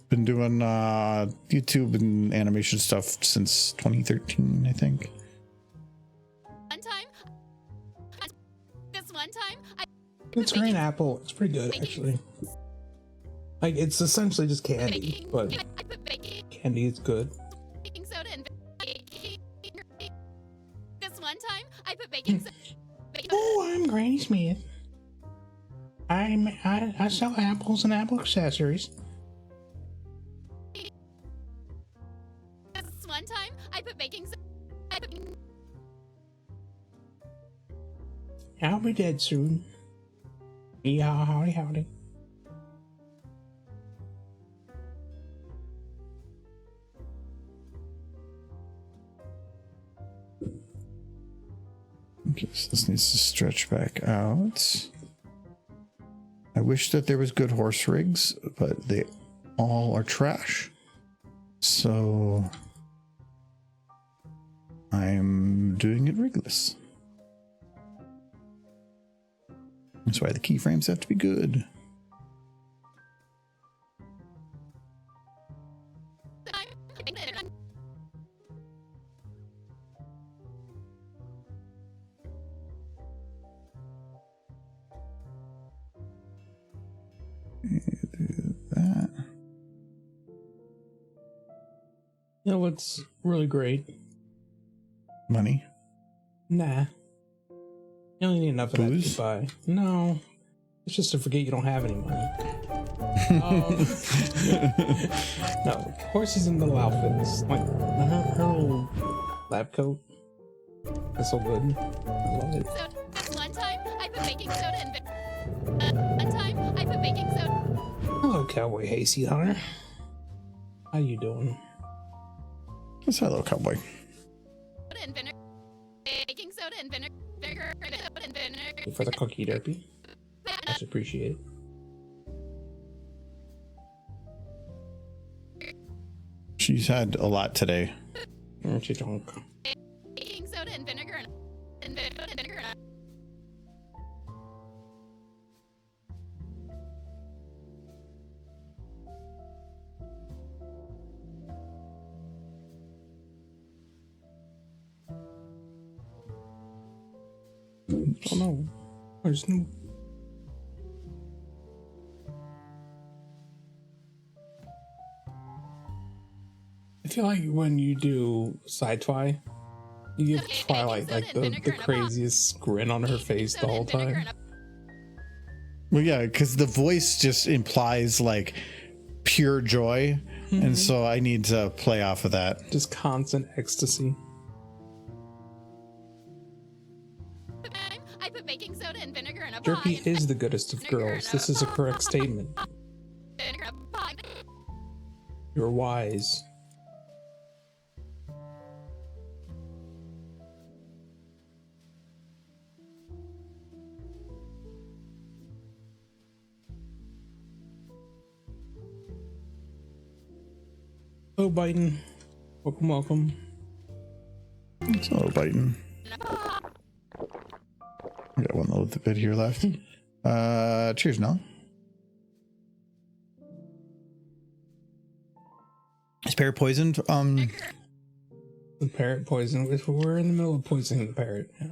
Been doing YouTube and animation stuff since 2013, I think. One time. This one time. It's green apple. It's pretty good, actually. Like, it's essentially just candy, but I put candy is good. baking soda and baking. This one time, I put baking soda. Oh, I'm Granny Smith. I sell apples and apple accessories. This one time, I put baking soda. I'll be dead soon. Yeah, howdy, howdy. Okay, so this needs to stretch back out. I wish that there was good horse rigs, but they all are trash. So I'm doing it rigless. That's why the keyframes have to be good. Do that. You know what's really great? Money. Nah. You only need enough of that Booze? to buy. No. It's just to forget you don't have any money. No, horses in little outfits. Like her little lab coat. That's so good. I love it. So, one time, I put baking soda in one time, I put baking soda Hello, Cowboy Hasty Hunter. How you doing? Let's hello, cowboy. in vinegar. Baking soda and vinegar. Soda and vinegar. For the cookie derpy. Much appreciated. She's had a lot today. Aren't you drunk? Baking soda and vinegar and vinegar. Oh no. Where's Snoop? I feel like when you do sci-fi, you give Twilight like the craziest grin on her face the whole time. Well, yeah, because the voice just implies like pure joy, and so I need to play off of that. Just constant ecstasy. I put baking soda and vinegar in a Derpy is the goodest of girls. This is a correct statement. Vinegar in a pie. You're wise. Hello, Biden. Welcome, welcome. It's a little biting. I got one little bit here left. Cheers, Nell. Is parrot poisoned? The parrot poison. We're in the middle of poisoning the parrot. Yeah.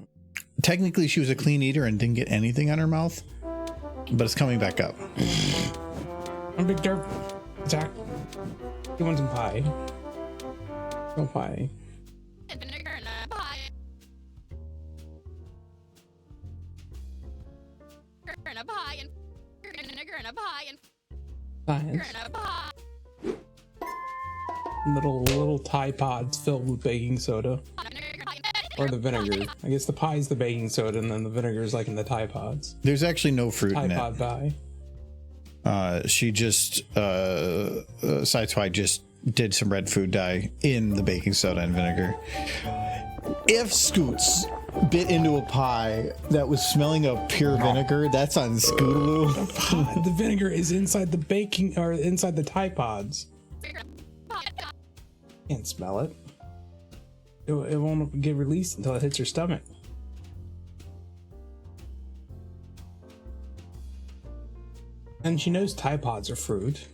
Technically, she was a clean eater and didn't get anything on her mouth, but it's coming back up. I'm Big Derp. Attack. You want some pie? No pie. And vinegar in a pie. In a pie and vinegar in a pie and Science. in a pie. Little Tide Pods filled with baking soda. Or the vinegar. I guess the pie is the baking soda and then the vinegar is like in the Tide Pods. There's actually no fruit Tide in Pod it. pie. She just Sideswipe just did some red food dye in the baking soda and vinegar. If Scoots bit into a pie that was smelling of pure vinegar, that's on Scootaloo. The vinegar is inside the baking or inside the Tide Pods. Can't smell it. It won't get released until it hits your stomach. And she knows Tide Pods are fruit.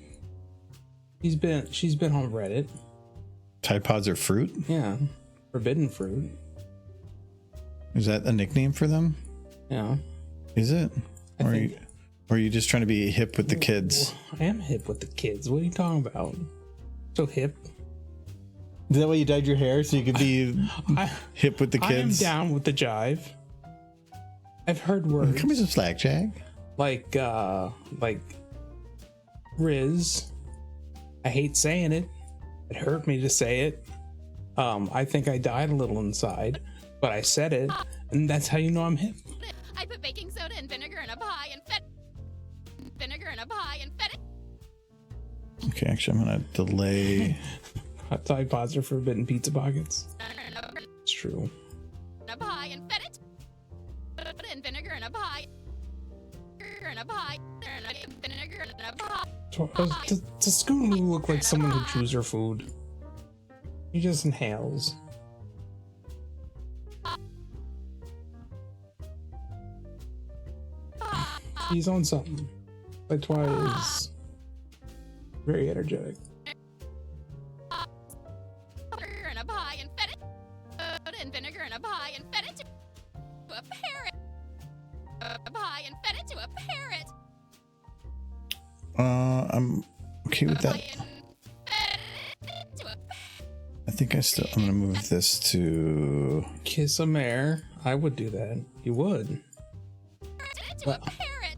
She's been on Reddit. Tide Pods are fruit? Yeah, forbidden fruit. Is that a nickname for them? Yeah, Is it? I Or are think. you, or are you just trying to be hip with the kids? I am hip with the kids. What are you talking about? So hip. Is that why you dyed your hair so you could be hip with the I am kids? down with the jive. I've heard words Come me some slack, Jack. like Riz. I hate saying it. It hurt me to say it. I think I died a little inside, but I said it, and that's how you know I'm hip. I put baking soda and vinegar in a pie and fed vinegar in a pie and fed it. Okay, actually, I'm gonna delay. Hot Tide Pods are forbidden pizza pockets. In It's true. a pie and fed it. Put it in vinegar in a pie. Vinegar in a pie. Vinegar in a pie. Does Scootaloo look like someone who chews her food? He just inhales. He's on something. But Twilight is very energetic. Vinegar in a pie and fed it. Put it in vinegar in a pie and fed it to a parrot. A pie and fed it to a parrot. I'm okay with that. Pie and fed it to a think I'm gonna move this to. Kiss a mare. I would do that. You would. Fed it to Well, a parrot.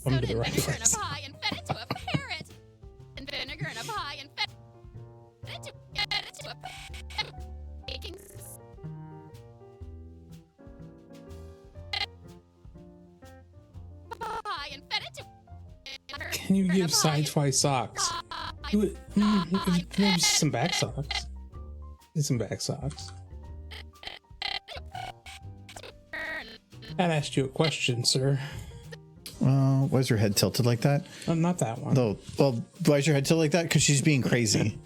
I'm Soda to the and right vinegar in a place. pie and fed it to a parrot. And vinegar in a pie and fed it to a baking pie and fed it to. Can you give side twice socks? Do it. Maybe some back socks. Get some back socks. I asked you a question, sir. Why is your head tilted like that? Not that one. No. Well, why is your head tilted like that? Because she's being crazy.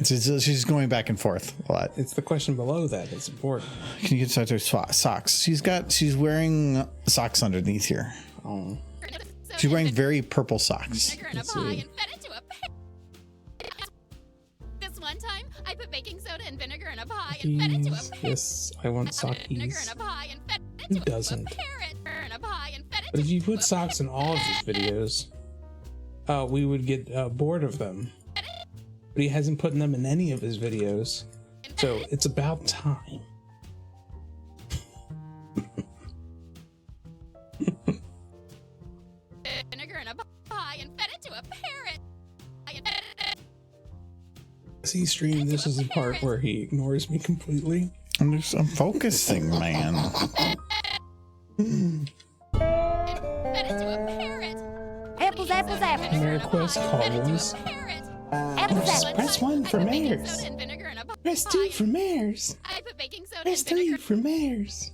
She's going back and forth a lot. It's the question below that. It's important. Can you get to her socks? She's wearing socks underneath here. Oh. She's wearing very purple socks. Vinegar in a Let's pie see. and fed it to a parrot. This one time, I put baking soda and vinegar in a pie and fed it to a Keys. parrot. Yes, I want Vinegar in sockies. a pie and fed it Who to a doesn't? parrot. In a pie and fed it But if you to put a socks in all of his videos, we would get bored of them. But he hasn't put them in any of his videos. So it's about time. vinegar in a pie and fed it to a parrot. See, stream, this is the part where he ignores me completely. I'm focusing, man. Fed it to a parrot. Apples, apples, apples. Mayor Quest calls. Apples, apples. Press 1 for mayors. Soda and vinegar in a pie. Press 2 for mayors. I put baking soda Press and 3 vinegar for mayors.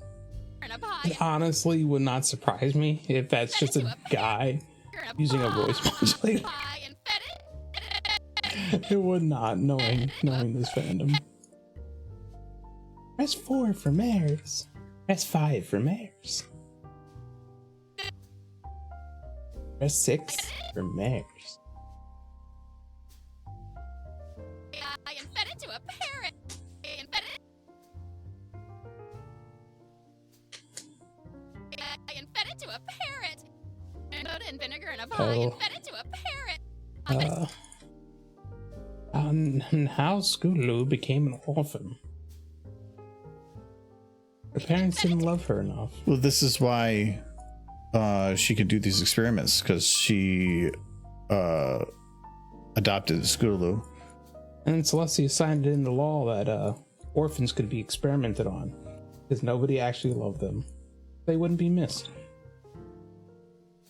in a pie. It honestly would not surprise me if that's just a guy using a voice modulator. Pie and fed it. It would not, knowing this fandom. Press 4 for mayors. Press 5 for mayors. Press 6 for mayors. I and fed it to a parrot. And fed it. I and fed it to a parrot. And soda and vinegar in a pie and fed it to a parrot. And how Scootaloo became an orphan. Her parents didn't love her enough. Well, this is why she could do these experiments, because she adopted Scootaloo. And Celestia signed it into law that orphans could be experimented on, because nobody actually loved them. They wouldn't be missed.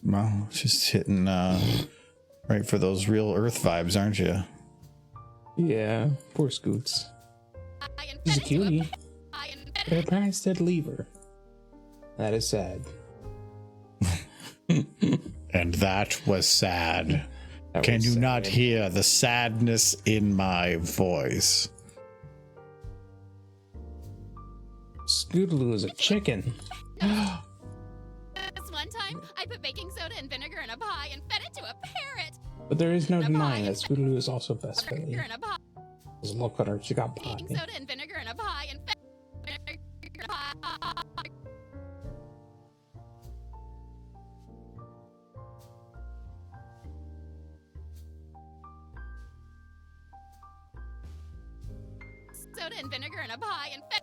Well, just hitting right for those real Earth vibes, aren't you? Yeah, poor Scoots. I and She's a fed it to a cutie. I and But her parents did leave her. That is sad. And that was sad. That Can was you sad. not hear the sadness in my voice? Scootaloo is a chicken. this one time, I put baking soda and vinegar in a pie and fed it to a parrot. But there is no denying that Scootaloo is also best friendly. Vinegar in a pie. Just look at her, she got pie. Baking soda and vinegar in a pie and fed vinegar in a pie. Soda and vinegar in a pie and fed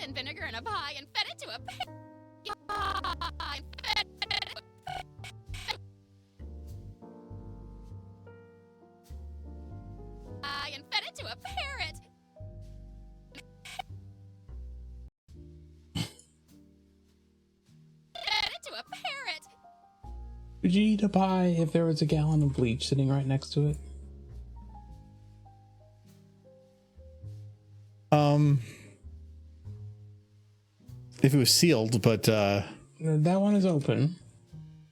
and vinegar in a pie and fed it to a pig. And fed it to a parrot. Fed it to a parrot. Would you eat a pie if there was a gallon of bleach sitting right next to it? If it was sealed, but That one is open.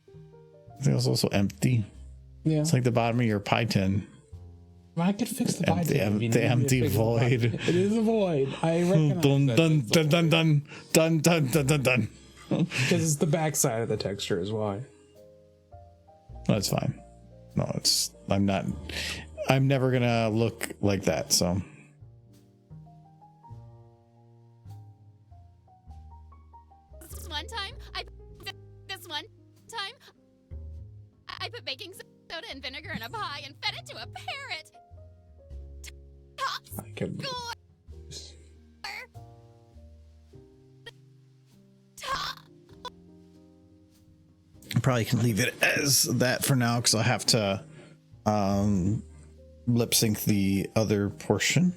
I think it was also empty. Yeah. It's like the bottom of your pie tin. I could fix the pie. Empty- tin if you the need me to empty fix the pie. void. It is a void. I recognize Dun that. dun dun dun dun dun dun dun dun dun. Because it's the backside of the texture is why. That's fine. No, I'm never gonna look like that, so. This one time, I put baking soda and vinegar in a pie and fed it to a parrot. I could. I probably can leave it as that for now because I'll have to lip sync the other portion.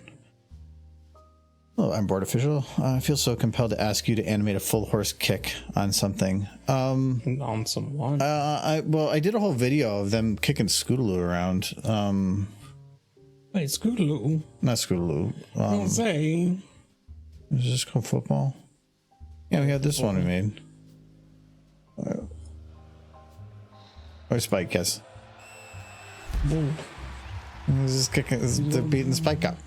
Oh, I'm board official. I feel so compelled to ask you to animate a full horse kick on something. On someone. I did a whole video of them kicking Scootaloo around. Wait, Scootaloo. Not Scootaloo. I'll say. Is this called football? Yeah, we had this one we made. Or Spike, yes. This is kicking. They're beating Spike up.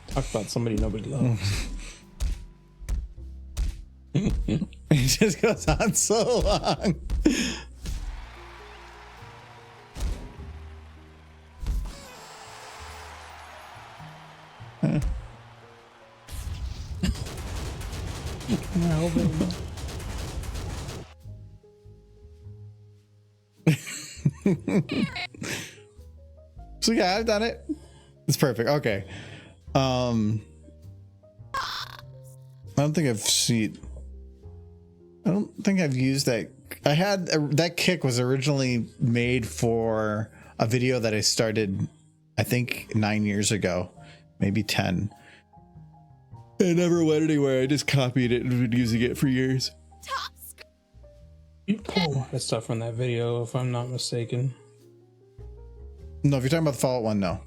Talk about somebody nobody loves. It just goes on so long. So yeah, I've done it. It's perfect. Okay. I don't think I've used that. I had that kick was originally made for a video that I started, I think 9 years ago, maybe 10. It never went anywhere. I just copied it and been using it for years. You pull a lot of stuff from that video, if I'm not mistaken. No, if you're talking about the Fallout one, no.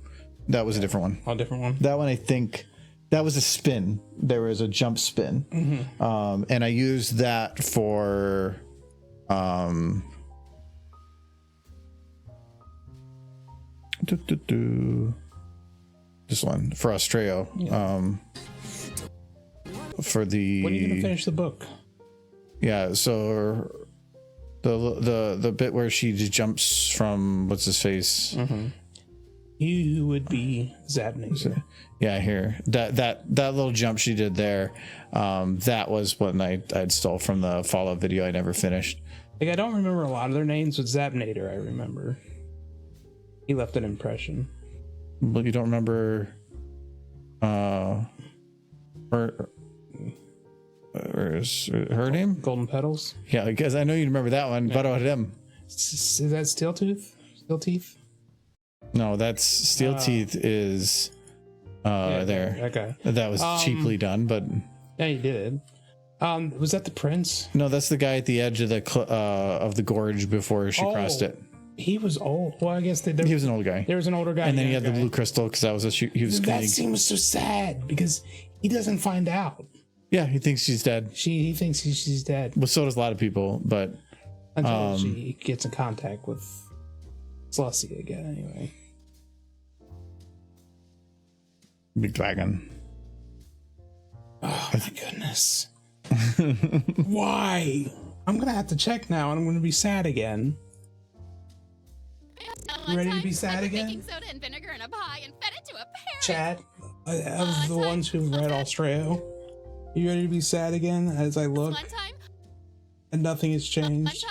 That was a different one. A different one? That one, I think, that was a spin. There was a jump spin. Mm-hmm. And I used that for... this one, for Australia. Yeah. For the... When are you going to finish the book? Yeah, so... The bit where she just jumps from what's his face. Mm-hmm. You would be Zapnator. Yeah, here that little jump she did there. That was what I'd stole from the Fallout video I never finished. Like, I don't remember a lot of their names, but Zapnator I remember. He left an impression. But you don't remember her name? Golden Petals? Yeah, because I know you remember that one, but about him. Is that Steel Tooth? Steel Teeth? No, that's Steel Teeth is there. Okay. That was cheaply done, but... Yeah, you did. Was that the prince? No, that's the guy at the edge of the gorge before she crossed it. He was old. Well, I guess he was an old guy. There was an older guy. And then he had the blue crystal because that was he was. That seems so sad because he doesn't find out. Yeah, he thinks she's dead. He thinks she's dead. Well, so does a lot of people, but until she gets in contact with Slussie again, anyway. Big dragon. Oh my goodness. Why? I'm gonna have to check now, and I'm gonna be sad again. You ready to be sad again? Baking soda and vinegar in a pie and fed it to a parrot. Chat of the ones who've read Australia. You ready to be sad again? As I look, and nothing has changed.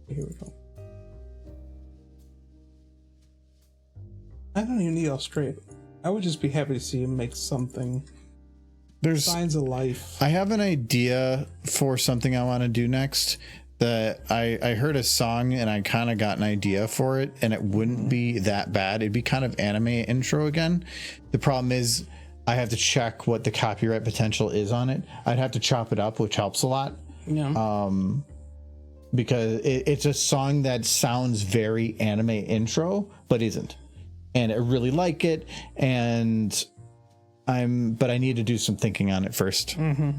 Here we go. I don't even need Australia. I would just be happy to see him make something. There's signs of life. I have an idea for something I want to do next. That I heard a song and I kind of got an idea for it, and it wouldn't be that bad. It'd be kind of anime intro again. The problem is I have to check what the copyright potential is on it. I'd have to chop it up, which helps a lot. Yeah. Because it's a song that sounds very anime intro, but isn't. And I really like it, but I need to do some thinking on it first. Mm-hmm.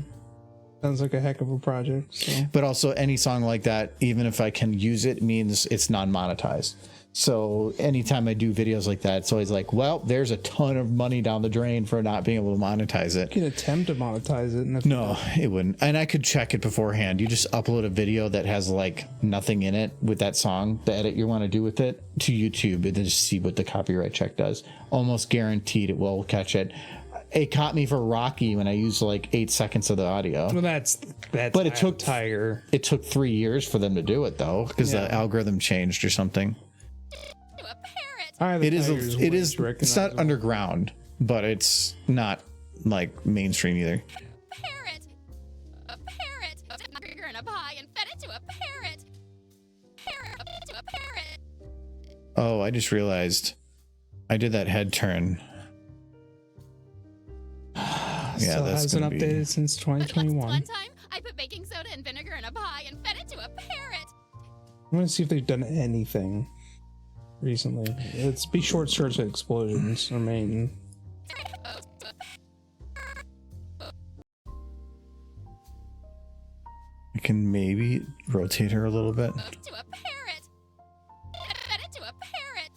Sounds like a heck of a project. So. But also, any song like that, even if I can use it, means it's non-monetized. So anytime I do videos like that, it's always like, well, there's a ton of money down the drain for not being able to monetize it. You can attempt to monetize it. And no, it wouldn't. And I could check it beforehand. You just upload a video that has like nothing in it with that song, the edit you want to do with it, to YouTube, and then just see what the copyright check does. Almost guaranteed it will catch it. it caught me for Rocky when I used like 8 seconds of the audio. Well, that's. But it took Tiger. It took 3 years for them to do it though, because the algorithm changed or something. To a parrot. It is. It's not underground, but it's not like mainstream either. Parrot. A parrot. A hamburger and a pie and fed it to a parrot. Parrot to a parrot. Oh, I just realized I did that head turn. Yeah, so that's hasn't gonna updated be... since One 2021. time, I put baking soda and vinegar in a pie and fed it to a parrot. I'm gonna see if they've done anything recently. It's be short search explosions or main. I can maybe rotate her a little bit. To a parrot. Fed it to a parrot.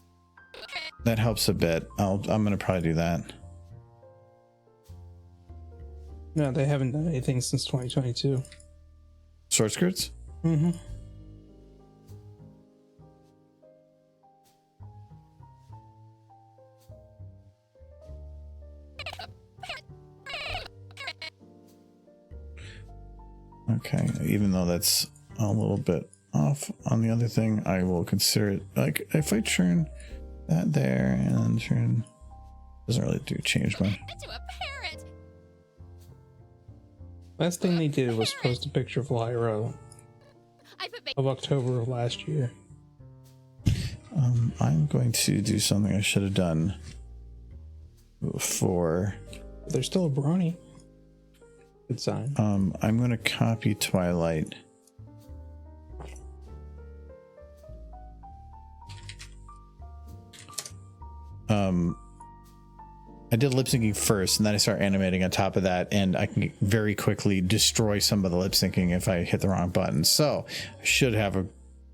That helps a bit. I'm gonna probably do that. No, they haven't done anything since 2022. Short skirts? Mm-hmm. Okay, even though that's a little bit off on the other thing, I will consider it. Like, if I turn that there and then turn... Doesn't really do change my... To a parrot. Last thing they did was post a picture of Lyra I put of October of last year. I'm going to do something I should have done before. But they're still a brony. Good sign. I'm going to copy Twilight. I did lip syncing first, and then I start animating on top of that, and I can very quickly destroy some of the lip syncing if I hit the wrong button. So I should have a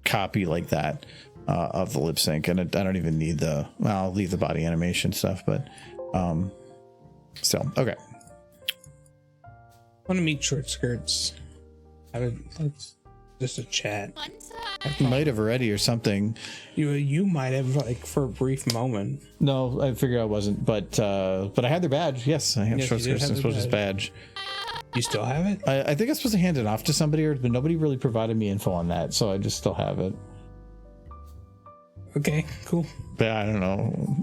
copy like that of the lip sync, and I don't even need the. Well, I'll leave the body animation stuff, but so okay. I want to meet short skirts. Let's just a chat. one time. You might have already or something. You might have, like, for a brief moment. No, I figured I wasn't, but I had their badge. Yes, I have Yes, short you did skirts have and the supposed badge. You still have it? I think I'm supposed to hand it off to somebody, but nobody really provided me info on that, so I just still have it. Okay, cool. But I don't know.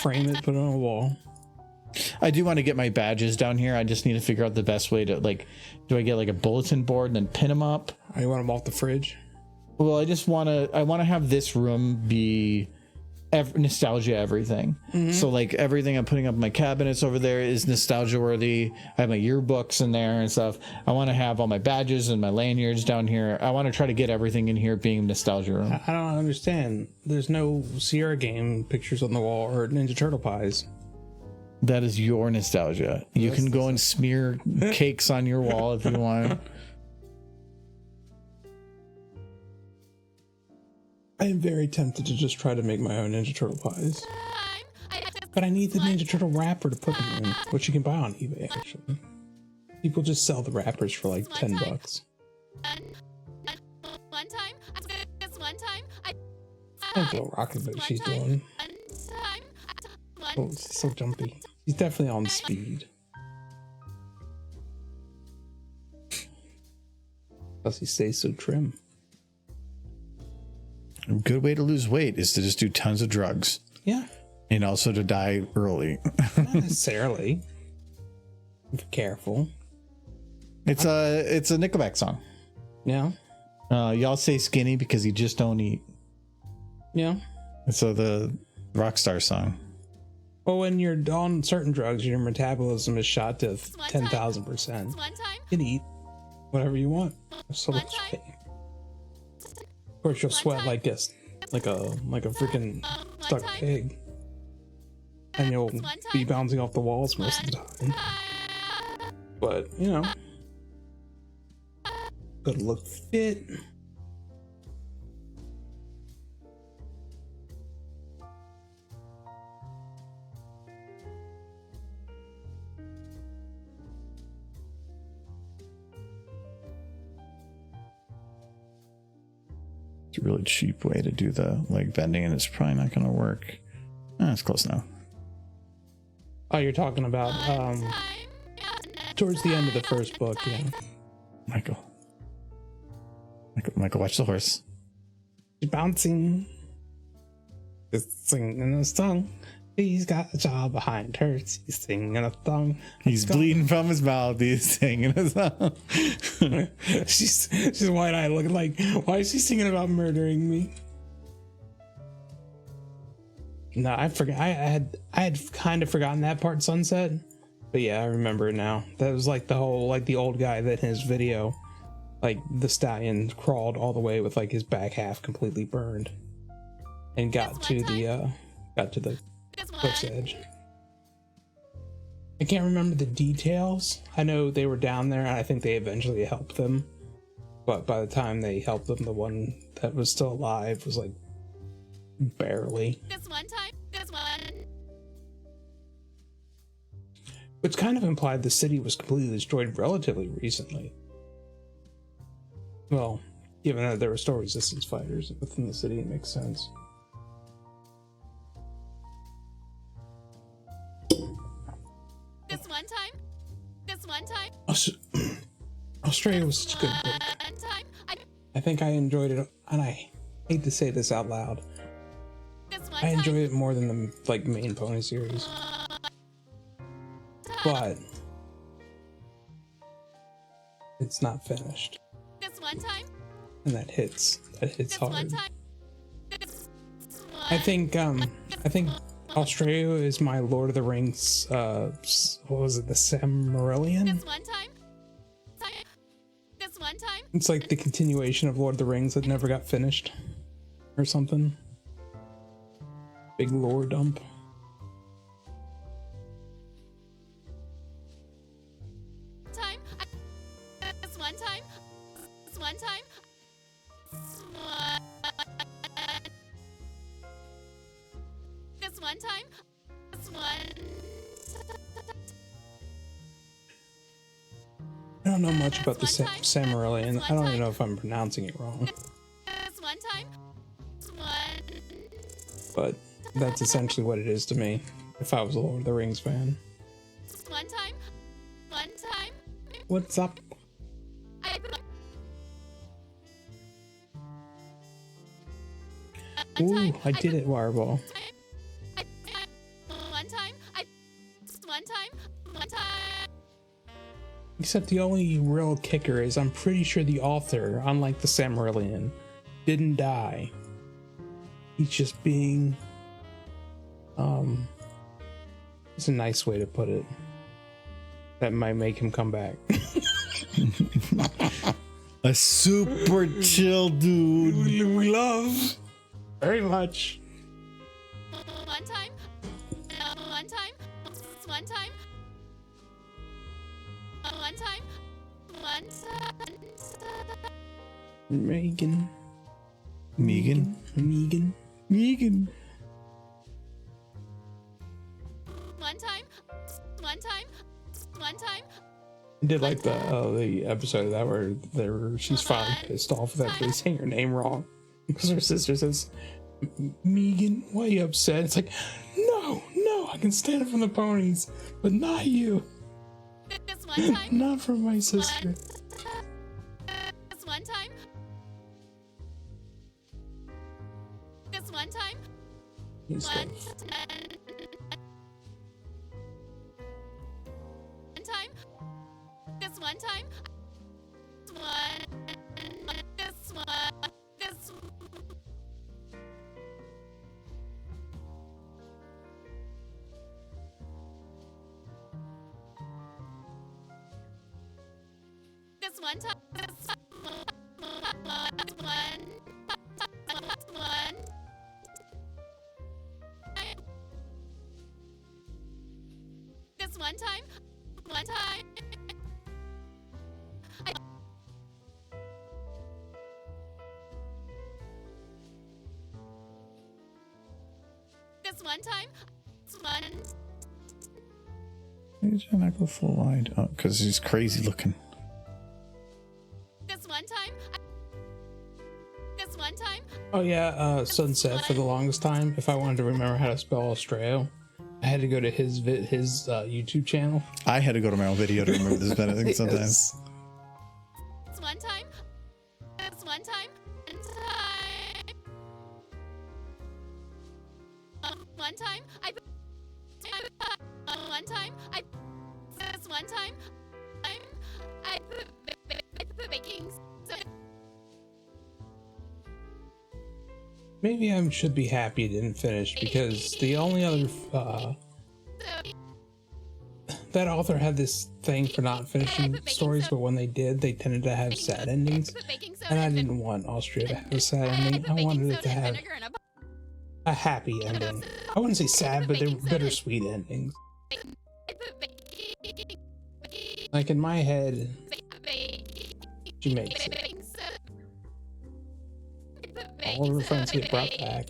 Frame it, put it on a wall. I do want to get my badges down here. I just need to figure out the best way to, like, do I get like a bulletin board and then pin them up? Oh, you want them off the fridge? Well, I want to have this room be nostalgia everything. So like everything I'm putting up in my cabinets over there is nostalgia worthy. I have my yearbooks in there and stuff. I want to have all my badges and my lanyards down here. I want to try to get everything in here being nostalgia room. I don't understand. There's no Sierra game pictures on the wall or Ninja Turtle pies. That is your nostalgia. You can go and smear cakes on your wall if you want. I am very tempted to just try to make my own Ninja Turtle pies. But I need the Ninja Turtle wrapper to put them in, which you can buy on eBay, actually. People just sell the wrappers for like $10. One time, I That's little rocket that she's doing. Oh, it's so jumpy. He's definitely on speed. Plus he stays so trim. A good way to lose weight is to just do tons of drugs. Yeah. And also to die early. Not necessarily. Be careful. It's a Nickelback song. Yeah. Y'all say skinny because you just don't eat. Yeah. So the Rockstar song. Well, when you're on certain drugs, your metabolism is shot to 10,000%. one time, You can eat whatever you want. So One much time. pain. Of course, you'll sweat like a freaking stuck time. pig, and you'll One be time. bouncing off the walls most of the time. But you know, gotta look fit. It's a really cheap way to do the leg bending, and it's probably not going to work. It's close now. Oh, you're talking about towards the end of the first book, yeah. Michael, watch the horse. He's bouncing. Just singing a song. He's got a job behind her. He's singing a song. He's bleeding from his mouth. He's singing a song. she's wide-eyed, looking like, why is she singing about murdering me? No, I forgot. I had kind of forgotten that part, Sunset. But yeah, I remember it now. That was like the whole, like the old guy that in his video, like the stallion crawled all the way with like his back half completely burned, and got to the cliff's edge. I can't remember the details. I know they were down there, and I think they eventually helped them. But by the time they helped them, the one that was still alive was like barely. This one. Which kind of implied the city was completely destroyed relatively recently. Well, given that there were still resistance fighters within the city, it makes sense. This one time. Australia was such a good book. I think I enjoyed it, and I hate to say this out loud. I enjoyed it more than the like main Pony series. But it's not finished. This one time. And that hits hard. I think Australia is my Lord of the Rings, what was it, the Silmarillion? This one time. It's like the continuation of Lord of the Rings that never got finished. Or something. Big lore dump. I don't know much about the Silmarillion. I don't even know if I'm pronouncing it wrong. But that's essentially what it is to me, if I was a Lord of the Rings fan. One time. What's up? Ooh, I did it, Wireball. One time. Except the only real kicker is I'm pretty sure the author, unlike the Silmarillion, didn't die. He's just being... it's a nice way to put it. That might make him come back. A super chill dude. We love very much. One time. Megan. Megan. I did like the episode of that where she's finally pissed off that they saying her name wrong because her sister says, "Megan, why are you upset?" It's like, no, I can stand up from the ponies, but not you. This one time. Not from my sister. This one time. He's One good. time. This one time. This one. This one time. This one time. One time. This one time. Why did you not go full wide? Oh, because he's crazy looking. This one time. This one time. Oh yeah, Sunset for the longest time. If I wanted to remember how to spell Australia, I had to go to his YouTube channel. I had to go to my own video to remember this Bennett thing sometimes. It's one time. It's one time. One time. One time. This one time. I put baking soda. Maybe I should be happy it didn't finish, because the only other that author had this thing for not finishing stories, but when they did, they tended to have sad endings, and I didn't want Austria to have a sad ending. I wanted it to have a happy ending. I wouldn't say sad, but they were bittersweet endings. Like in my head, she makes it. All of her friends get brought back,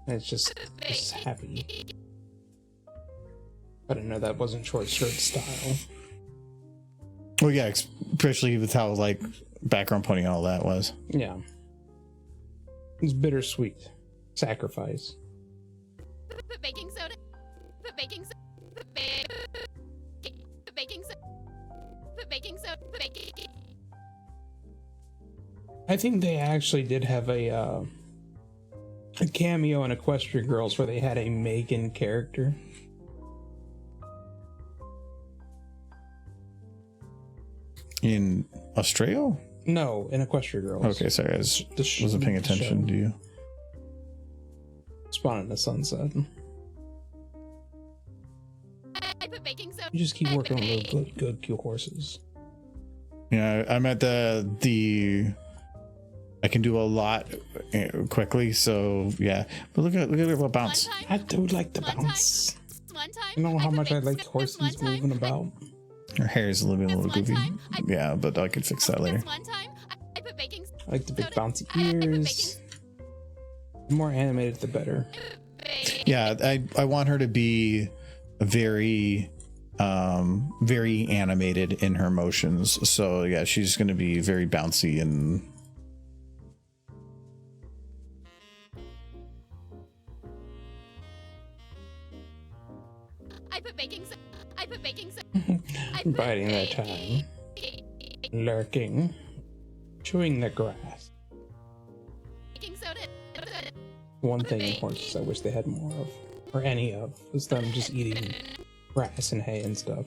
and it's just happy. I didn't know that wasn't short skirt style. Well, yeah, especially with how like background pony and all that was. Yeah, it's bittersweet sacrifice. Put baking soda. Put baking soda. Put baking soda. Put baking soda. Put baking. I think they actually did have a cameo in Equestria Girls where they had a Megan character. In Australia? No, in Equestria Girls. Okay, sorry, I wasn't paying attention to you. Spawn in the Sunset. I put baking soda. You just keep working on those good horses. Yeah, I'm at the I can do a lot quickly, so yeah. But look at what bounce. I do like the bounce. One time. You know how much I like horses moving about. Her hair is a little goofy. Yeah, but I could fix that later. One time. I put baking soda. I like the big bouncy ears. The more animated, the better. Yeah, I want her to be very very animated in her motions. So yeah, she's going to be very bouncy and I put baking soda. I put baking soda. Biding their time. Lurking. Chewing the grass. Baking soda. One thing in horses I wish they had more of, or any of, is them just eating grass and hay and stuff.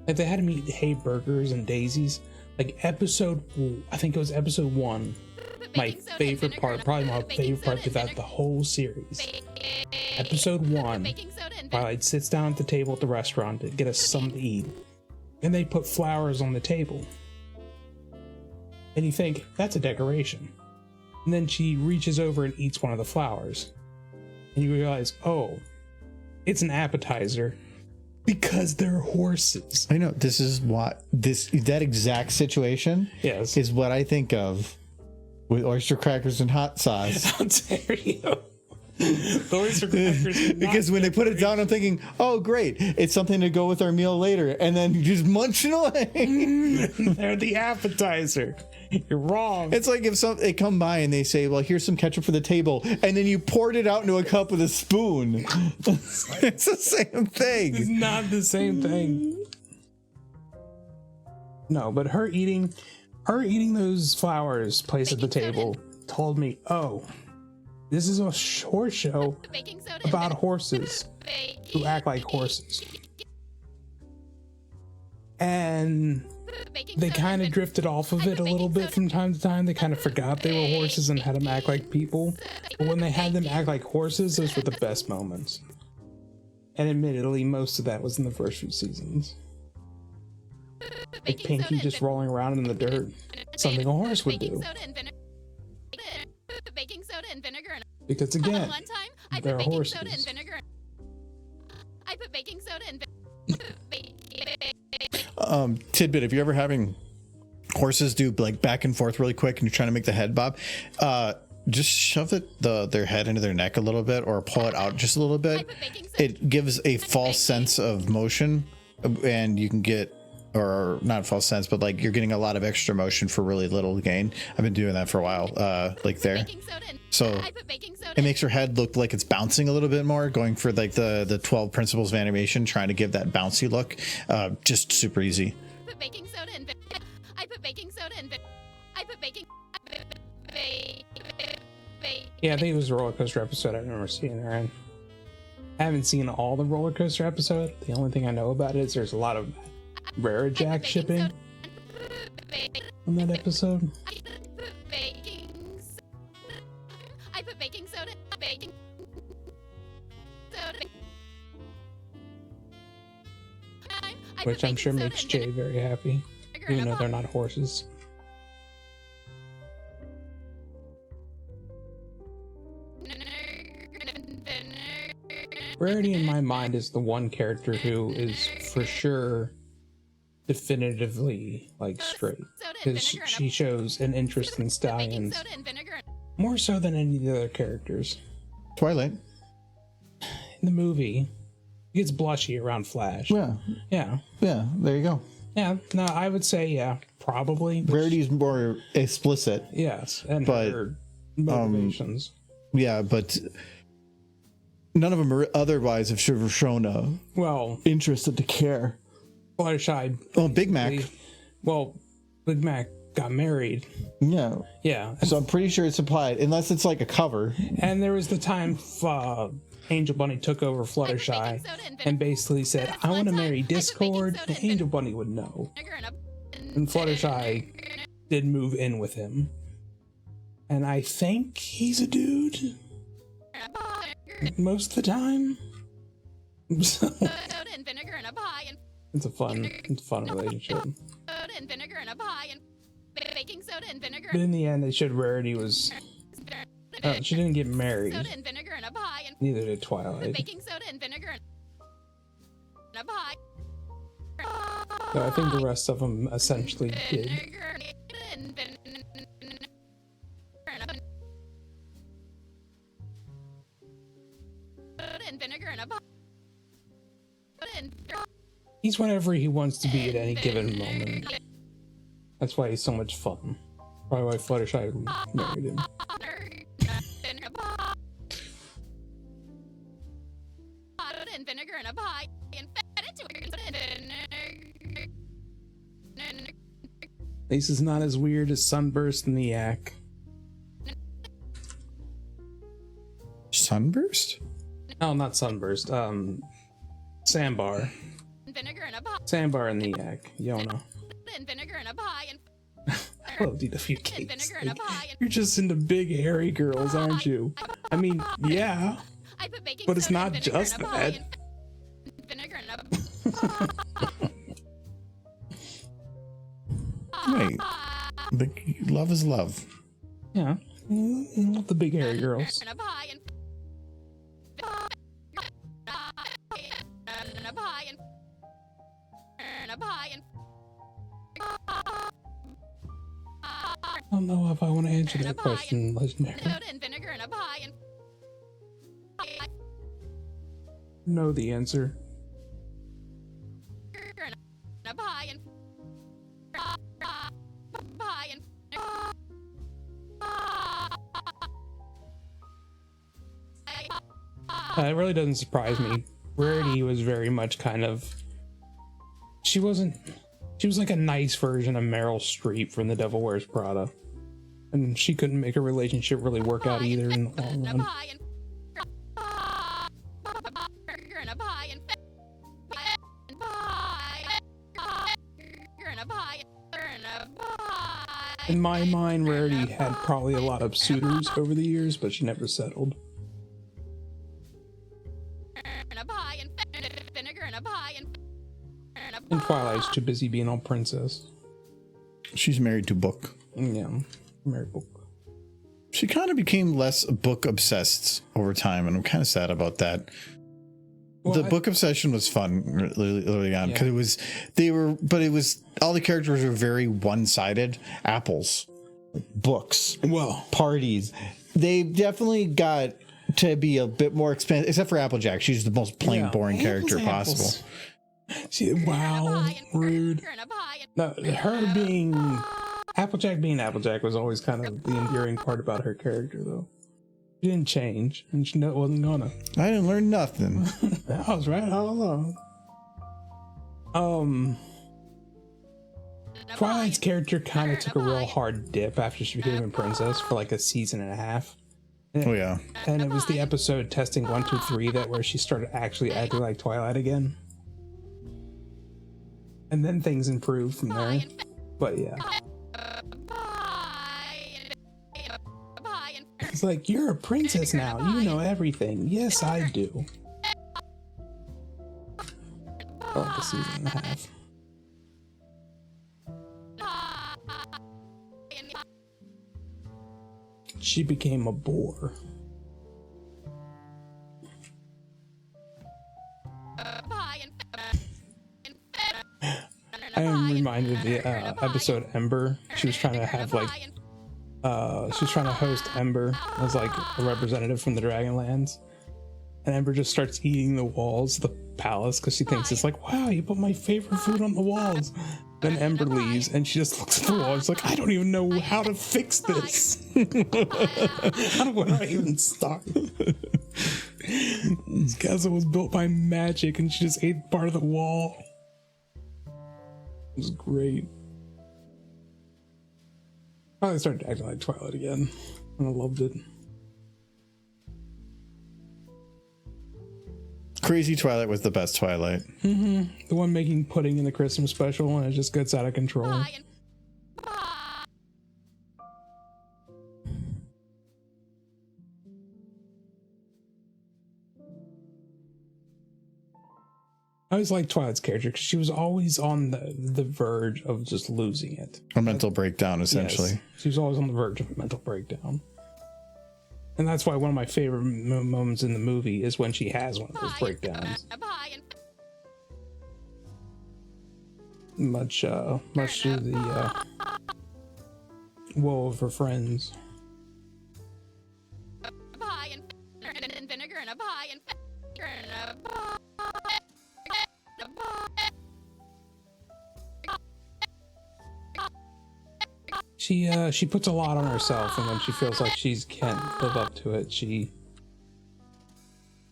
Like they had them eat hay burgers and daisies. Like I think it was episode 1. My favorite part, probably my favorite part throughout the whole series. Episode 1, Twilight sits down at the table at the restaurant to get us something to eat. And they put flowers on the table. And you think, that's a decoration. And then she reaches over and eats one of the flowers. And you realize, oh, it's an appetizer. Because they're horses. I know this is what that exact situation is what I think of with oyster crackers and hot sauce. How dare you? The oyster crackers. Because when they put it down, I'm thinking, oh great, it's something to go with our meal later, and then you just munching away. They're the appetizer. You're wrong. It's like if they come by and they say, well, here's some ketchup for the table, and then you poured it out into a cup with a spoon. It's the same thing. It's not the same thing. No, but her eating those flowers placed at the table told me, oh, this is a horse show about horses who act like horses. And they kind of drifted off of it a little bit from time to time. They kind of forgot they were horses and had them act like people. But when they had them act like horses, those were the best moments. And admittedly, most of that was in the first few seasons. Like Pinky just rolling around in the dirt. Something a horse would do. Baking soda and vinegar. Because again, one time I they're put baking horses. soda and vinegar. I put baking soda and Tidbit: if you're ever having horses do like back and forth really quick and you're trying to make the head bob, just shove their head into their neck a little bit or pull it out just a little bit. It gives a false sense of motion, and you can get or not false sense, but like you're getting a lot of extra motion for really little gain. I've been doing that for a while, like there. So it makes your head look like it's bouncing a little bit more, going for like the 12 principles of animation, trying to give that bouncy look. Just super easy. I put baking soda and I put baking soda and I put baking. Yeah, I think it was a roller coaster episode I remember seeing her in. I haven't seen all the roller coaster episode. The only thing I know about it is there's a lot of Rare Jack shipping on that episode. I put baking soda. Baking soda. Which I'm sure makes Jay very happy, even though they're not horses. Rarity in my mind is the one character who is for sure definitively like straight, because she shows an interest in stallions more so than any of the other characters. Twilight. In the movie, he gets blushy around Flash. Yeah, there you go. Yeah, no, I would say yeah, probably. Rarity's more explicit. Yes, and but, her motivations. Yeah, but none of them are otherwise have shown a interested to care. Fluttershy. Oh, Big Mac. Well, Big Mac got married. Yeah. Yeah. So I'm pretty sure it's implied, unless it's like a cover. And there was the time Angel Bunny took over Fluttershy and basically said, I want to marry Discord. And Angel Bunny would know. And Fluttershy did move in with him. And I think he's a dude. Most of the time. So, it's a fun relationship. But in the end, they showed Rarity was. She didn't get married. Neither did Twilight. So I think the rest of them essentially did. He's whatever he wants to be at any given moment. That's why he's so much fun. Probably why Fluttershy married him. This is not as weird as Sunburst and the Yak. Sunburst? Oh, not Sunburst. Sandbar. Sandbar and the Yak. Yona. I love eat a few cakes. Like, you're just into big hairy girls, aren't you? I mean, yeah. But it's not just that. Wait. Love is love. Yeah. The big hairy girls. I don't know if I want to answer that question, Legendary. Know the answer. It really doesn't surprise me. Rarity was very much kind of. She was like a nice version of Meryl Streep from The Devil Wears Prada. And she couldn't make a relationship really work out either in the long run. In my mind, Rarity had probably a lot of suitors over the years, but she never settled. And Twilight's too busy being all princess. She's married to Book. Yeah, married Book. She kind of became less book obsessed over time, and I'm kind of sad about that. Well, the book obsession was fun early on because it was all the characters were very one-sided. Apples, books, parties. They definitely got to be a bit more expensive, except for Applejack. She's the most plain, boring character possible. Wow, rude. No, her being Applejack was always kind of the endearing part about her character, though. She didn't change, and she wasn't gonna. I didn't learn nothing. That was right all along. Twilight's character kind of took a real hard dip after she became a princess for like a season and a half. Oh yeah. And it was the episode Testing 1, 2, 3 that where she started actually acting like Twilight again. And then things improved from there. But yeah. It's like, you're a princess now. You know everything. Yes, I do. For like a season and a half. She became a bore. I am reminded of the episode Ember. She was trying to have like, she was trying to host Ember as like a representative from the Dragonlands, and Ember just starts eating the walls of the palace because she thinks it's like, wow, you put my favorite food on the walls. Then Ember leaves and she just looks at the wall. It's like, I don't even know how to fix this. How do I even start? This castle was built by magic and she just ate part of the wall. It was great. Finally started acting like Twilight again, and I loved it. Crazy Twilight was the best Twilight. The one making pudding in the Christmas special, and it just gets out of control. I always liked Twilight's character because she was always on the verge of just losing it. A mental breakdown, essentially. Yes, she was always on the verge of a mental breakdown. And that's why one of my favorite moments in the movie is when she has one of those breakdowns. Much to the woe of her friends. She puts a lot on herself, and when she feels like she can't live up to it, she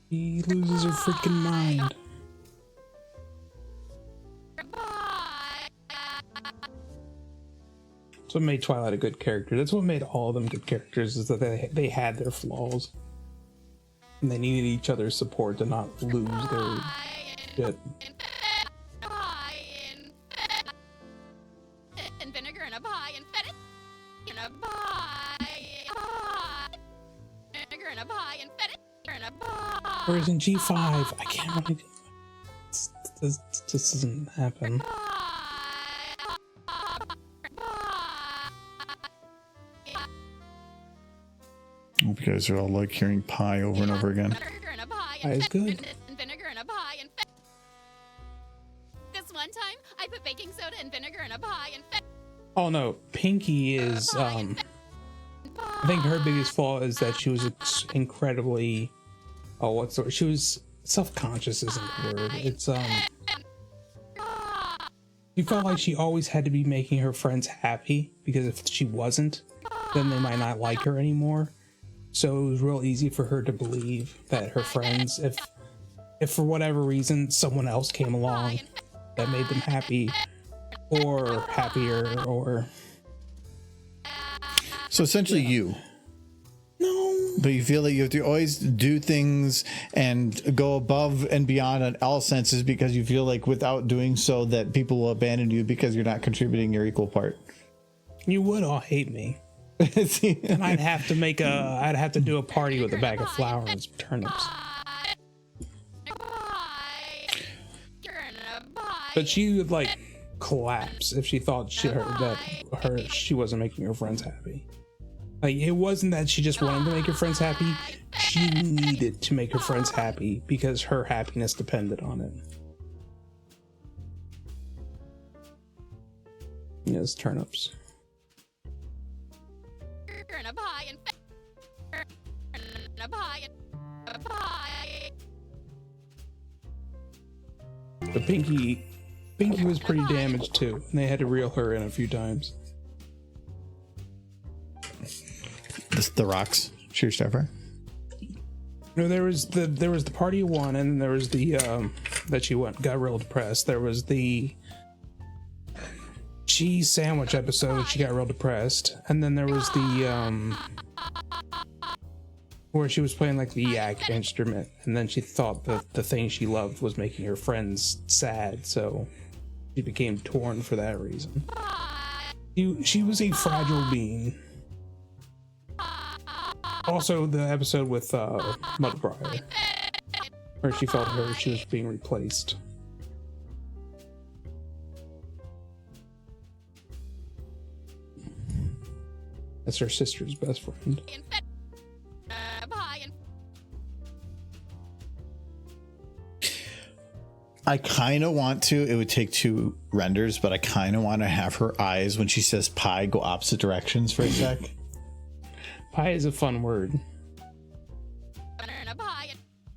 loses her freaking mind. That's what made Twilight a good character. That's what made all of them good characters, is that they had their flaws. And they needed each other's support to not lose their shit. Whereas in G5, I can't really... This doesn't happen. Hope you guys are all like hearing pie over and over again. Pie is good. This one time, I put baking soda and vinegar in a pie and fed... Oh no, Pinky is, I think her biggest flaw is that she was incredibly... Oh, what's the word? She was self-conscious isn't the word. It's, she felt like she always had to be making her friends happy, because if she wasn't, then they might not like her anymore. So it was real easy for her to believe that her friends, if for whatever reason someone else came along that made them happy or happier or... So essentially you. No. But you feel that you have to always do things and go above and beyond on all senses because you feel like without doing so that people will abandon you because you're not contributing your equal part. You would all hate me. And I'd have to do a party with a bag of flour and some turnips. But she would like collapse if she thought she wasn't making her friends happy. Like, it wasn't that she just wanted to make her friends happy. She needed to make her friends happy because her happiness depended on it. Yes, turnips. But Pinky was pretty damaged too, and they had to reel her in a few times. The rocks. Sheer stepper. No, there was the party of one, and then there was the that she got real depressed. There was the cheese sandwich episode. She got real depressed, and then there was the where she was playing like the yak instrument, and then she thought that the thing she loved was making her friends sad, so she became torn for that reason. She was a fragile being. Also, the episode with Mudbriar, where she felt she was being replaced. That's her sister's best friend. I kind of want to. It would take 2 renders, but I kind of want to have her eyes when she says pie go opposite directions for a sec. Pie is a fun word.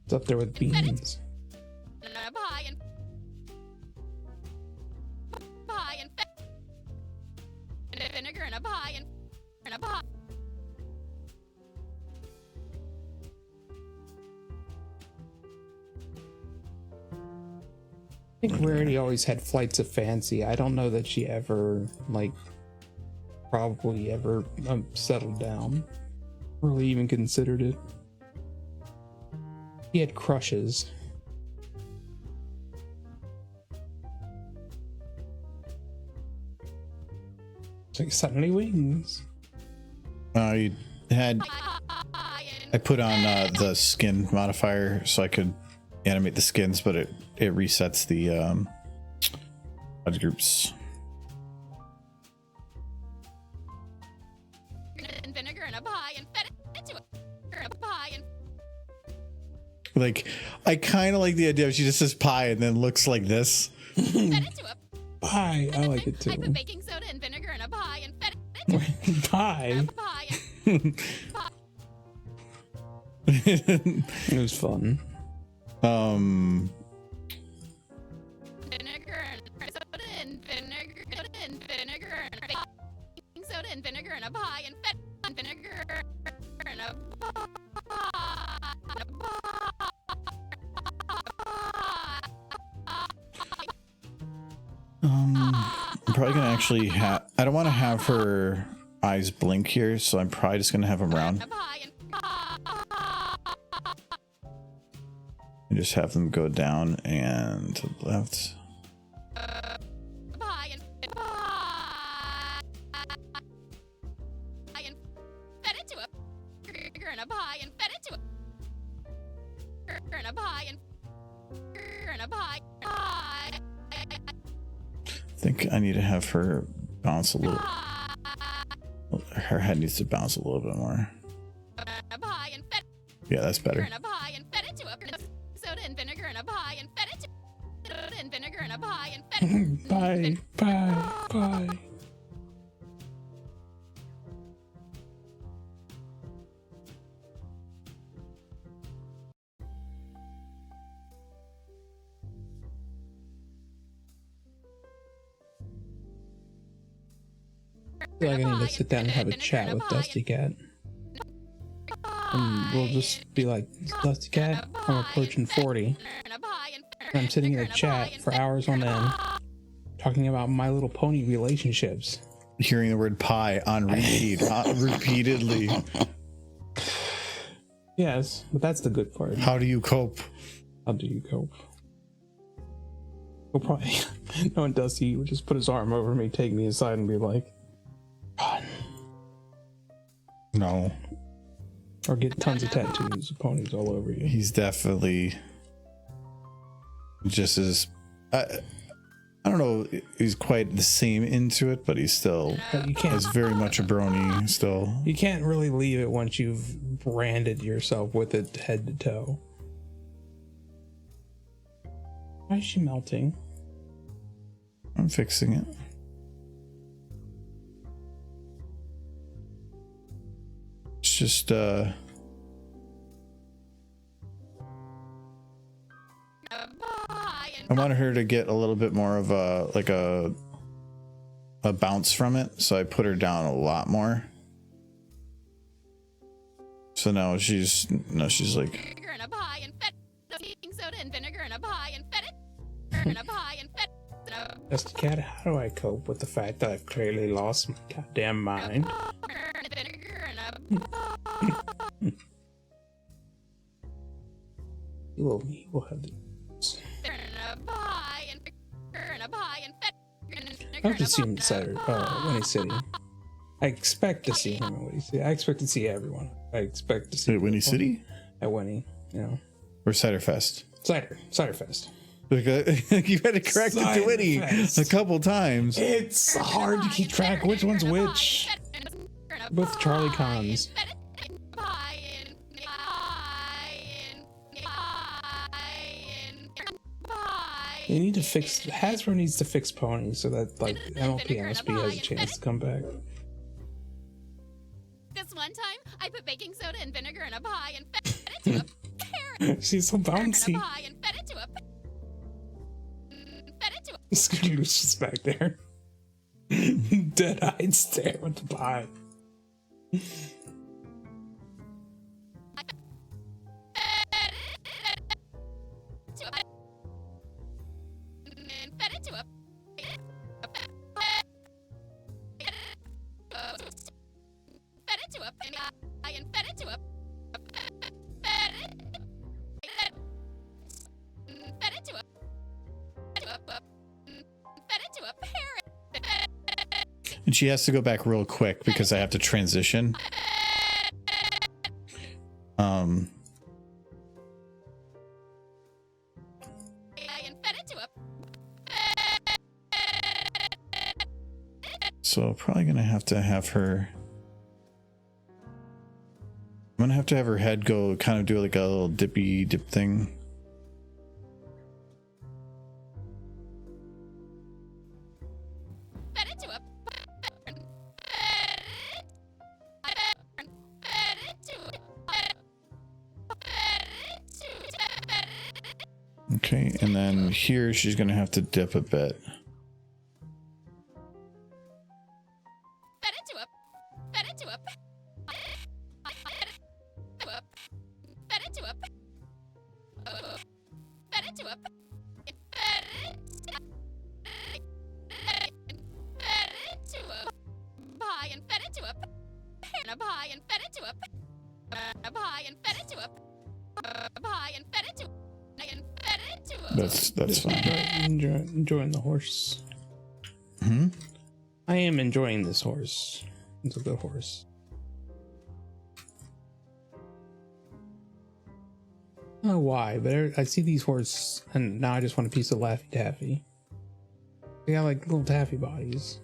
It's up there with beans. Vinegar and a pie and a pie. I think Rarity always had flights of fancy. I don't know that she ever, probably ever settled down. Really even considered it. He had crushes. It's like suddenly wings. You had. I put on the skin modifier so I could animate the skins, but it resets the body groups. And vinegar and a pie and fed it to a pie and Like, I kind of like the idea of she just says pie and then looks like this. fed it to a Pie, I like it too. I put baking soda and vinegar in a pie and fed it to Pie. a pie and pie. It was fun. Vinegar and soda and vinegar and baking soda and vinegar in a pie and fed on vinegar in a I'm probably gonna actually have. I don't want to have her eyes blink here, so I'm probably just gonna have them round and just have them go down and to the left. pie and fed it to a vinegar in a pie and fed it to a in a pie and in a pie. I think I need to have her bounce a little. Her head needs to bounce a little bit more. A pie and fed Yeah, that's better. in a pie and fed it to a soda and vinegar in a pie and fed it to soda and vinegar in a pie and fed it. Pie. I feel like I need to sit down and have a chat with Dusty Cat. And we'll just be like, Dusty Cat, I'm approaching 40. And I'm sitting in a chat for hours on end, talking about My Little Pony relationships. Hearing the word pie on repeat repeatedly. Yes, but that's the good part. How do you cope? How do you cope? We'll probably, knowing Dusty would just put his arm over me, take me aside, and be like, run. No. Or get tons of tattoos of ponies all over you. He's definitely just as I don't know, he's quite the same into it, but he's still But you can't, is very much a brony still. you can't really leave it once you've branded yourself with it head to toe. Why is she melting? I'm fixing it. It's just A pie and I wanted her to get a little bit more of a bounce from it, so I put her down a lot more. So now she's like vinegar and a pie and fed baking soda and vinegar and a pie and fed it and a pie and fed Dusty Cat, how do I cope with the fact that I've clearly lost my goddamn mind? vinegar and a You will have the... pie and vinegar and a pie and fed I have to see him inside Winnie City. I expect to see him in Winnie City. I expect to see everyone. I expect to see at Winnie City at Winnie, you know. or Cider Fest. Cider Fest. You had to correct it to Winnie a couple times. It's hard to keep track which one's which. With Charlie Cons. They need to fix. Hasbro needs to fix Pony so that like MLP MSP has a chance to come back. This one time, I put baking soda and vinegar in a pie and fed it to a parrot. She's so bouncy. Pie and fed it to a Scootaloo's just back there. Dead-eyed stare with the pie. And she has to go back real quick because I have to transition. So probably gonna have to have her. I'm gonna have to have her head go kind of do like a little dippy dip thing. Okay, and then here she's gonna have to dip a bit. That's fine. Enjoying the horse. I am enjoying this horse. It's a good horse. I don't know why, but I see these horses and now I just want a piece of Laffy Taffy. They got like little taffy bodies.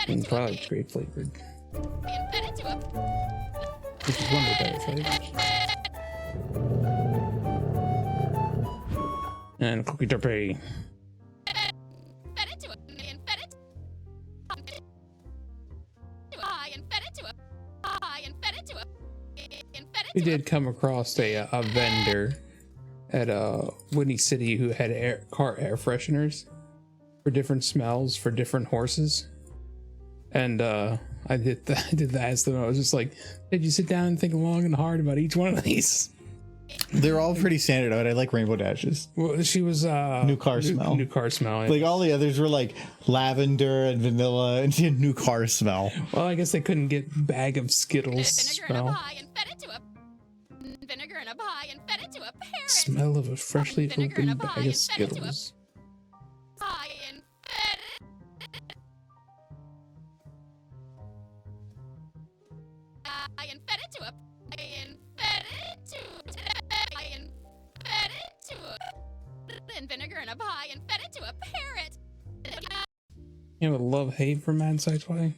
And probably grape flavored. Which is one of the better flavors. And cookie turpy. We did come across a vendor at Winnie City who had car air fresheners for different smells for different horses. And I did that as them. I was just like, did you sit down and think long and hard about each one of these? They're all pretty standard out. I like Rainbow Dashes. Well, she was new car smell. New car smell. Like all the others were like lavender and vanilla, and she had new car smell. Well, I guess they couldn't get bag of Skittles smell. Vinegar in a pie and fed it to a parrot. Smell of a freshly opened bag of Skittles. And vinegar in a pie and fed it to a parrot. You know, love-hate for Mad Sidesway.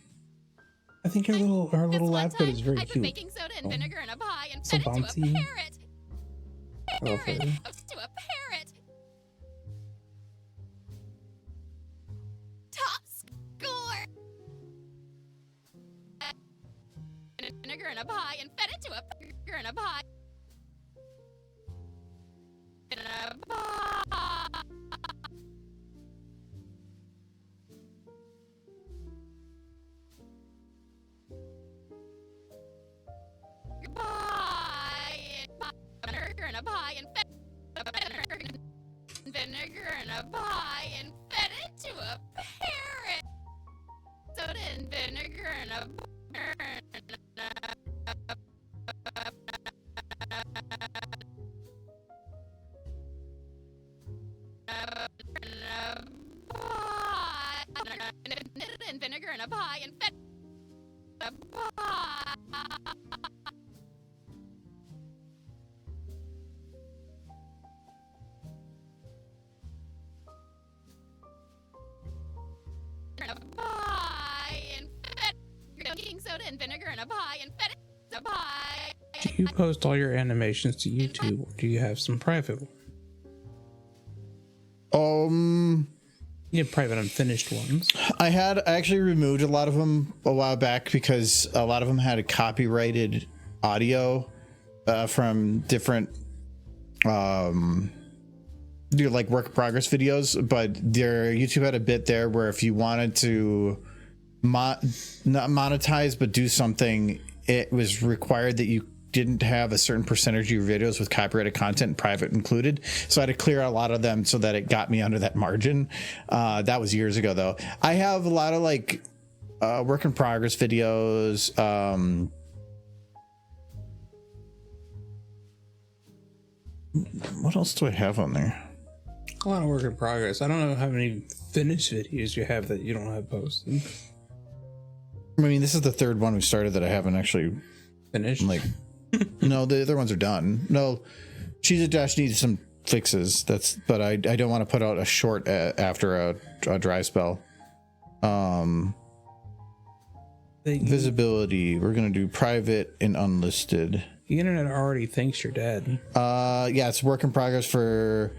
I think our little lab coat is very I put cute. baking soda and vinegar in a pie and So fed it to a bouncy. parrot. I love her. To a parrot. Top score. vinegar in a pie and fed it to a vinegar in a pie. In a pie. Vinegar in a pie and fed vinegar in a pie and fed it to a parrot. Soda and vinegar in a and vinegar in a pie and fed a pie. In a pie and fed baking soda and vinegar in a pie and fed it to a pie. Do you post all your animations to YouTube, or do you have some private ones? You have private unfinished ones. I actually removed a lot of them a while back because a lot of them had a copyrighted audio from different like work in progress videos, but their YouTube had a bit there where if you wanted to not monetize but do something, it was required that you didn't have a certain percentage of your videos with copyrighted content, private included. So I had to clear out a lot of them so that it got me under that margin. That was years ago though. I have a lot of like work in progress videos. What else do I have on there? A lot of work in progress. I don't know how many finished videos you have that you don't have posted. I mean, this is the third one we started that I haven't actually Finished? like. No, the other ones are done. No, Cheese It Dash needs some fixes. But I don't want to put out a short after a dry spell. Visibility. We're gonna do private and unlisted. The internet already thinks you're dead. Yeah, it's work in progress for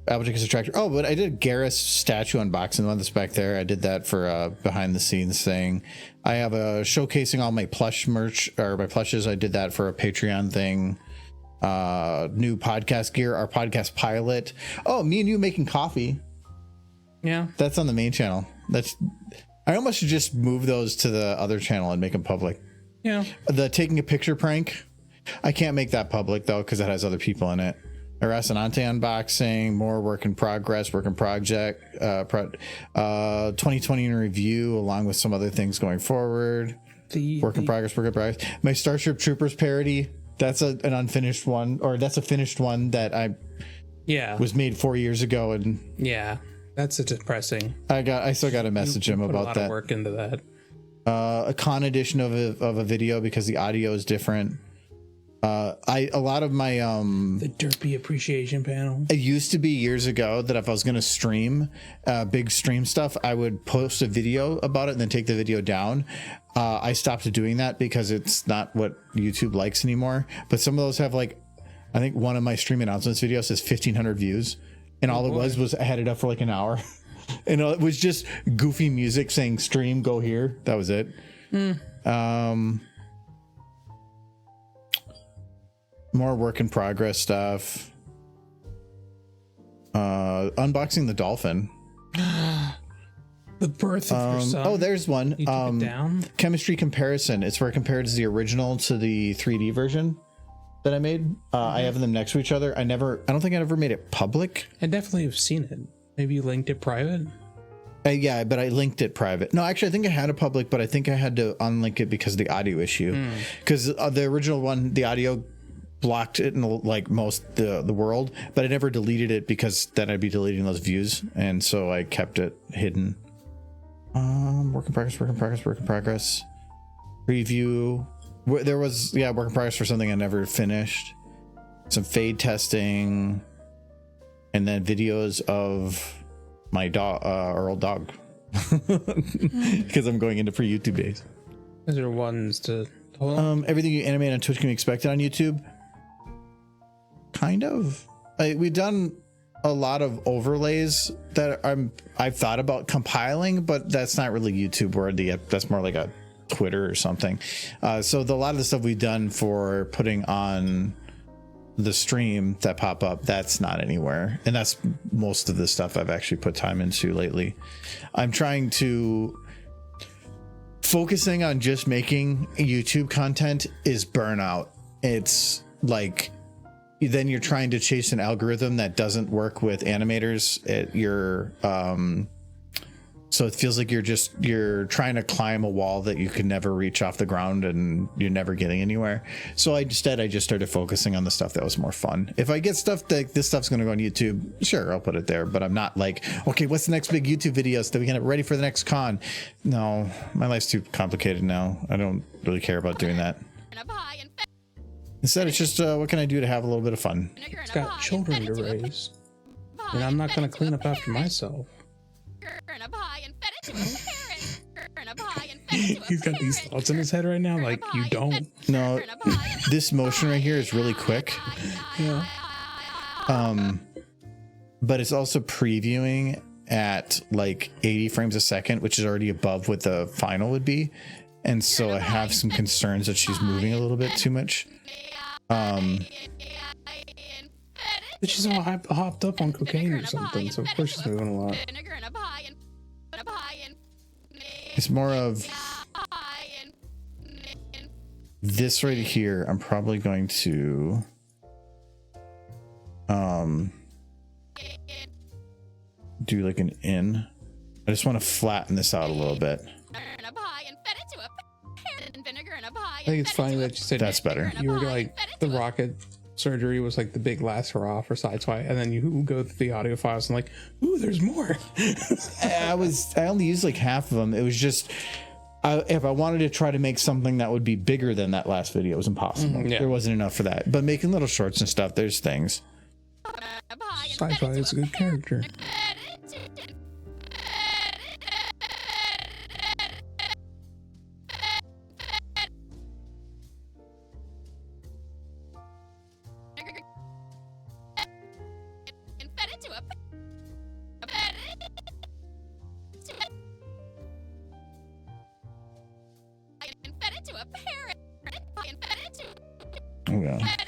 Applejack's Attractor. Oh, but I did Garrus statue unboxing, the one that's back there. I did that for behind the scenes thing. I have a showcasing all my plush merch or my plushes. I did that for a Patreon thing. New podcast gear, our podcast pilot. Oh, me and you making coffee. Yeah, that's on the main channel. I almost should just move those to the other channel and make them public. Yeah. The taking a picture prank, I can't make that public though because it has other people in it. Arasanante unboxing, more work in progress, work in project, 2020 in review, along with some other things going forward. Work in progress. My Starship Troopers parody, that's an unfinished one, or that's a finished one that was made 4 years ago, and that's a depressing. I still got to message him about that. Put a lot of work into that. A con edition of a video because the audio is different. A lot of my the derpy appreciation panel. It used to be years ago that if I was going to stream big stream stuff, I would post a video about it and then take the video down. I stopped doing that because it's not what YouTube likes anymore. But some of those have I think one of my stream announcements videos has 1,500 views, and all it was I had it up for like an hour, and it was just goofy music saying "stream, go here." That was it. More work in progress stuff. Unboxing the dolphin. The birth of your son. Oh, there's one. You took it down? Chemistry comparison. It's where it compares the original to the 3D version that I made. I have them next to each other. I don't think I ever made it public. I definitely have seen it. Maybe you linked it private. Yeah, but I linked it private. No, actually, I think I had a public, but I think I had to unlink it because of the audio issue. Because the original one, the audio blocked it in most the world, but I never deleted it because then I'd be deleting those views, and so I kept it hidden. Work in progress. Review. There was work in progress for something I never finished. Some fade testing, and then videos of my dog, our old dog, because I'm going into pre-YouTube days. Those are ones to everything you animate on Twitch can be expected on YouTube. Kind of. We've done a lot of overlays that I've thought about compiling, but that's not really YouTube worthy. That's more like a Twitter or something. So a lot of the stuff we've done for putting on the stream that pop up, that's not anywhere, and that's most of the stuff I've actually put time into lately. I'm trying to focusing on just making YouTube content is burnout. It's like then you're trying to chase an algorithm that doesn't work with animators. So it feels like you're trying to climb a wall that you can never reach off the ground, and you're never getting anywhere. So I just started focusing on the stuff that was more fun. If I get stuff that this stuff's going to go on YouTube, sure, I'll put it there. But I'm not like, okay, what's the next big YouTube video so that we can get ready for the next con? No, my life's too complicated now. I don't really care about doing that. Instead, it's just what can I do to have a little bit of fun? It's got children to raise, and I'm not going to clean up after myself. He's got these thoughts in his head right now, like you don't. No, this motion right here is really quick. Yeah. But it's also previewing at like 80 frames a second, which is already above what the final would be. And so I have some concerns that she's moving a little bit too much. But she's all hopped up on cocaine or something, so of course she's moving a lot. It's more of this right here. I'm probably going to do like an in. I just want to flatten this out a little bit. I think it's funny that you said That's better. you were like the rocket surgery was like the big last hurrah for Sideswipe, and then you go through the audio files and like, ooh, there's more. I only used like half of them. It was just if I wanted to try to make something that would be bigger than that last video, it was impossible. Yeah. There wasn't enough for that. But making little shorts and stuff, there's things. Sideswipe is a good character.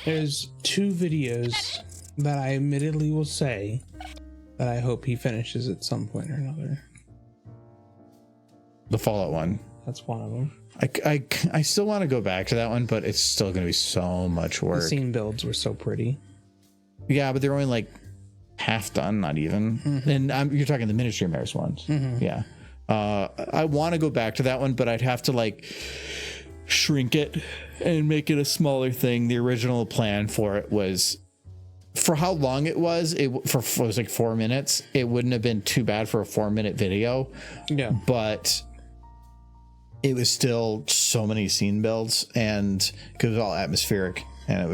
There's two videos that I admittedly will say that I hope he finishes at some point or another. The Fallout one. That's one of them. I still want to go back to that one, but it's still going to be so much work. The scene builds were so pretty. Yeah, but they're only like half done, not even. Mm-hmm. And you're talking the Ministry of Mayor's ones. Mm-hmm. Yeah. I want to go back to that one, but I'd have to like shrink it and make it a smaller thing. The original plan for it was, for how long it was, it was like 4 minutes. It wouldn't have been too bad for a 4-minute video. Yeah. But it was still so many scene builds, and because it was all atmospheric, and it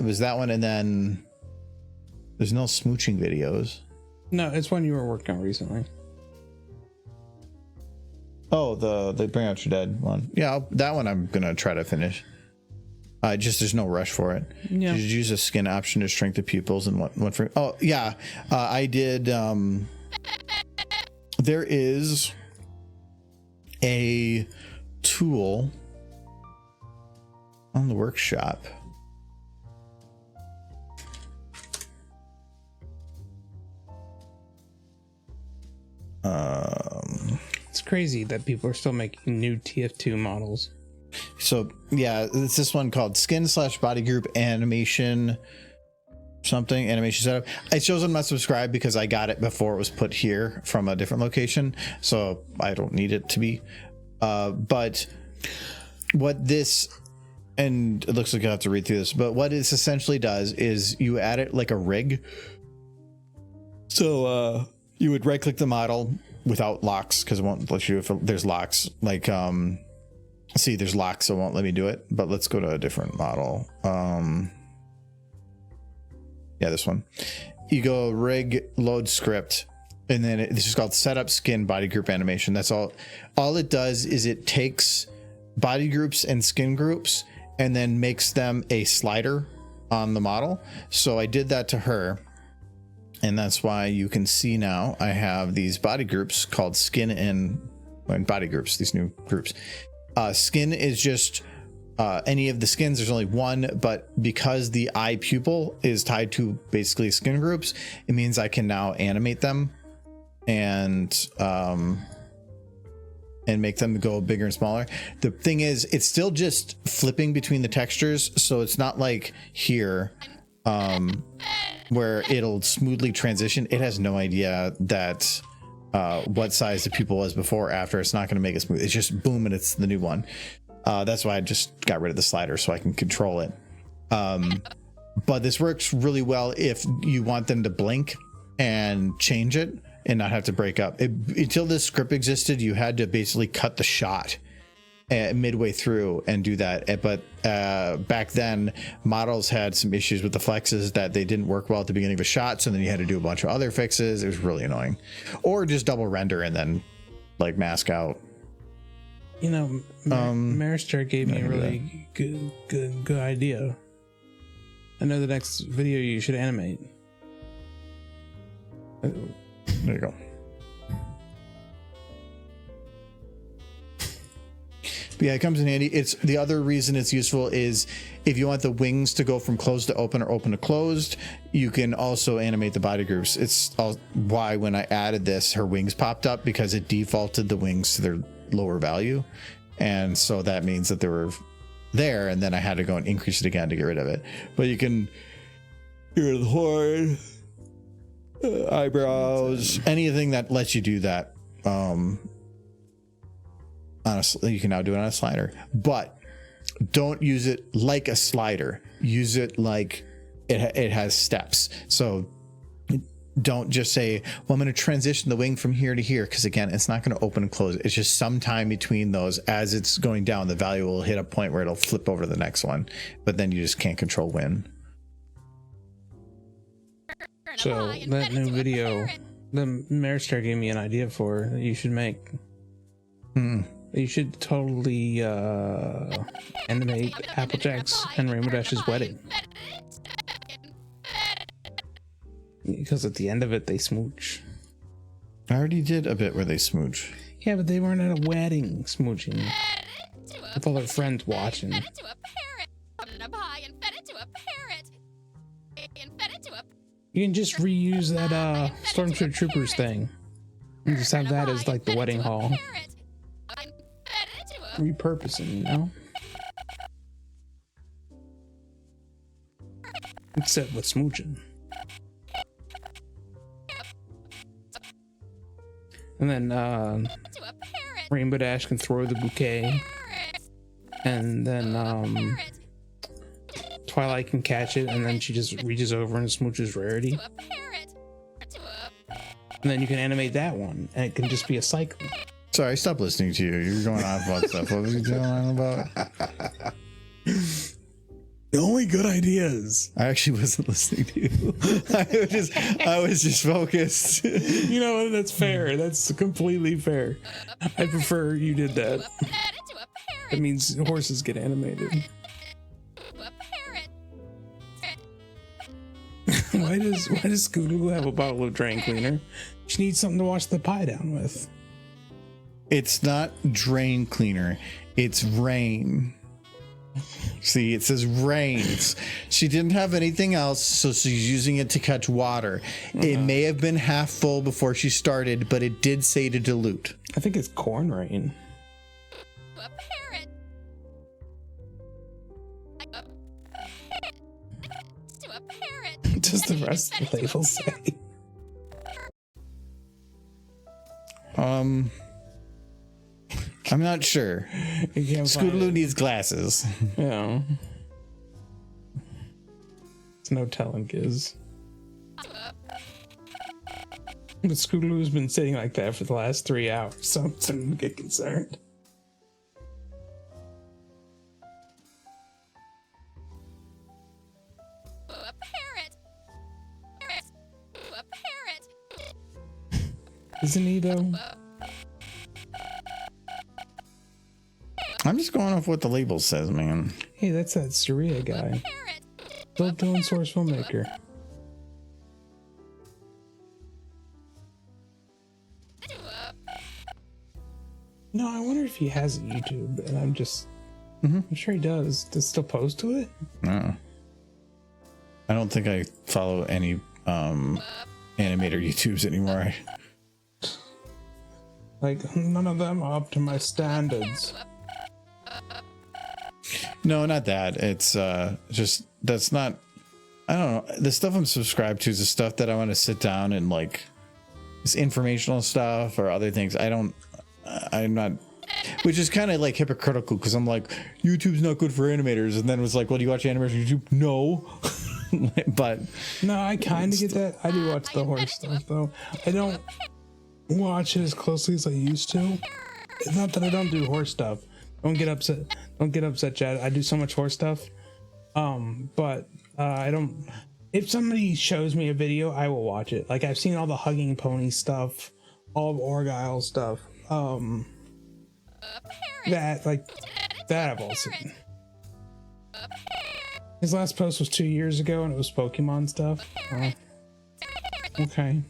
was that one, and then there's no smooching videos. No, it's one you were working on recently. Oh, the Bring Out Your Dead one. Yeah, that one I'm gonna try to finish. There's no rush for it. Yeah. Just use a skin option to shrink the pupils and one for. Oh yeah, I did. There is a tool on the workshop. It's crazy that people are still making new TF2 models. So yeah, it's this one called Skin/Body Group Animation Setup. It shows I'm not subscribed because I got it before it was put here from a different location, so I don't need it to be. But what this, and it looks like I have to read through this, but what this essentially does is you add it like a rig. So you would right click the model without locks, because it won't let you if there's locks. Like see, there's locks, so it won't let me do it. But let's go to a different model. Yeah, this one. You go rig, load script, and then this is called setup skin body group animation. That's all. All it does is it takes body groups and skin groups and then makes them a slider on the model. So I did that to her, and that's why you can see now I have these body groups called skin and and body groups, these new groups. Skin is just any of the skins. There's only one, but because the eye pupil is tied to basically skin groups, it means I can now animate them and make them go bigger and smaller. The thing is, it's still just flipping between the textures, so it's not like here where it'll smoothly transition. It has no idea that what size the pupil was before or after. It's not going to make it smooth. It's just boom, and it's the new one. That's why I just got rid of the slider so I can control it. But this works really well if you want them to blink and change it and not have to break up. Until this script existed, you had to basically cut the shot midway through and do that. But back then, models had some issues with the flexes that they didn't work well at the beginning of a shot, so then you had to do a bunch of other fixes. It was really annoying. Or just double render and then like mask out. You know, Maristar gave me a really good idea. I know the next video you should animate. There you go. But yeah, it comes in handy. It's the other reason it's useful is if you want the wings to go from closed to open or open to closed, you can also animate the body groups. It's why when I added this, her wings popped up, because it defaulted the wings to their lower value. And so that means that they were there, and then I had to go and increase it again to get rid of it. But you can get rid of the horn, eyebrows, anything that lets you do that. Honestly, you can now do it on a slider, but don't use it like a slider. Use it like it has steps. So don't just say, well, I'm going to transition the wing from here to here, because again, it's not going to open and close. It's just sometime between those. As it's going down, the value will hit a point where it'll flip over to the next one, but then you just can't control when. So that new video, the Maristar gave me an idea for that you should make. You should totally animate Applejack's and Rainbow Dash's wedding. Because at the end of it, they smooch. I already did a bit where they smooch. Yeah, but they weren't at a wedding smooching. With all their friends watching. You can just reuse that Stormtrooper Troopers thing. And just have that as like the wedding hall. Repurposing, you know? Except with smooching. And then Rainbow Dash can throw the bouquet. And then Twilight can catch it, and then she just reaches over and smooches Rarity. And then you can animate that one, and it can just be a cycle. Sorry, stop listening to you. You're going on about stuff. What was you going on about? The only good ideas. I actually wasn't listening to you. I was just focused. You know what? That's fair. That's completely fair. I prefer you did that. That means horses get animated. Why does Scootaloo have a bottle of drain cleaner? She needs something to wash the pie down with. It's not drain cleaner. It's rain. See, it says rains. She didn't have anything else, so she's using it to catch water. It may have been half full before she started, but it did say to dilute. I think it's corn rain. Does the rest of the label say? I'm not sure. Scootaloo needs glasses. Yeah. It's no telling, Giz. But Scootaloo's been sitting like that for the last 3 hours, so I'm starting to get concerned. Isn't he though? I'm just going off what the label says, man. Hey, that's that Surya guy. Built own source filmmaker. No, I wonder if he has a YouTube, and I'm sure he does. Does still post to it? No. I don't think I follow any animator YouTubes anymore. Like, none of them are up to my standards. No, not that. It's just that's not. I don't know. The stuff I'm subscribed to is the stuff that I want to sit down and like. It's informational stuff or other things. I'm not. Which is kind of like hypocritical because I'm like, YouTube's not good for animators, and then it was like, well, do you watch animation on YouTube? No. But no, I kind of get that. I do watch the horse stuff though. I don't watch it as closely as I used to. It's not that I don't do horse stuff. Don't get upset. Don't get upset, Chad. I do so much horse stuff. But I don't. If somebody shows me a video, I will watch it. Like I've seen all the Hugging Pony stuff, all of Argyle stuff. That I've all seen. His last post was 2 years ago, and it was Pokemon stuff. Okay.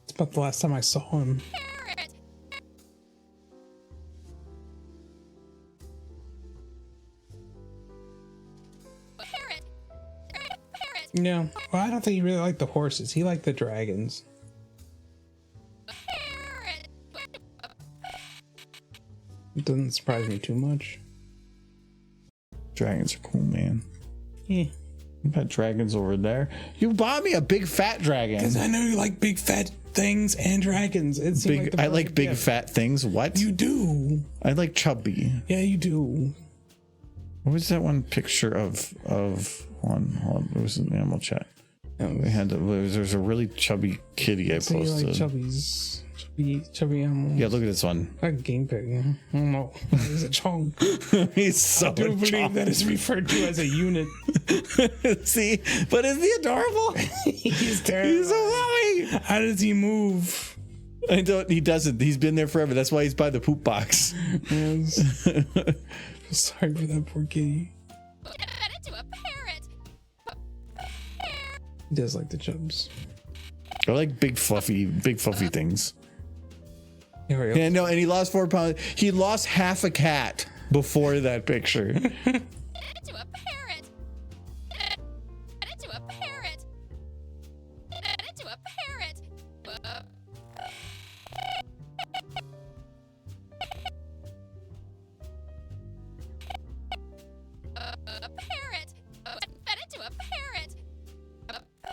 It's about the last time I saw him. Yeah. Well, I don't think he really liked the horses. He liked the dragons. It doesn't surprise me too much. Dragons are cool, man. Yeah. You got dragons over there. You bought me a big fat dragon. Because I know you like big fat things and dragons. It seemed Big, like the I like perfect big gift. fat things. What? You do. I like chubby. Yeah, you do. What was that one picture of one? Hold on, it was in Animal Chat. We had there's a really chubby kitty I So you posted. like chubby animals. Yeah, look at this one. Like a game pig. I don't know. He's a chunk. He's so I do believe that is referred to as a unit. See, but is he adorable? He's terrible. He's so lovely. How does he move? I don't. He doesn't. He's been there forever. That's why he's by the poop box. Yes. Sorry for that poor kitty. He does like the chubs. I like big fluffy things. Here we go. Yeah, no, and he lost 4 pounds. He lost half a cat before that picture.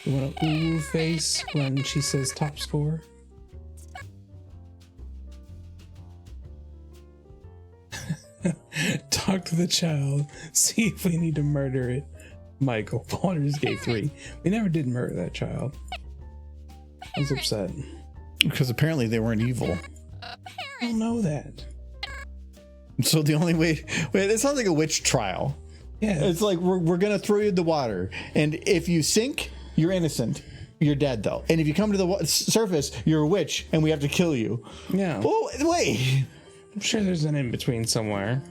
You want a ooh face when she says top score? Talk to the child. See if we need to murder it. Michael, Baldur's Gate 3. We never did murder that child. I was upset. Because apparently they weren't evil. I don't know that. So the only way, wait, it sounds like a witch trial. Yeah. It's like we're gonna throw you in the water, and if you sink, you're innocent. You're dead though. And if you come to the surface, you're a witch, and we have to kill you. Yeah. Oh wait. I'm sure there's an in between somewhere.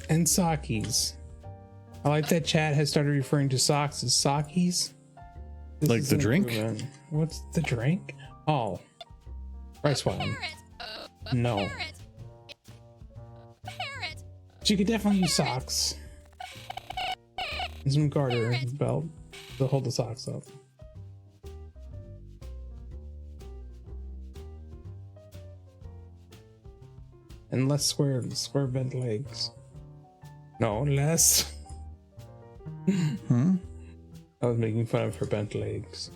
And Sakis. I like that chat has started referring to socks as Sakis. This Like is the an drink? improvement. What's the drink? Oh. Rice wine. No. But you could definitely use socks. And some garter belt to hold the socks up. And less square bent legs. No, less. I was making fun of her bent legs.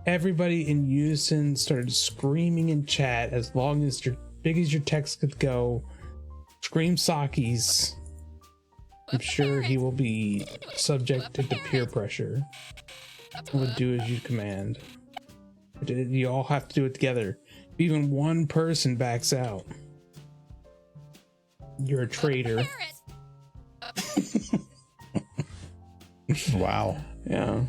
Everybody in unison started screaming in chat as long as big as your text could go. Scream Sakis. I'm sure he will be subjected to peer pressure. Would do as you command. You all have to do it together. If even one person backs out, You're a traitor. Parrot. Wow. Yeah.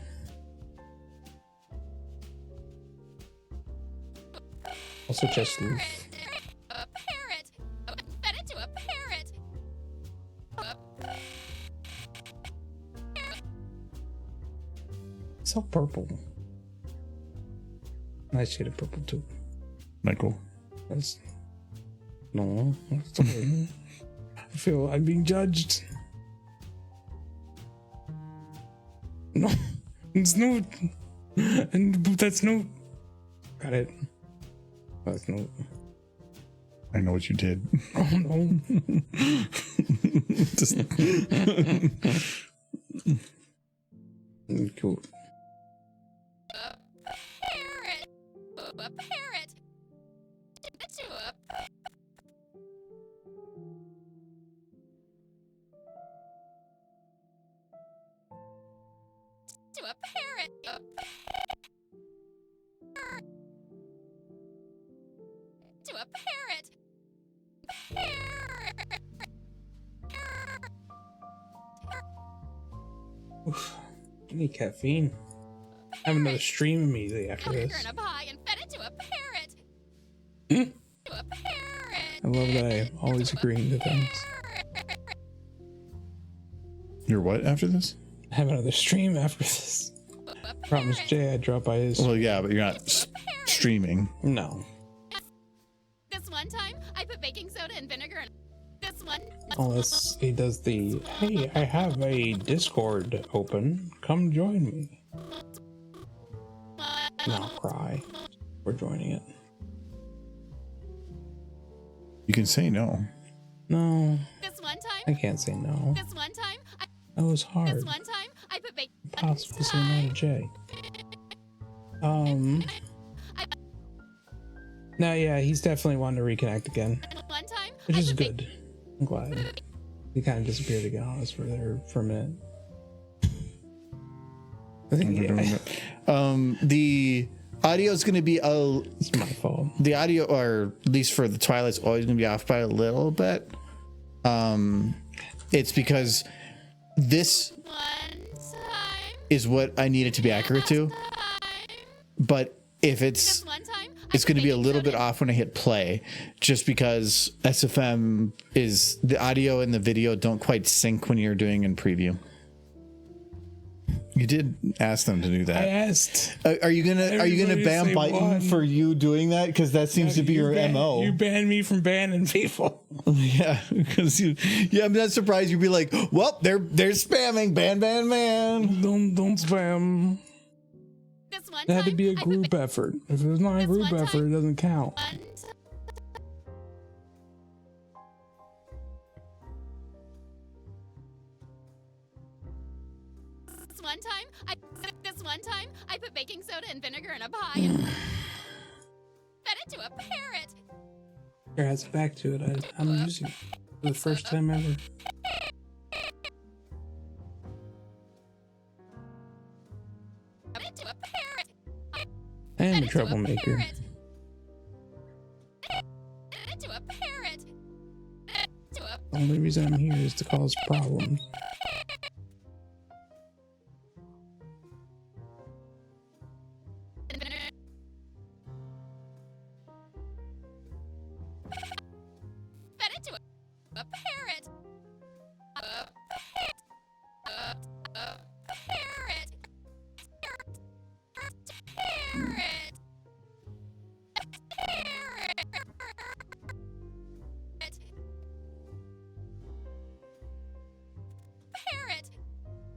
Also just A parrot. Fed it to a parrot. it's all purple. Nice shade of purple too. Michael. That's no. That's okay. I feel I'm being judged. No, it's no, and that's no. Got it. That's no. I know what you did. Oh no. Just Cool. Parrot. A parrot. To a parrot. To a parrot. Oof. I need caffeine. Have another stream immediately after Vinegar this. in a pie and fed it to a parrot. To a parrot. I love that I always agreeing to things. you're what after this? Have another stream after this. Promise Jay I'd drop by his. Well, yeah, but you're not streaming. No. This one time, I put baking soda and vinegar in. This one. Unless he does the, hey, I have a Discord open. Come join me. And I'll cry. We're joining it. You can say no. No, This one I time. can't say no. This one time. That was This hard. one time, I put baking. Possible to say no to Jay. No, yeah, he's definitely wanting to reconnect again, One time, which I is put ba- good. I'm glad. He kind of disappeared again on us for a minute. I think The audio is going to be it's my fault. the audio, or at least for the Twilight's always going to be off by a little bit. It's because this one time. is what I need it to be accurate to. But if This it's one time. it's going to be a little bit off when I hit play, just because SFM is the audio and the video don't quite sync when you're doing in preview. You did ask them to do I that. asked. Are you gonna Everybody ban say Biden one. for you doing that? Because that seems to be your MO. You banned me from banning people. Yeah, because I'm not surprised you'd be like, well, they're spamming, ban. Don't spam. This one It had to time, be a I put group effort. If it's not a This group one effort, it doesn't count. one time. This one time, I put baking soda and vinegar in a pie and fed it to a parrot. Here, has it back to it. I'm using it for the first time ever. Fed it to a parrot. I am Fed a it to troublemaker. parrot. Fed it to a parrot. Fed it to a The only reason I'm here is to cause problems. vinegar. Fed it to a parrot. A parrot. A parrot. Parrot. Parrot.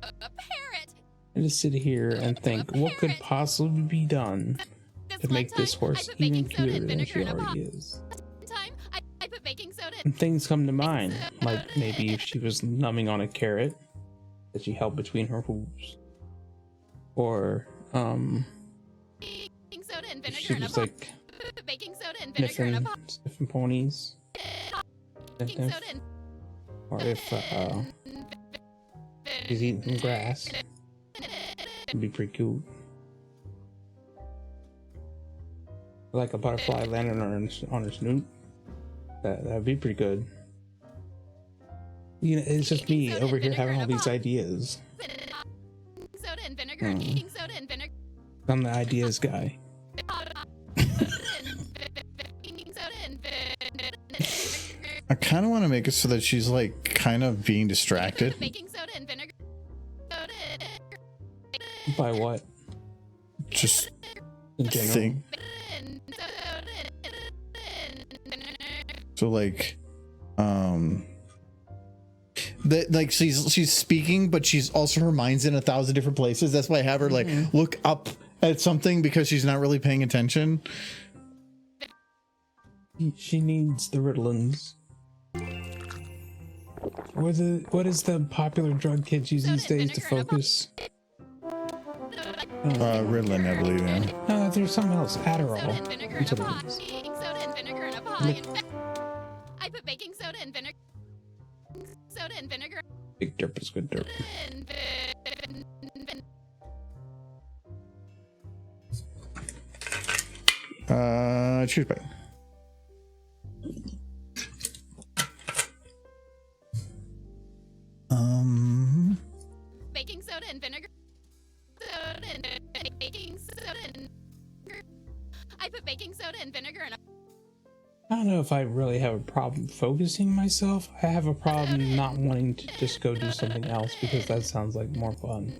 A parrot. I just sit here and think, what could possibly be done to make this horse even cuter than she already is? Time, I put baking soda. And things come to mind, like maybe if she was numbing on a carrot that she held between her hooves, or Baking soda and if she vinegar in a was pot. like Put baking soda and vinegar in a pot. sniffing ponies, Baking soda and or if she's eating grass, it'd be pretty cool. Like a butterfly landing on her snoot. That'd be pretty good. You know, it's just me over here having all these ideas. Soda and vinegar, baking soda and vinegar. I'm the ideas guy. I kind of want to make it so that she's like kind of being distracted. Baking soda and vinegar. By what? Just In general. think. So like, that like she's speaking, but she's also her mind's in 1,000 different places. That's why I have her like look up at something because she's not really paying attention. She needs the Ritalins. What is the popular drug kids use these days to focus? Ritalin, I believe. Yeah. No, there's something else. Adderall. Soda and vinegar That's in a what it pot. is. Baking soda and vinegar in a pie. I put baking soda and vinegar. Soda and vinegar. Big derp is good derp. Choose button. Baking soda and vinegar. Soda and baking soda and I put baking soda and vinegar in a I don't know if I really have a problem focusing myself. I have a problem not wanting to just go do something else because that sounds like more fun.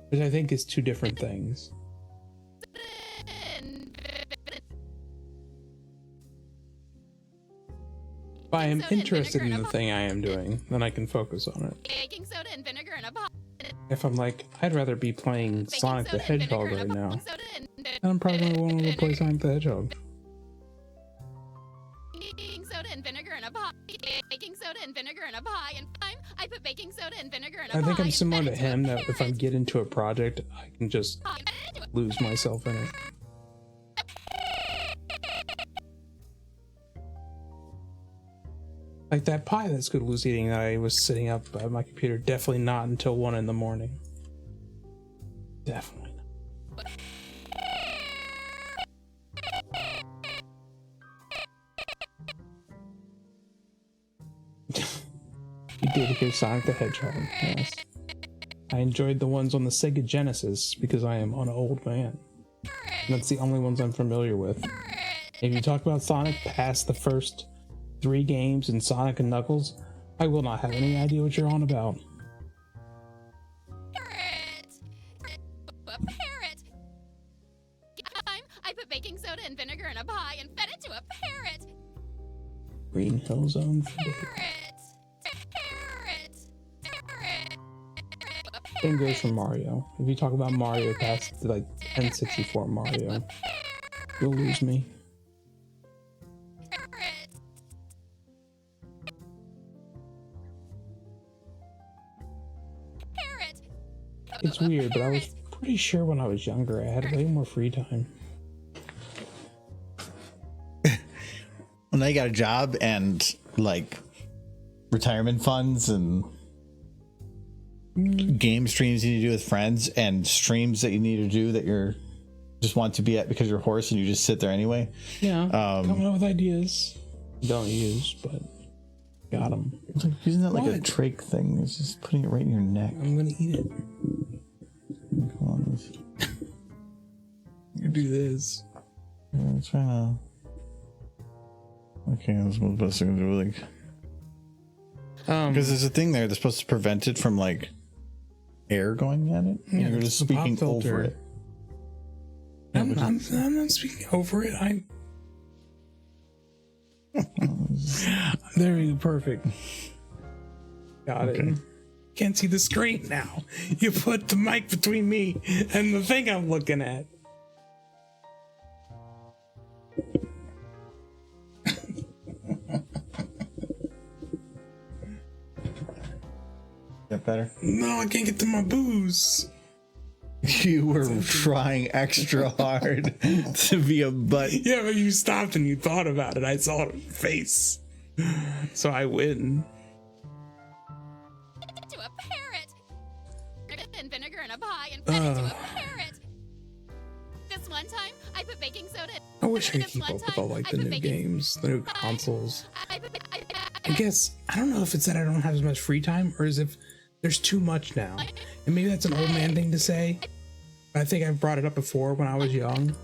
Which I think is two different things. If I am interested in the thing I am doing, then I can focus on it. baking soda and vinegar in a pot. If I'm like, I'd rather be playing Sonic the Hedgehog right now, then I'm probably going to want to play Sonic the Hedgehog. Baking soda and vinegar in a pot. Baking soda and vinegar in a pie. And I put baking soda and vinegar in a pie. I think I'm and similar fed to it him a that if I parrot. get into a project, I can just lose myself in it. Like that pie that Scootaloo's eating that I was sitting up at my computer, definitely not until 1 in the morning. Definitely not. You did hear Sonic the Hedgehog, yes. I enjoyed the ones on the Sega Genesis because I am an old man. And that's the only ones I'm familiar with. If you talk about Sonic past the first 3 games in Sonic and Knuckles, I will not have any idea what you're on about. Parrot. A parrot. I put baking soda and vinegar in a pie and fed it to a parrot. Green Hill Zone for days. Parrot. Parrot. Same goes for Mario. If you talk about Mario past like N64 Mario, you'll lose me. Parrot. It's weird, but I was pretty sure when I was younger I had way more free time. Well, now you got a job and like retirement funds and game streams you need to do with friends and streams that you need to do that you're just want to be at because you're hoarse and you just sit there anyway. Yeah, coming up with ideas. Don't use, but got them. It's like using that like a What? trach thing. It's just putting it right in your neck. I'm gonna eat it. Come on, You do this. I'm trying to. Okay, that's what the best thing to do. Like, because there's a thing there that's supposed to prevent it from like air going at it. Yeah, You're just it's a pop speaking filter. over it. I'm not speaking over it. There you go. Perfect. Got it. Can't see the screen now. You put the mic between me and the thing I'm looking at. Get better. No, I can't get to my booze. You were trying extra hard to be a butt. Yeah, but you stopped and you thought about it. I saw it on your face. So I win. To a parrot. And vinegar in a pie and fed it to a parrot. This one time, I put baking soda. I wish I could This keep one up with time, all like I the put new baking- games, the new consoles. I I guess I don't know if it's that I don't have as much free time or as if there's too much now. And maybe that's an old man thing to say. I think I've brought it up before when I was young.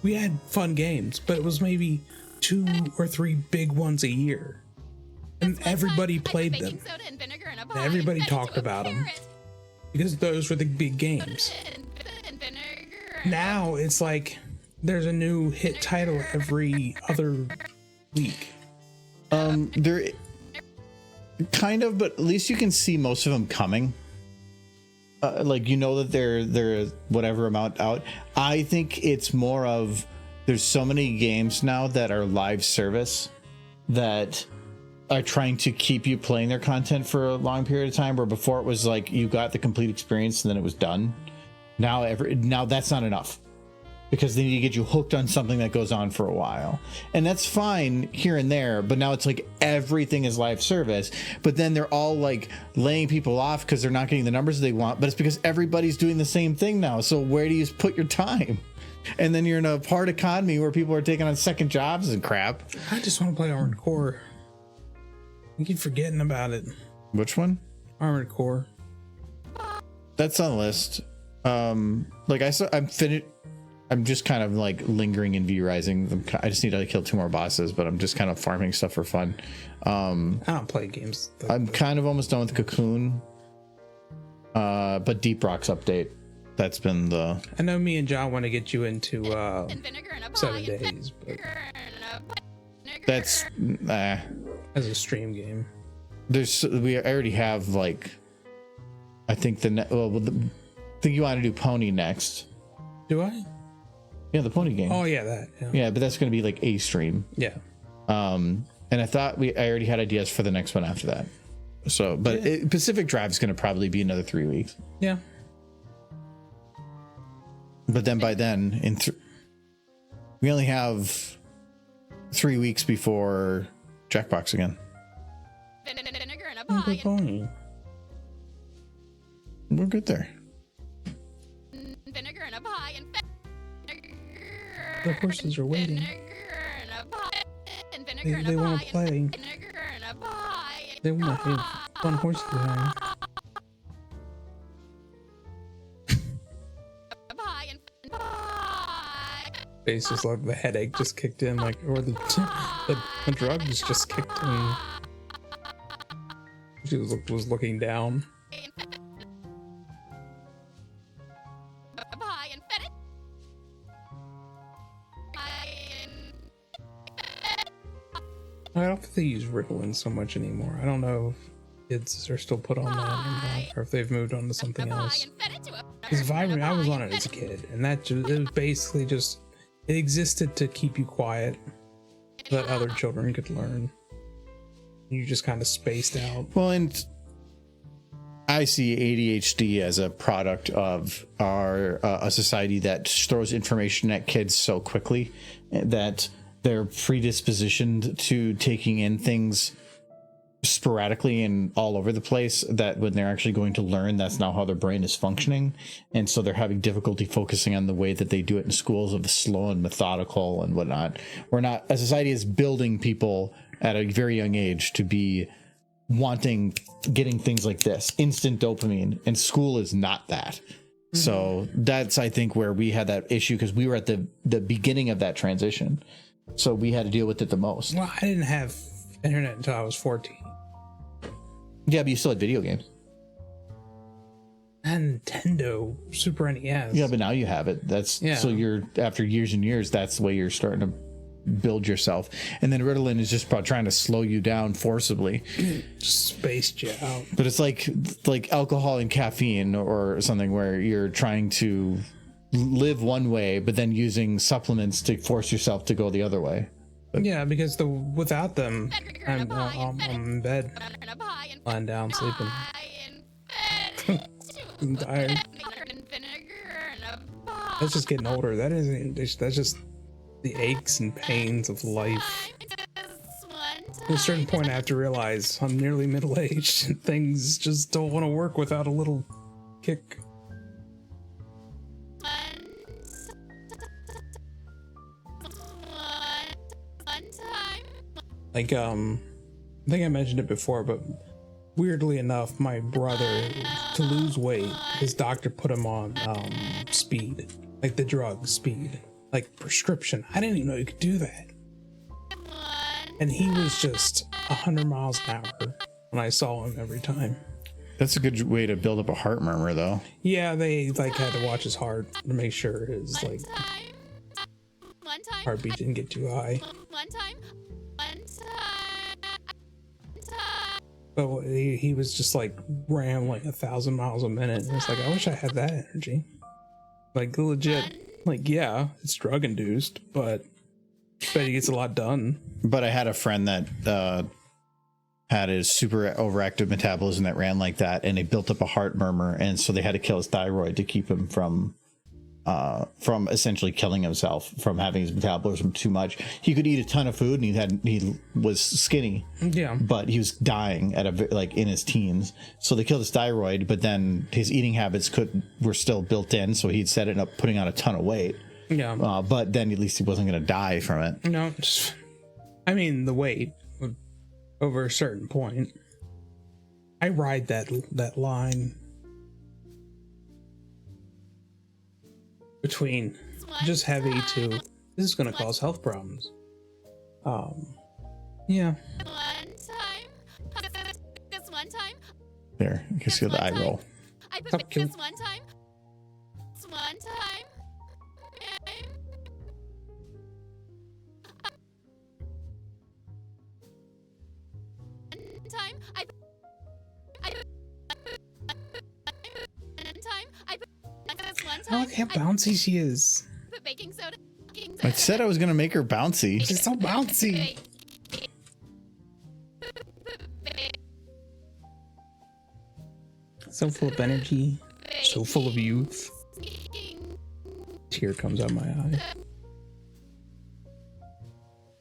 We had fun games, but it was maybe 2 or 3 big ones a year. And everybody played them. Everybody talked about them. Because those were the big games. Now it's like there's a new hit title every other week. There kind of, but at least you can see most of them coming. Like, you know that they're whatever amount out. I think it's more of there's so many games now that are live service that are trying to keep you playing their content for a long period of time, where before it was like you got the complete experience and then it was done. Now that's not enough, because they need to get you hooked on something that goes on for a while. And that's fine here and there, but now it's like everything is live service, but then they're all like laying people off because they're not getting the numbers they want, but it's because everybody's doing the same thing now. So where do you put your time? And then you're in a part economy where people are taking on second jobs and crap. I just want to play Armored Core. I keep forgetting about it. Which one? Armored Core. That's on the list. Like I'm finished. I'm just kind of like lingering in V-Rising. I just need to kill 2 more bosses, but I'm just kind of farming stuff for fun. I don't play games. I'm kind of almost done with Cocoon. But Deep Rock's update. That's been the... I know me and John want to get you into 7 Days, but that's as a stream game. We already have like, I think I think you want to do Pony next. Do I? Yeah, the Pony game. Oh yeah, that. Yeah, but that's going to be like a stream. Yeah. And I thought I already had ideas for the next one after that. So, but Pacific Drive is going to probably be another 3 weeks. Yeah. But then by then, we only have 3 weeks before Jackbox again. We're good there. Vinegar and a pie and the horses are waiting. They want to play. They want to have fun horse design. Face just like the headache just kicked in, like, or the drugs just kicked in. She was looking down. I don't think they use Ritalin so much anymore. I don't know if kids are still put on that or not, or if they've moved on to something else. Because Vibrant, I was on it as a kid, and it was basically just, it existed to keep you quiet so that other children could learn. You just kind of spaced out. Well, and I see ADHD as a product of a society that throws information at kids so quickly that they're predispositioned to taking in things sporadically and all over the place, that when they're actually going to learn, that's not how their brain is functioning. And so they're having difficulty focusing on the way that they do it in schools, of the slow and methodical and whatnot. A society is building people at a very young age to be getting things like this, instant dopamine, and school is not that. Mm-hmm. So that's, I think, where we had that issue, because we were at the beginning of that transition. So we had to deal with it the most. Well, I didn't have internet until I was 14. Yeah, but you still had video games. And Nintendo, Super NES. Yeah, but now you have it. So you're, after years and years, that's the way you're starting to build yourself. And then Ritalin is just about trying to slow you down forcibly. Just spaced you out. But it's like alcohol and caffeine or something, where you're trying to live one way, but then using supplements to force yourself to go the other way. But yeah, because without them, I'm in bed, lying down, sleeping. I'm tired. That's just getting older. That's just the aches and pains of life. At a certain point, I have to realize I'm nearly middle-aged and things just don't want to work without a little kick. Like, I think I mentioned it before, but weirdly enough, my brother, to lose weight, his doctor put him on speed, like the drug speed, like prescription. I didn't even know you could do that. And he was just 100 miles an hour when I saw him every time. That's a good way to build up a heart murmur, though. Yeah, they like had to watch his heart to make sure his like One time. heartbeat didn't get too high. One time. But he was just like ran like 1,000 miles a minute. And it's like, I wish I had that energy. Like legit, like yeah, it's drug induced, but he gets a lot done. But I had a friend that had his super overactive metabolism that ran like that, and it built up a heart murmur, and so they had to kill his thyroid to keep him from essentially killing himself from having his metabolism too much. He could eat a ton of food, and he was skinny, Yeah, but he was dying at in his teens. So they killed his thyroid, but then his eating habits were still built in, so he'd set it up putting on a ton of weight. yeah. But then at least he wasn't going to die from it. No, I mean the weight over a certain point. I ride that line between just heavy to this is going to cause health problems. Yeah. One time. This one time. There, you can see the eye roll. I put Stop killing- this one time. This one time. One time. I put this one I time. like how bouncy she is. I put baking soda. I said I was going to make her bouncy. She's so bouncy. So full of energy. So full of youth. Tear comes out my eye.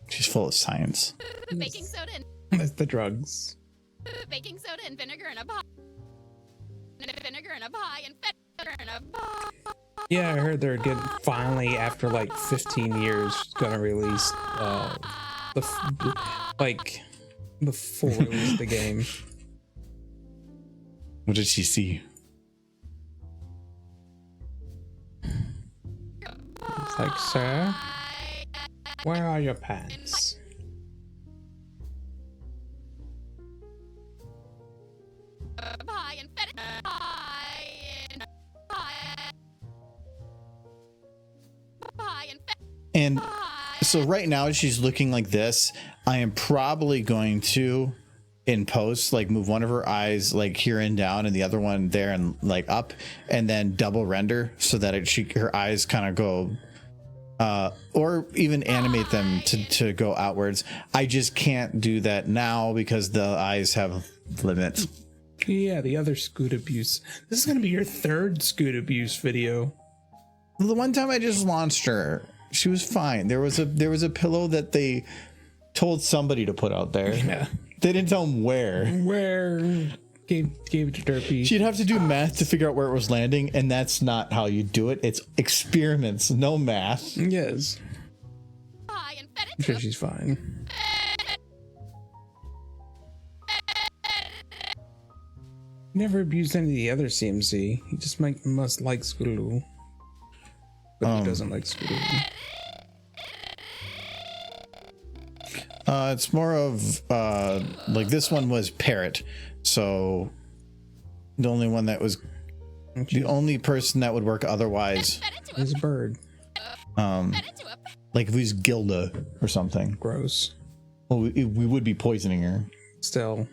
She's full of science. Baking soda and That's the drugs. baking soda and vinegar in a pot. And vinegar in a pie and vinegar in a pie. Yeah, I heard they're getting finally after like 15 years gonna release the full release of the game. What did she see? It's like, sir, where are your pants? Pie and vinegar pie and pie. Pie and And pie. so right now she's looking like this. I am probably going to, in post, like move one of her eyes like here and down and the other one there and like up, and then double render so that her eyes kind of go or even animate them to go outwards. I just can't do that now because the eyes have limits. Yeah, the other Scoot abuse. This is gonna be your third Scoot abuse video. The one time I just launched her, she was fine. There was a pillow that they told somebody to put out there. Yeah. They didn't tell them where. Where gave it to Derpy. She'd have to do math to figure out where it was landing, and that's not how you do it. It's experiments, no math. Yes. Pie and fed I'm it sure to she's fine. Never abused any of the other CMC. He just must like Scootaloo. But he doesn't like Scootaloo. It's more of like this one was Parrot, so the only one that was the only person that would work otherwise. He's a bird. fed it to a Like if it was Gilda or something. Gross. Well, we would be poisoning her. Still.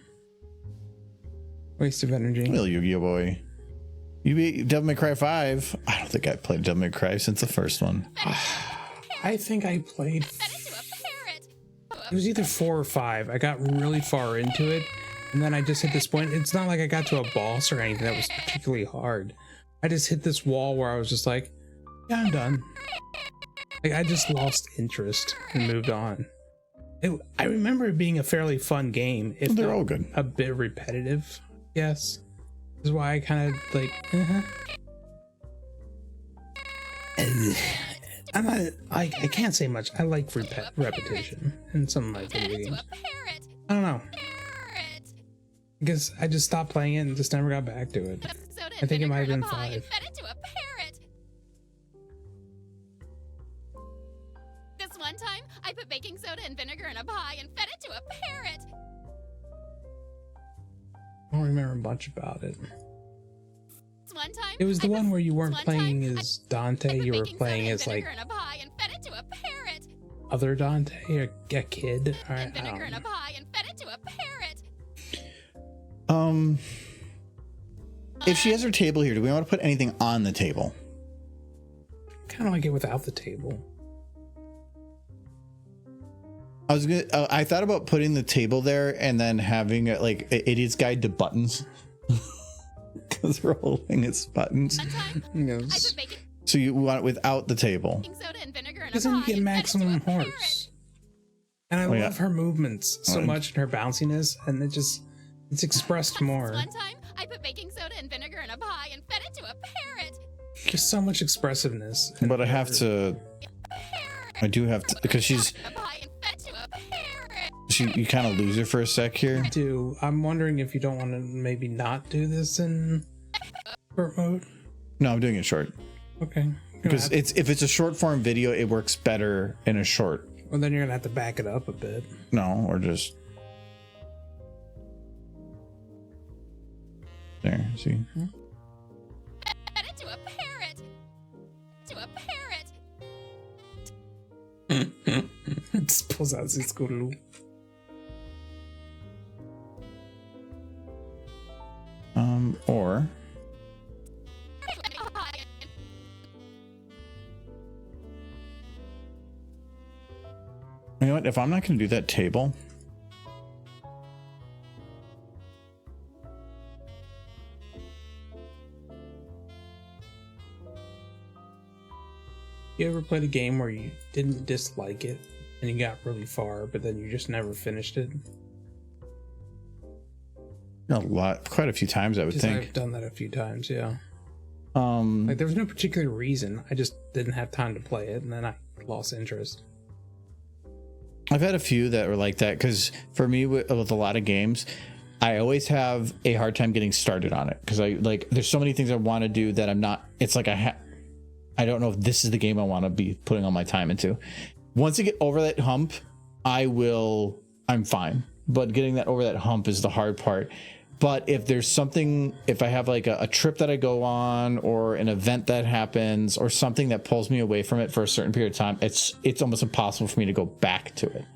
Waste of energy. Well, Yu-Gi-Oh boy. You beat Devil May Cry 5. I don't think I've played Devil May Cry since the first one. I think I played. fed it to a parrot. It was either 4 or 5. I got really far into it, and then I just hit this point. It's not like I got to a boss or anything that was particularly hard. I just hit this wall where I was just like, yeah, I'm done. Like, I just lost interest and moved on. I remember it being a fairly fun game. If They're not all good. a bit repetitive, yes. This is why I kind of like. I'm not. I can't say much. I like repetition in some of my video Fed it to games. a parrot. I don't know. I guess I just stopped playing it and just never got back to it. Soda I think it and might have vinegar been in a pie and 5. fed it to a parrot. This one time, I put baking soda and vinegar in a pie and fed it to a parrot. I don't remember much about it. This one time, It was the I one put- where you weren't one playing time, as I Dante, put you were baking soda playing and as like vinegar in a pie and fed it to a parrot. other Dante, or a kid. All right, And vinegar in a pie and fed it to a parrot. If she has her table here, do we want to put anything on the table? Kind of like it without the table. I thought about putting the table there and then having it like an idiot's guide to buttons. Because they're all holding its buttons. One time, I Yes. put baking So you want it without the table. soda and vinegar in a Because then pie you get and fed it to maximum a parrot. horse. And I Oh, yeah. love her movements so Right. much and her bounciness, and it's expressed more. One time, I put baking soda and vinegar in a pie and fed it to a parrot. Just so much expressiveness. in But I have her- to. I do have to, because she's. A pie and fed to a parrot. You kind of lose her for a sec here. I'm wondering if you don't want to maybe not do this in short mode. No, I'm doing it short Okay. because if it's a short form video, it works better in a short. Well, then you're gonna have to back it up a bit. No, or just there. See, Fed it to a parrot. To a parrot. Just pulls out his Scootaloo. or you know what? If I'm not going to do that table, You ever played a game where you didn't dislike it and you got really far, but then you just never finished it? quite a few times, I would Because think. I've done that a few times, yeah. Like there was no particular reason. I just didn't have time to play it, and then I lost interest. I've had a few that were like that because for me with a lot of games, I always have a hard time getting started on it because there's so many things I want to do that I'm not. It's like I don't know if this is the game I want to be putting all my time into. Once I get over that hump, I'm fine. But getting that over that hump is the hard part. But if there's something, if I have like a trip that I go on or an event that happens or something that pulls me away from it for a certain period of time, it's almost impossible for me to go back to it.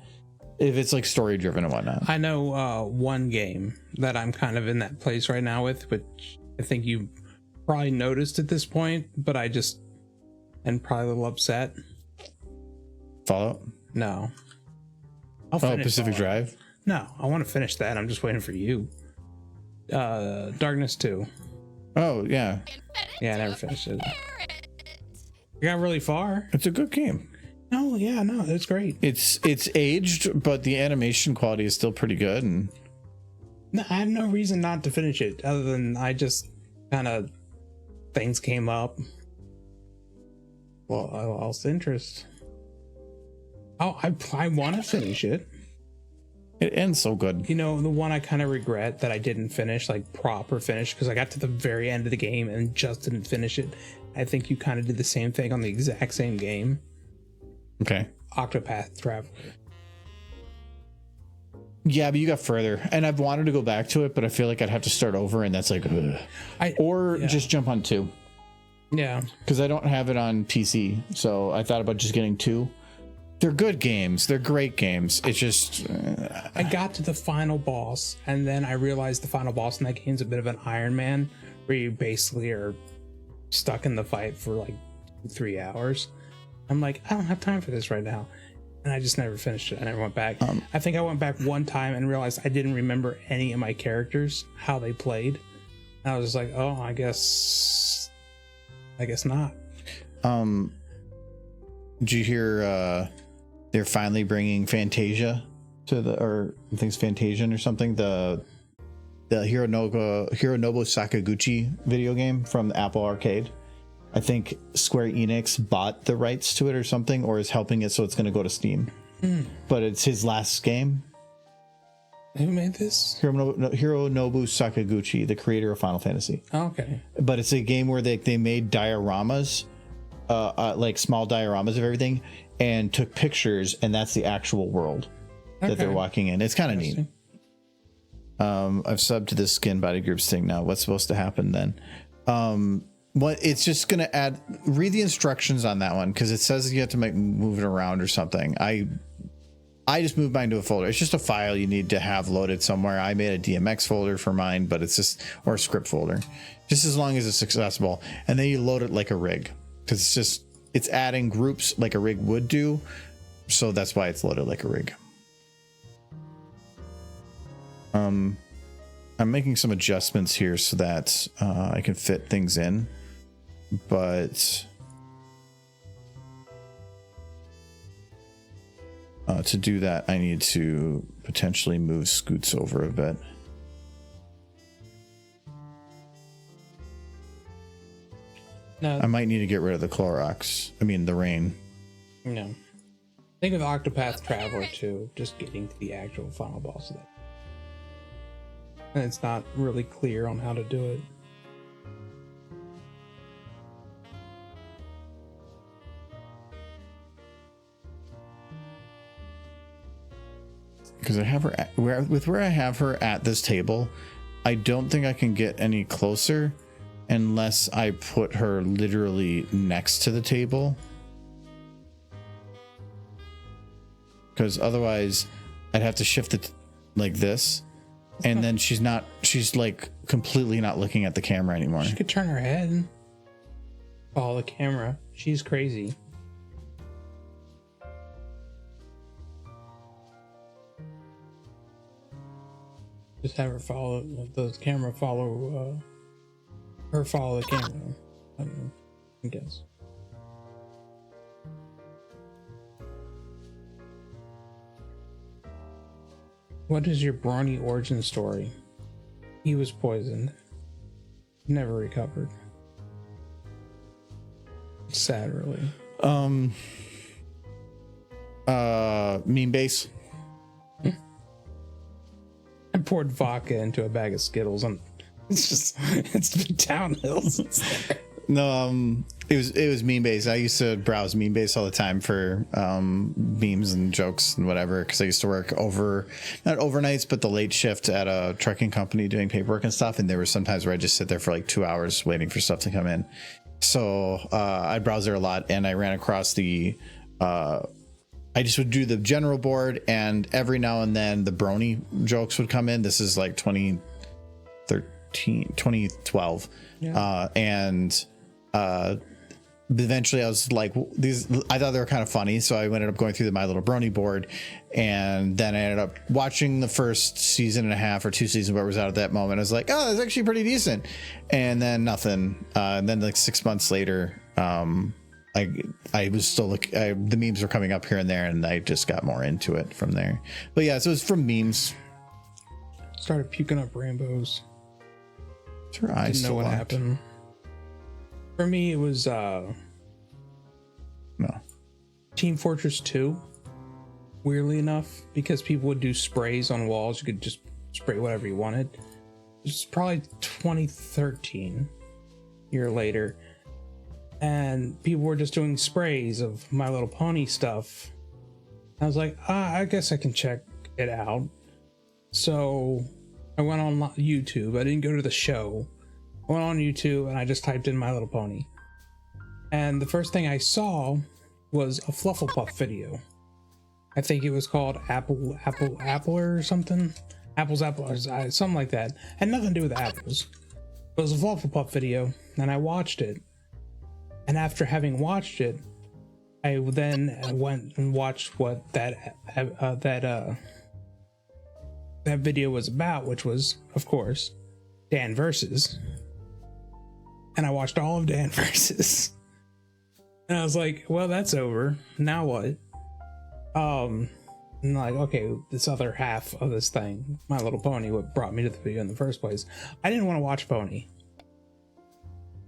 If it's like story driven and whatnot. I know one game that I'm kind of in that place right now with, which I think you probably noticed at this point, but I just and probably a little upset. Fallout? No. I'll finish Pacific Fallout. Drive? No, I want to finish that. I'm just waiting for you. Darkness 2. Oh, yeah. Yeah, I never finished it. I got really far. It's a good game. No, yeah, no, it's great. It's aged, but the animation quality is still pretty good. And No, I have no reason not to finish it other than I just kind of things came up. Well, I lost interest. Oh, I want to finish it. it ends so good. You know, the one I kind of regret that I didn't finish, like proper finish, because I got to the very end of the game and just didn't finish it. I think you kind of did the same thing on the exact same game. Okay. Octopath Traveler. Yeah, but you got further, and I've wanted to go back to it, but I feel like I'd have to start over, and that's like, ugh. Yeah. Just jump on 2 Yeah. because I don't have it on PC. So I thought about just getting 2. They're good games. They're great games. It's just I got to the final boss, and then I realized the final boss in that game is a bit of an Iron Man, where you basically are stuck in the fight for like 3 hours. I'm like, I don't have time for this right now. And I just never finished it. I never went back. I think I went back one time and realized I didn't remember any of my characters, how they played. And I was just like, oh, I guess not. did you hear they're finally bringing Fantasia to or I think it's Fantasian or something, the Hironobu Sakaguchi video game from the Apple Arcade. I think Square Enix bought the rights to it or something, or is helping it, so it's going to go to Steam. But it's his last game. Who made this? Hironobu Sakaguchi, the creator of Final Fantasy. Oh, okay. But it's a game where they made dioramas, like small dioramas of everything, and took pictures, and that's the actual world that they're walking in. It's kind of neat. I've subbed to this Skin Body Groups thing now. What's supposed to happen then? What it's just gonna read the instructions on that one, because it says you have to move it around or something. I just moved mine to a folder. It's just a file you need to have loaded somewhere. I made a DMX folder for mine, but it's just, or a script folder, just as long as it's accessible. And then you load it like a rig, because it's adding groups like a rig would do. So that's why it's loaded like a rig. I'm making some adjustments here so that I can fit things in, but to do that, I need to potentially move Scoots over a bit. No, I might need to get rid of the Clorox. I mean, the rain. no. Think of Octopath Traveler too, just getting to the actual final boss of that. And it's not really clear on how to do it. Because I have her where I have her at this table, I don't think I can get any closer unless I put her literally next to the table. Because otherwise I'd have to shift it like this, and then she's like completely not looking at the camera anymore. She could turn her head and follow the camera. She's crazy. Just have her follow the camera, follow her follow the camera. I don't know, I guess. What is your Brawny origin story? He was poisoned. Never recovered. Sad, really. Meme base. I poured vodka into a bag of Skittles and it's been downhill since there. No, it was meme base. I used to browse meme base all the time for memes and jokes and whatever, because I used to work not overnights, but the late shift at a trucking company doing paperwork and stuff, and there were sometimes where I just sit there for like 2 hours waiting for stuff to come in. So I browsed there a lot, and I ran across I just would do the general board, and every now and then the brony jokes would come in. This is like 2012. Yeah. And eventually I was like, I thought they were kind of funny, so I ended up going through the My Little Brony board, and then I ended up watching the first season and a half or 2 seasons where it was out at that moment. I was like, oh, that's actually pretty decent. And then nothing. And then like 6 months later, I was still the memes were coming up here and there, and I just got more into it from there. But yeah, so it was from memes. Started puking up rainbows. Her eyes Didn't know what happened. For me, it was no. Team Fortress 2. Weirdly enough, because people would do sprays on walls, you could just spray whatever you wanted. It's probably 2013, a year later, and people were just doing sprays of My Little Pony stuff. I was like, I guess I can check it out. So I went on YouTube. I didn't go to the show. I went on YouTube and I just typed in My Little Pony. And the first thing I saw was a Flufflepuff video. I think it was called Apple or something. Apples, something like that. Had nothing to do with apples. It was a Flufflepuff video, and I watched it. And after having watched it, I then went and watched what that video was about, which was, of course, Dan Versus. And I watched all of Dan Versus. And I was like, well, that's over. Now what? And like, okay, this other half of this thing, My Little Pony, what brought me to the video in the first place. I didn't want to watch Pony.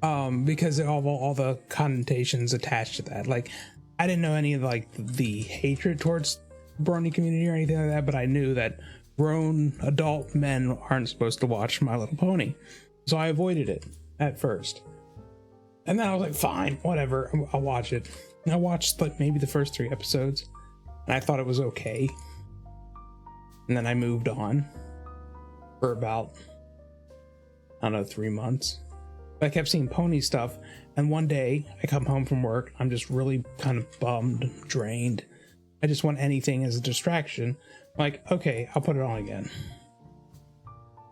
Because of all the connotations attached to that. Like, I didn't know any of like the hatred towards Brony community or anything like that, but I knew that grown adult men aren't supposed to watch My Little Pony. So I avoided it at first. And then I was like, fine, whatever, I'll watch it. And I watched like maybe the first 3 episodes, and I thought it was okay. And then I moved on for about, I don't know, 3 months. But I kept seeing pony stuff, and one day I come home from work, I'm just really kind of bummed, drained. I just want anything as a distraction. I'm like, okay, I'll put it on again.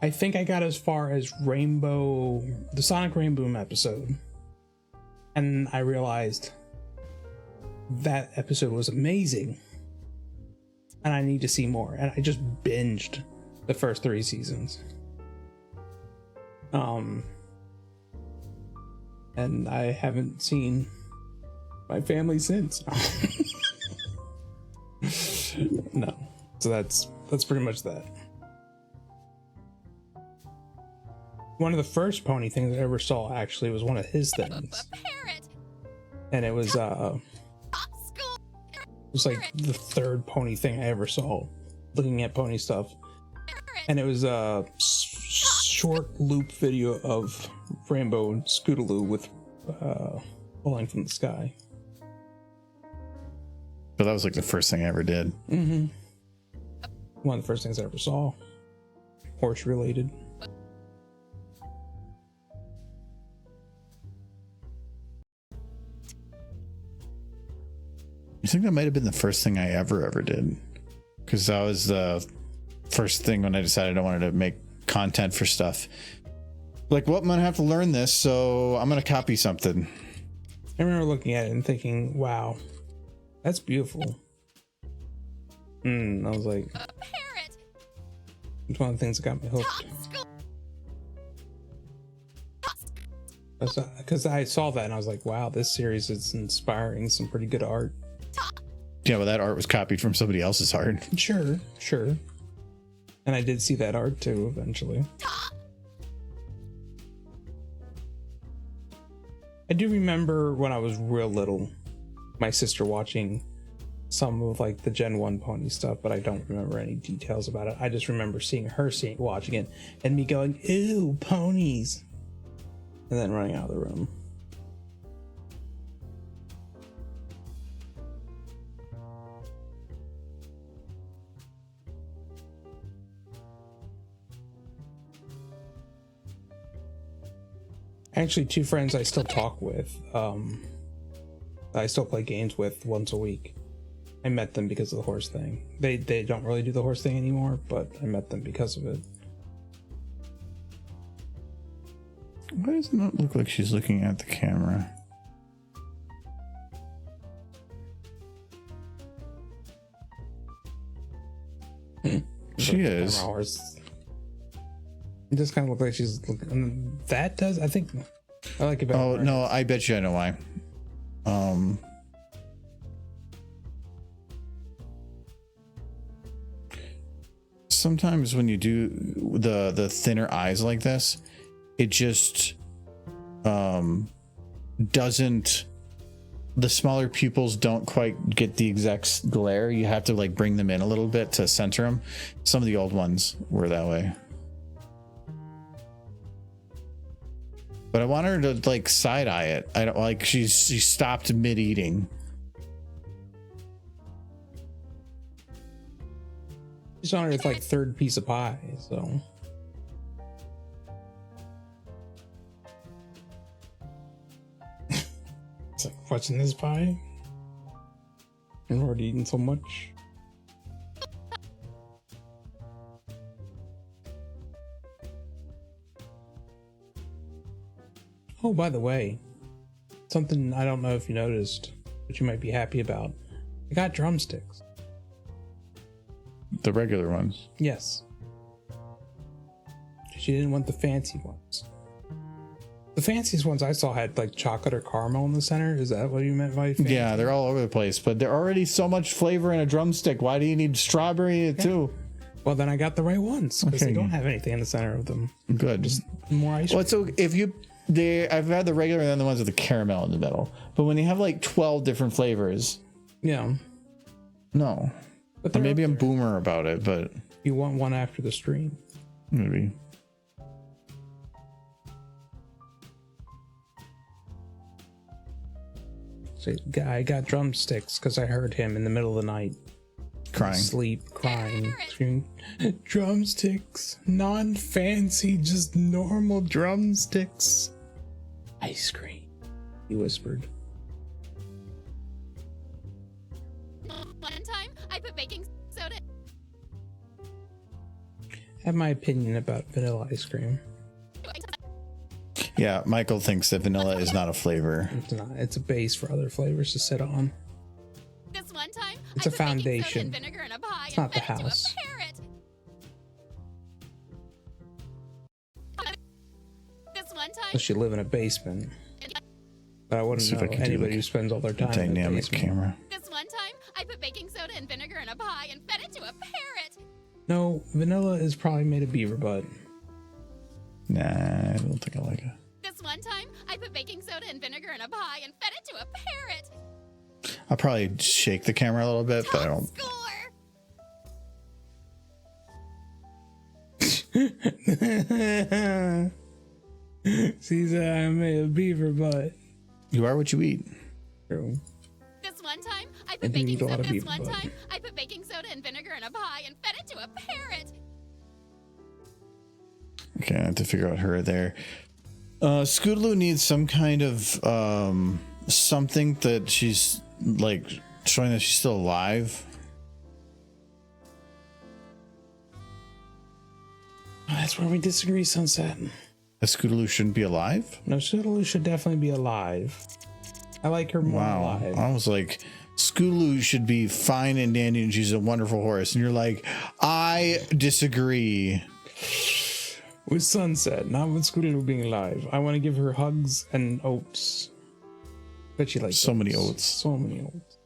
I think I got as far as the Sonic Rainboom episode. And I realized that episode was amazing. And I need to see more. And I just binged the first 3 seasons. And I haven't seen my family since. No. So that's pretty much that. One of the first pony things I ever saw actually was one of his things. And it was like the 3rd pony thing I ever saw looking at pony stuff. And it was a short loop video of Rainbow and Scootaloo with falling from the sky. But that was like the first thing I ever did. Mm-hmm. One of the first things I ever saw. Horse related. I think that might have been the first thing I ever did, because that was the first thing when I decided I wanted to make content for stuff. Like, well, I'm gonna have to learn this, so I'm gonna copy something. I remember looking at it and thinking, wow, that's beautiful. I was like, it's one of the things that got me hooked. Because I saw that and I was like, wow, this series is inspiring some pretty good art. Yeah, well, that art was copied from somebody else's art. Sure. And I did see that art too eventually. I do remember when I was real little, my sister watching some of like the Gen 1 pony stuff, but I don't remember any details about it. I just remember seeing her watching it and me going, ew, ponies, and then running out of the room. Actually, 2 friends I still talk with, I still play games with once a week. I met them because of the horse thing. They don't really do the horse thing anymore, but I met them because of it. Why does it not look like she's looking at the camera? She is. It does kind of look like she's looking. That does, I think. I like it better. Oh no, I bet you I know why. Sometimes when you do the thinner eyes like this, it just doesn't. The smaller pupils don't quite get the exact glare. You have to like bring them in a little bit to center them. Some of the old ones were that way. But I want her to like side eye it. I don't like she stopped mid eating. She's on her like 3rd piece of pie, so. It's like, what's in this pie? I've already eaten so much. Oh, by the way, something I don't know if you noticed, but you might be happy about. I got drumsticks. The regular ones. Yes. She didn't want the fancy ones. The fanciest ones I saw had like chocolate or caramel in the center. Is that what you meant by fancy? Yeah, they're all over the place, but they're already so much flavor in a drumstick. Why do you need strawberry too? Well, then I got the right ones because Okay. they don't have anything in the center of them. Good. Just more ice. Well, so if you, I've had the regular and then the ones with the caramel in the middle. But when you have like 12 different flavors, Yeah. no. But Or maybe I'm boomer about it, but You want one after the stream? Maybe. So, I got drumsticks because I heard him in the middle of the night. Crying. Sleep, crying, screaming. Drumsticks. Non-fancy, just normal drumsticks. Ice cream, he whispered. One time, I put baking soda. I have my opinion about vanilla ice cream. Yeah, Michael thinks that vanilla is not a flavor. It's not. It's a base for other flavors to sit on. This one time, It's I a put baking soda foundation. and vinegar in a pie It's and not the fed it to house. a parrot. This one time, Unless you live in a basement. But I wouldn't See if I know can do, anybody like, who spends all their time in a Dynamic basement. camera. this one time, I put baking soda and vinegar in a pie and fed it to a parrot. No, vanilla is probably made of beaver butt. Nah, I don't think I like it. This one time, I put baking soda and vinegar in a pie and fed it to a parrot. I'll probably shake the camera a little bit, but I Top don't. Caesar, score. I made of beaver butt. You are what you eat. True. This one time, I I put do baking eat a lot soda. of This beaver one butt. time, I put baking soda and vinegar in a pie and fed it to a parrot. Okay, I have to figure out her there. Scootaloo needs some kind of something that she's like showing that she's still alive. That's where we disagree, Sunset. That Scootaloo shouldn't be alive? No, Scootaloo should definitely be alive. I like her more Wow. alive. I was like, Scootaloo should be fine and dandy and she's a wonderful horse. And you're like, I disagree. With Sunset, not with Scootaloo being alive. I want to give her hugs and oats. Bet she likes So many oats. So many oats.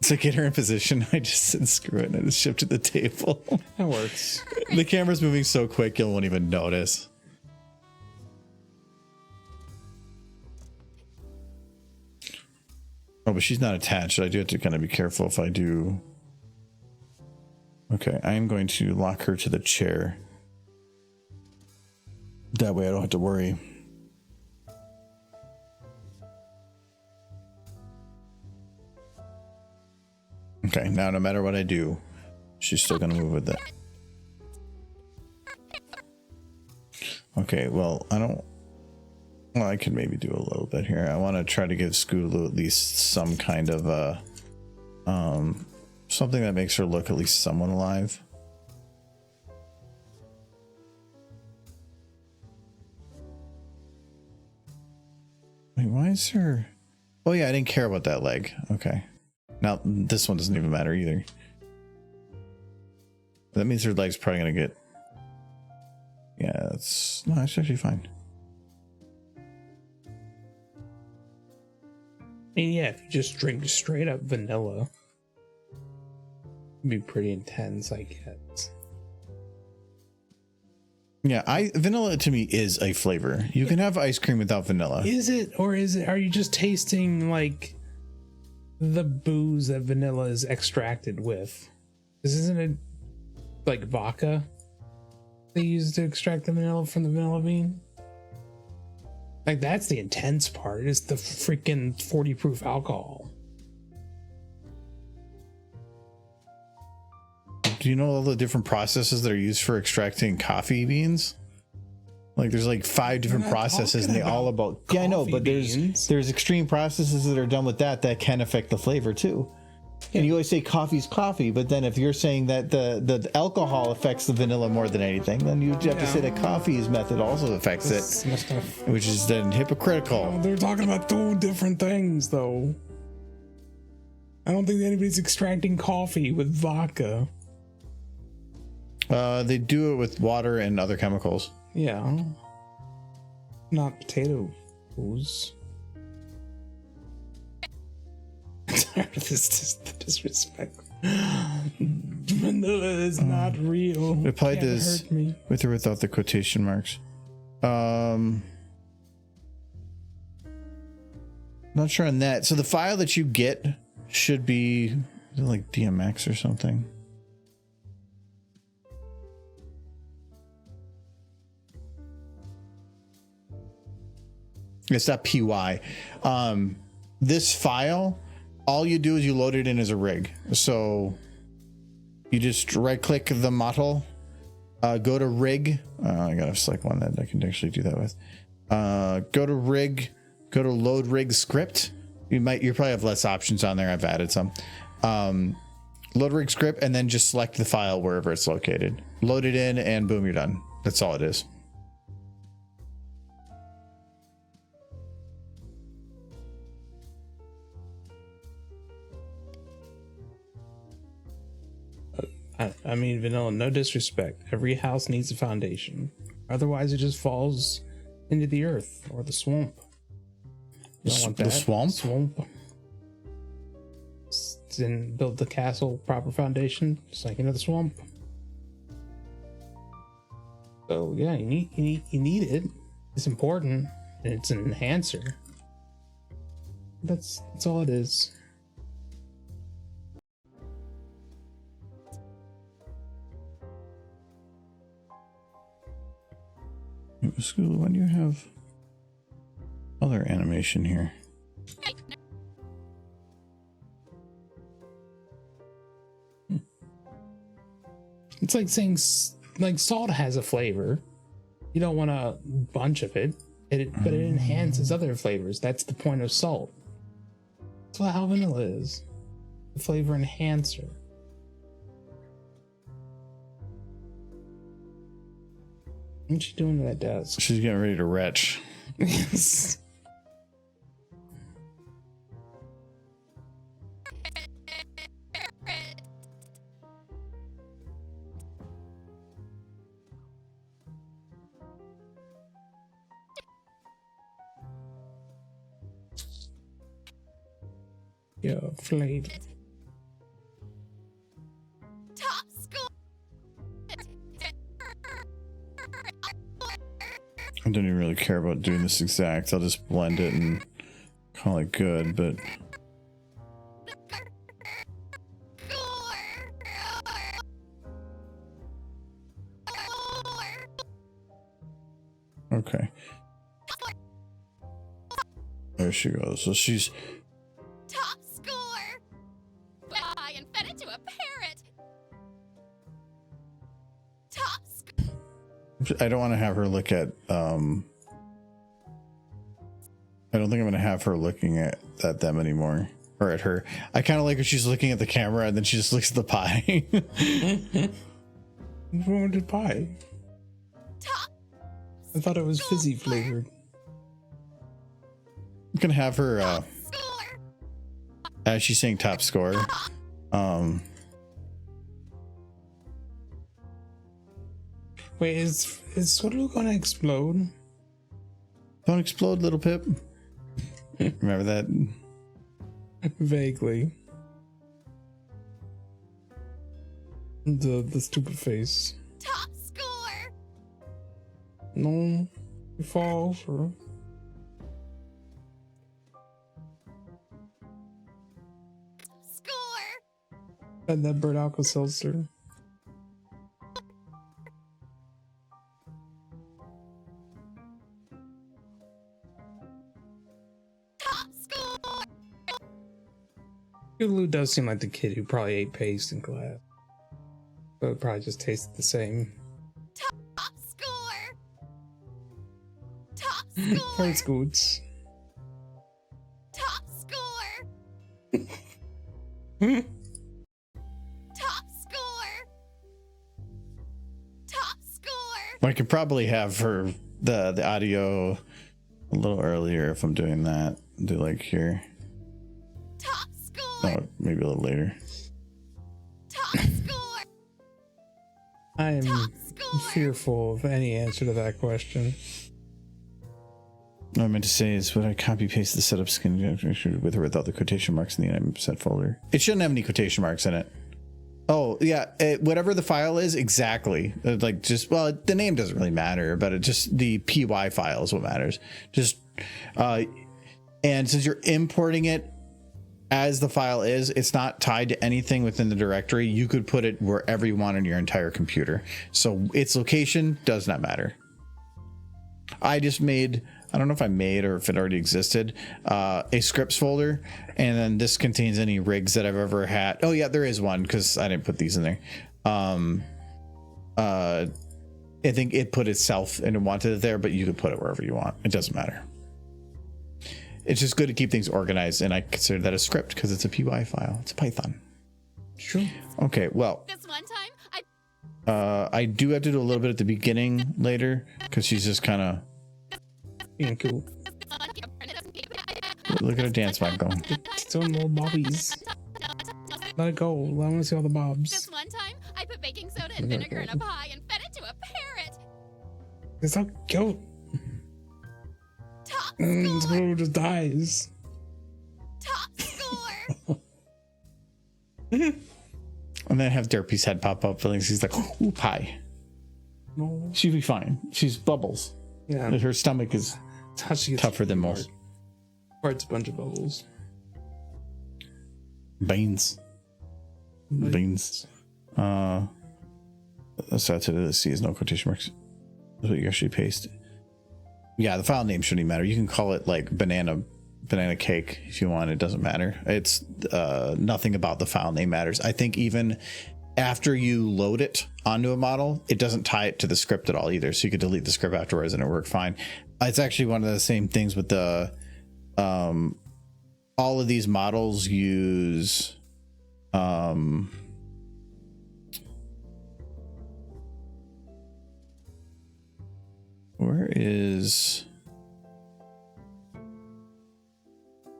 To get her in position, I just said screw it and I just shifted the table. That works. The camera's moving so quick you won't even notice. Oh, but she's not attached. I do have to kind of be careful if I do. Okay, I am going to lock her to the chair. That way I don't have to worry. Okay, now no matter what I do, she's still gonna move with it. Okay, well, I could maybe do a little bit here. I want to try to give Scootaloo at least some kind of something that makes her look at least somewhat alive. Wait, why is her? Oh yeah, I didn't care about that leg. Okay. Now this one doesn't even matter either. That means her leg's probably gonna get. Yeah, it's actually fine. I mean, yeah, if you just drink straight up vanilla, it'd be pretty intense, I guess. Yeah, vanilla to me is a flavor. You can have ice cream without vanilla. Is it, or is it? Are you just tasting like the booze that vanilla is extracted with? Isn't it like vodka they use to extract the vanilla from the vanilla bean? Like, that's the intense part, is the freaking 40 proof alcohol. Do you know all the different processes that are used for extracting coffee beans? Like there's like 5 different We're not processes and talking they all about yeah, I know, coffee but beans. there's extreme processes that are done with that can affect the flavor too. And you always say coffee's coffee, but then if you're saying that the alcohol affects the vanilla more than anything, then you have to say that coffee's method also affects it, Must have- which is then hypocritical. They're talking about 2 different things, though. I don't think anybody's extracting coffee with vodka. They do it with water and other chemicals. Yeah. Not potato booze. This is the disrespect. Vanilla is not real. We applied Can't this hurt me. with or without the quotation marks. Not sure on that. So the file that you get should be like DMX or something. It's .py. This file, all you do is you load it in as a rig. So you just right click the model, go to rig. I gotta select one that I can actually do that with. Go to rig, go to load rig script. You probably have less options on there. I've added some. Load rig script, and then just select the file wherever it's located. Load it in, and boom, you're done. That's all it is. I mean, Vanilla, no disrespect. Every house needs a foundation. Otherwise, it just falls into the earth or the swamp. You don't want that. The swamp? Swamp. Then build the castle proper foundation, sink into the swamp. So yeah, you need it. It's important, and it's an enhancer. That's all it is. School, when you have other animation here. It's like saying like salt has a flavor. You don't want a bunch of it, but it enhances other flavors. That's the point of salt. That's what how vanilla is. The flavor enhancer. What's she doing to that desk? She's getting ready to retch. Yes. Yeah, flavor. Top school. I don't even really care about doing this exact. I'll just blend it and call it good, but okay. There she goes. So she's Top score. I and fed it to a parrot. Top score. I don't want to have her look at I don't think I'm gonna have her looking at them anymore, or at her. I kind of like if she's looking at the camera and then she just looks at the pie. What's wrong with the pie? Top. I thought it was fizzy flavored. I'm gonna have her Score. as she's saying top score. Wait, is Scootaloo gonna explode? Don't explode, little Pip. Remember that? Vaguely. The stupid face. Top score. No, you fall for. Score. Had that bird Alka-Seltzer. Top score. Scootaloo does seem like the kid who probably ate paste in class. But it probably just tasted the same. Top score. Top score. Bird Scoots. Top score. Top score. Top score. I could probably have her the audio a little earlier if I'm doing that. Do like here. Top score. Oh, maybe a little later. Top score. I am Top score. fearful of any answer to that question. What I meant to say is, would I copy paste the setup skin with or without the quotation marks in the item set folder? It shouldn't have any quotation marks in it. Oh yeah, whatever the file is, exactly. Like just, well, the name doesn't really matter, but it just the py file is what matters. Just and since you're importing it as the file is, it's not tied to anything within the directory. You could put it wherever you want on your entire computer. So its location does not matter. I just made I don't know if I made or if it already existed, a scripts folder, and then this contains any rigs that I've ever had. Oh yeah, there is one because I didn't put these in there. I think it put itself and it wanted it there, but you could put it wherever you want. It doesn't matter. It's just good to keep things organized, and I consider that a script because it's a PY file. It's a Python. Sure. Okay, well, This one time, I do have to do a little bit at the beginning later because she's just kind of Being cool. look at her dance mic going. It's doing little bobbies. Let it go. I want to see all the bobs. This one time, I put baking soda and vinegar in a pie and fed it to a parrot. It's how cute. Top This score! little just dies. Top score! And then have Derpy's head pop up, and she's like, "Ooh, pie." No. She'll be fine. She's bubbles. Yeah. Her stomach is That's how she gets tougher than most. Parts a bunch of bubbles. Beans. Beans. Let's start to the C is no quotation marks. That's what you actually paste. Yeah, the file name shouldn't even matter. You can call it like banana cake if you want. It doesn't matter. It's nothing about the file name matters. I think even after you load it onto a model, it doesn't tie it to the script at all either. So you could delete the script afterwards and it worked fine. It's actually one of the same things with the all of these models use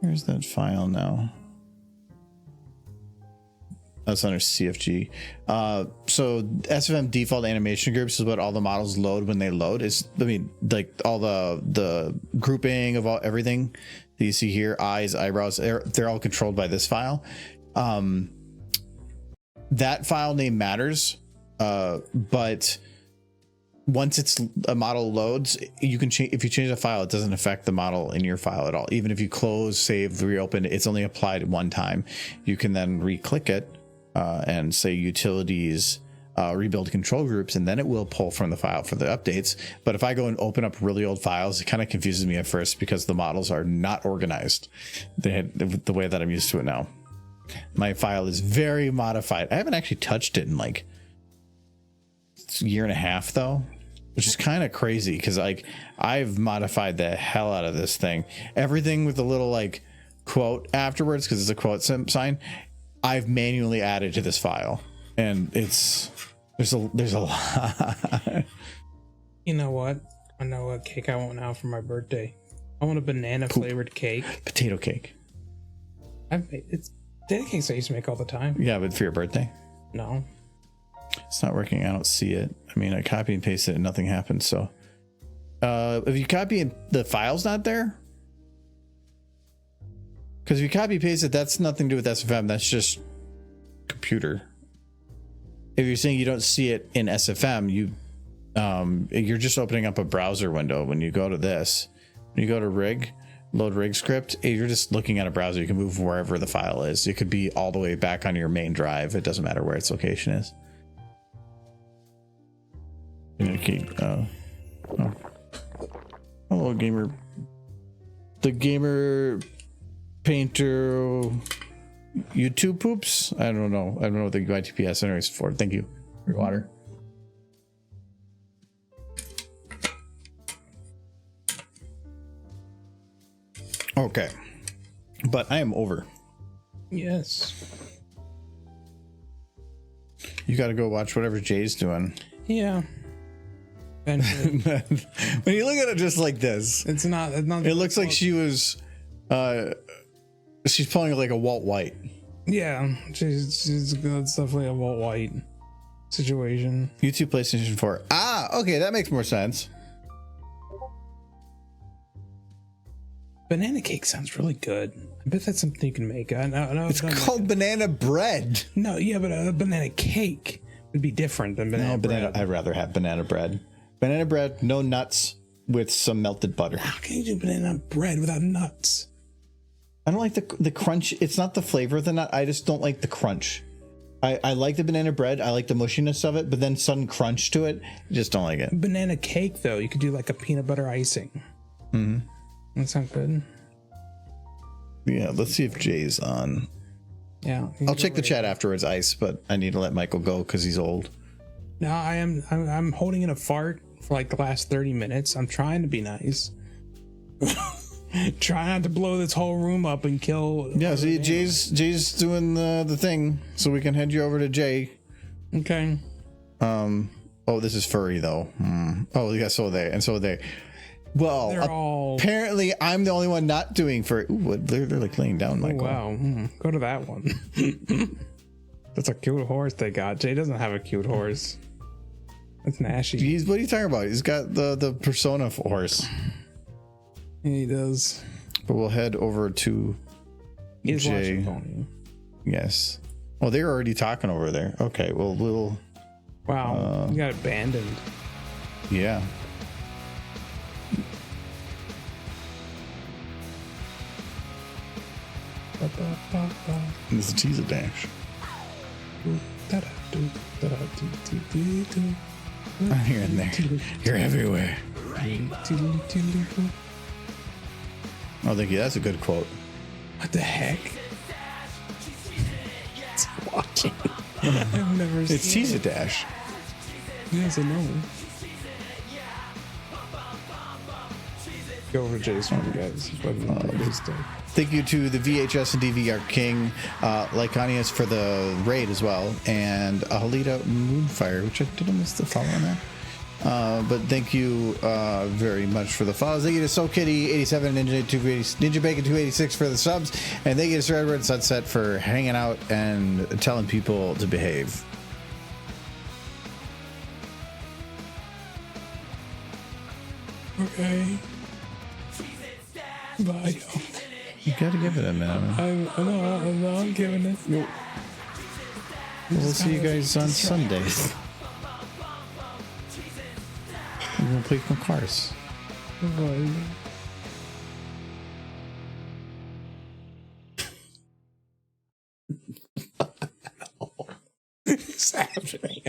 where's that file now? That's under CFG. So SFM default animation groups is what all the models load when they load. Like all the grouping of everything that you see here, eyes, eyebrows, they're all controlled by this file. That file name matters, but once it's a model loads, you can change. If you change a file, it doesn't affect the model in your file at all. Even if you close, save, reopen, it's only applied one time. You can then re-click it and say utilities, rebuild control groups, and then it will pull from the file for the updates. But if I go and open up really old files, it kind of confuses me at first because the models are not organized the way that I'm used to it now. My file is very modified. I haven't actually touched it in like a year and a half though, which is kind of crazy because like I've modified the hell out of this thing. Everything with the little like quote afterwards, because it's a quote sign, I've manually added to this file, and there's a lot. You know what? I know what cake I want now for my birthday. I want a banana flavored cake. Potato cake. It's potato cakes I used to make all the time. Yeah, but for your birthday? No. It's not working. I don't see it. I mean, I copy and paste it and nothing happens. So if you copy and the file's not there, because if you copy paste it, that's nothing to do with SFM. That's just computer. If you're saying you don't see it in SFM, you're just opening up a browser window. When you go to this, when you go to rig, load rig script, you're just looking at a browser. You can move wherever the file is. It could be all the way back on your main drive. It doesn't matter where its location is. Hello, gamer. The gamer painter YouTube poops. I don't know what the YTPS center is for. Thank you for your water. Okay, but I am over. Yes. You got to go watch whatever Jay's doing. Yeah. When you look at it just like this, It's not. it looks like she was. She's pulling like a Walt White. Yeah, she's it's definitely a Walt White situation. YouTube PlayStation 4. Ah, okay, that makes more sense. Banana cake sounds really good. I bet that's something you can make. I know It's called banana bread. No, yeah, but a banana cake would be different than banana bread. I'd rather have banana bread. Banana bread, no nuts, with some melted butter. How can you do banana bread without nuts? I don't like the crunch. It's not the flavor of the nut. I just don't like the crunch. I like the banana bread. I like the mushiness of it, but then sudden crunch to it, I just don't like it. Banana cake, though, you could do like a peanut butter icing. That sounds good. Yeah, let's see if Jay's on. Yeah. I'll check the chat afterwards, Ice, but I need to let Michael go because he's old. No, I'm holding in a fart for like the last 30 minutes. I'm trying to be nice. Try not to blow this whole room up and kill. Yeah, see, Jay's doing the thing, so we can head you over to Jay. Okay. Oh, this is furry though. Oh, yeah, so they. Well, apparently I'm the only one not doing furry. Ooh, they're like laying down, Michael. Oh, wow. Go to that one. That's a cute horse they got. Jay doesn't have a cute horse. That's an ashy. What are you talking about? He's got the persona horse. Yeah, he does. But we'll head over to Jay. Yes. Oh, they're already talking over there. Okay, well, we'll... Wow, you got abandoned. Yeah. This is a teaser dash. I'm here and there. You're everywhere. Oh, thank you. That's a good quote. What the heck? It's watching. I've never seen It's teaser dash. Yes, I know. Go over Jay's one, guys. Thank you to the VHS and DVR King, Lyconius for the raid as well, and Halita Moonfire, which I didn't miss the follow on that. But thank you very much for the follows. Thank you to Soul Kitty 87, Ninja Bacon 286 for the subs, and thank you to Sir Edward Sunset for hanging out and telling people to behave. Okay. Bye. You gotta give it a minute. I'm giving it. Nope. We'll see you guys on Sunday. We're gonna play some cars. What's happening?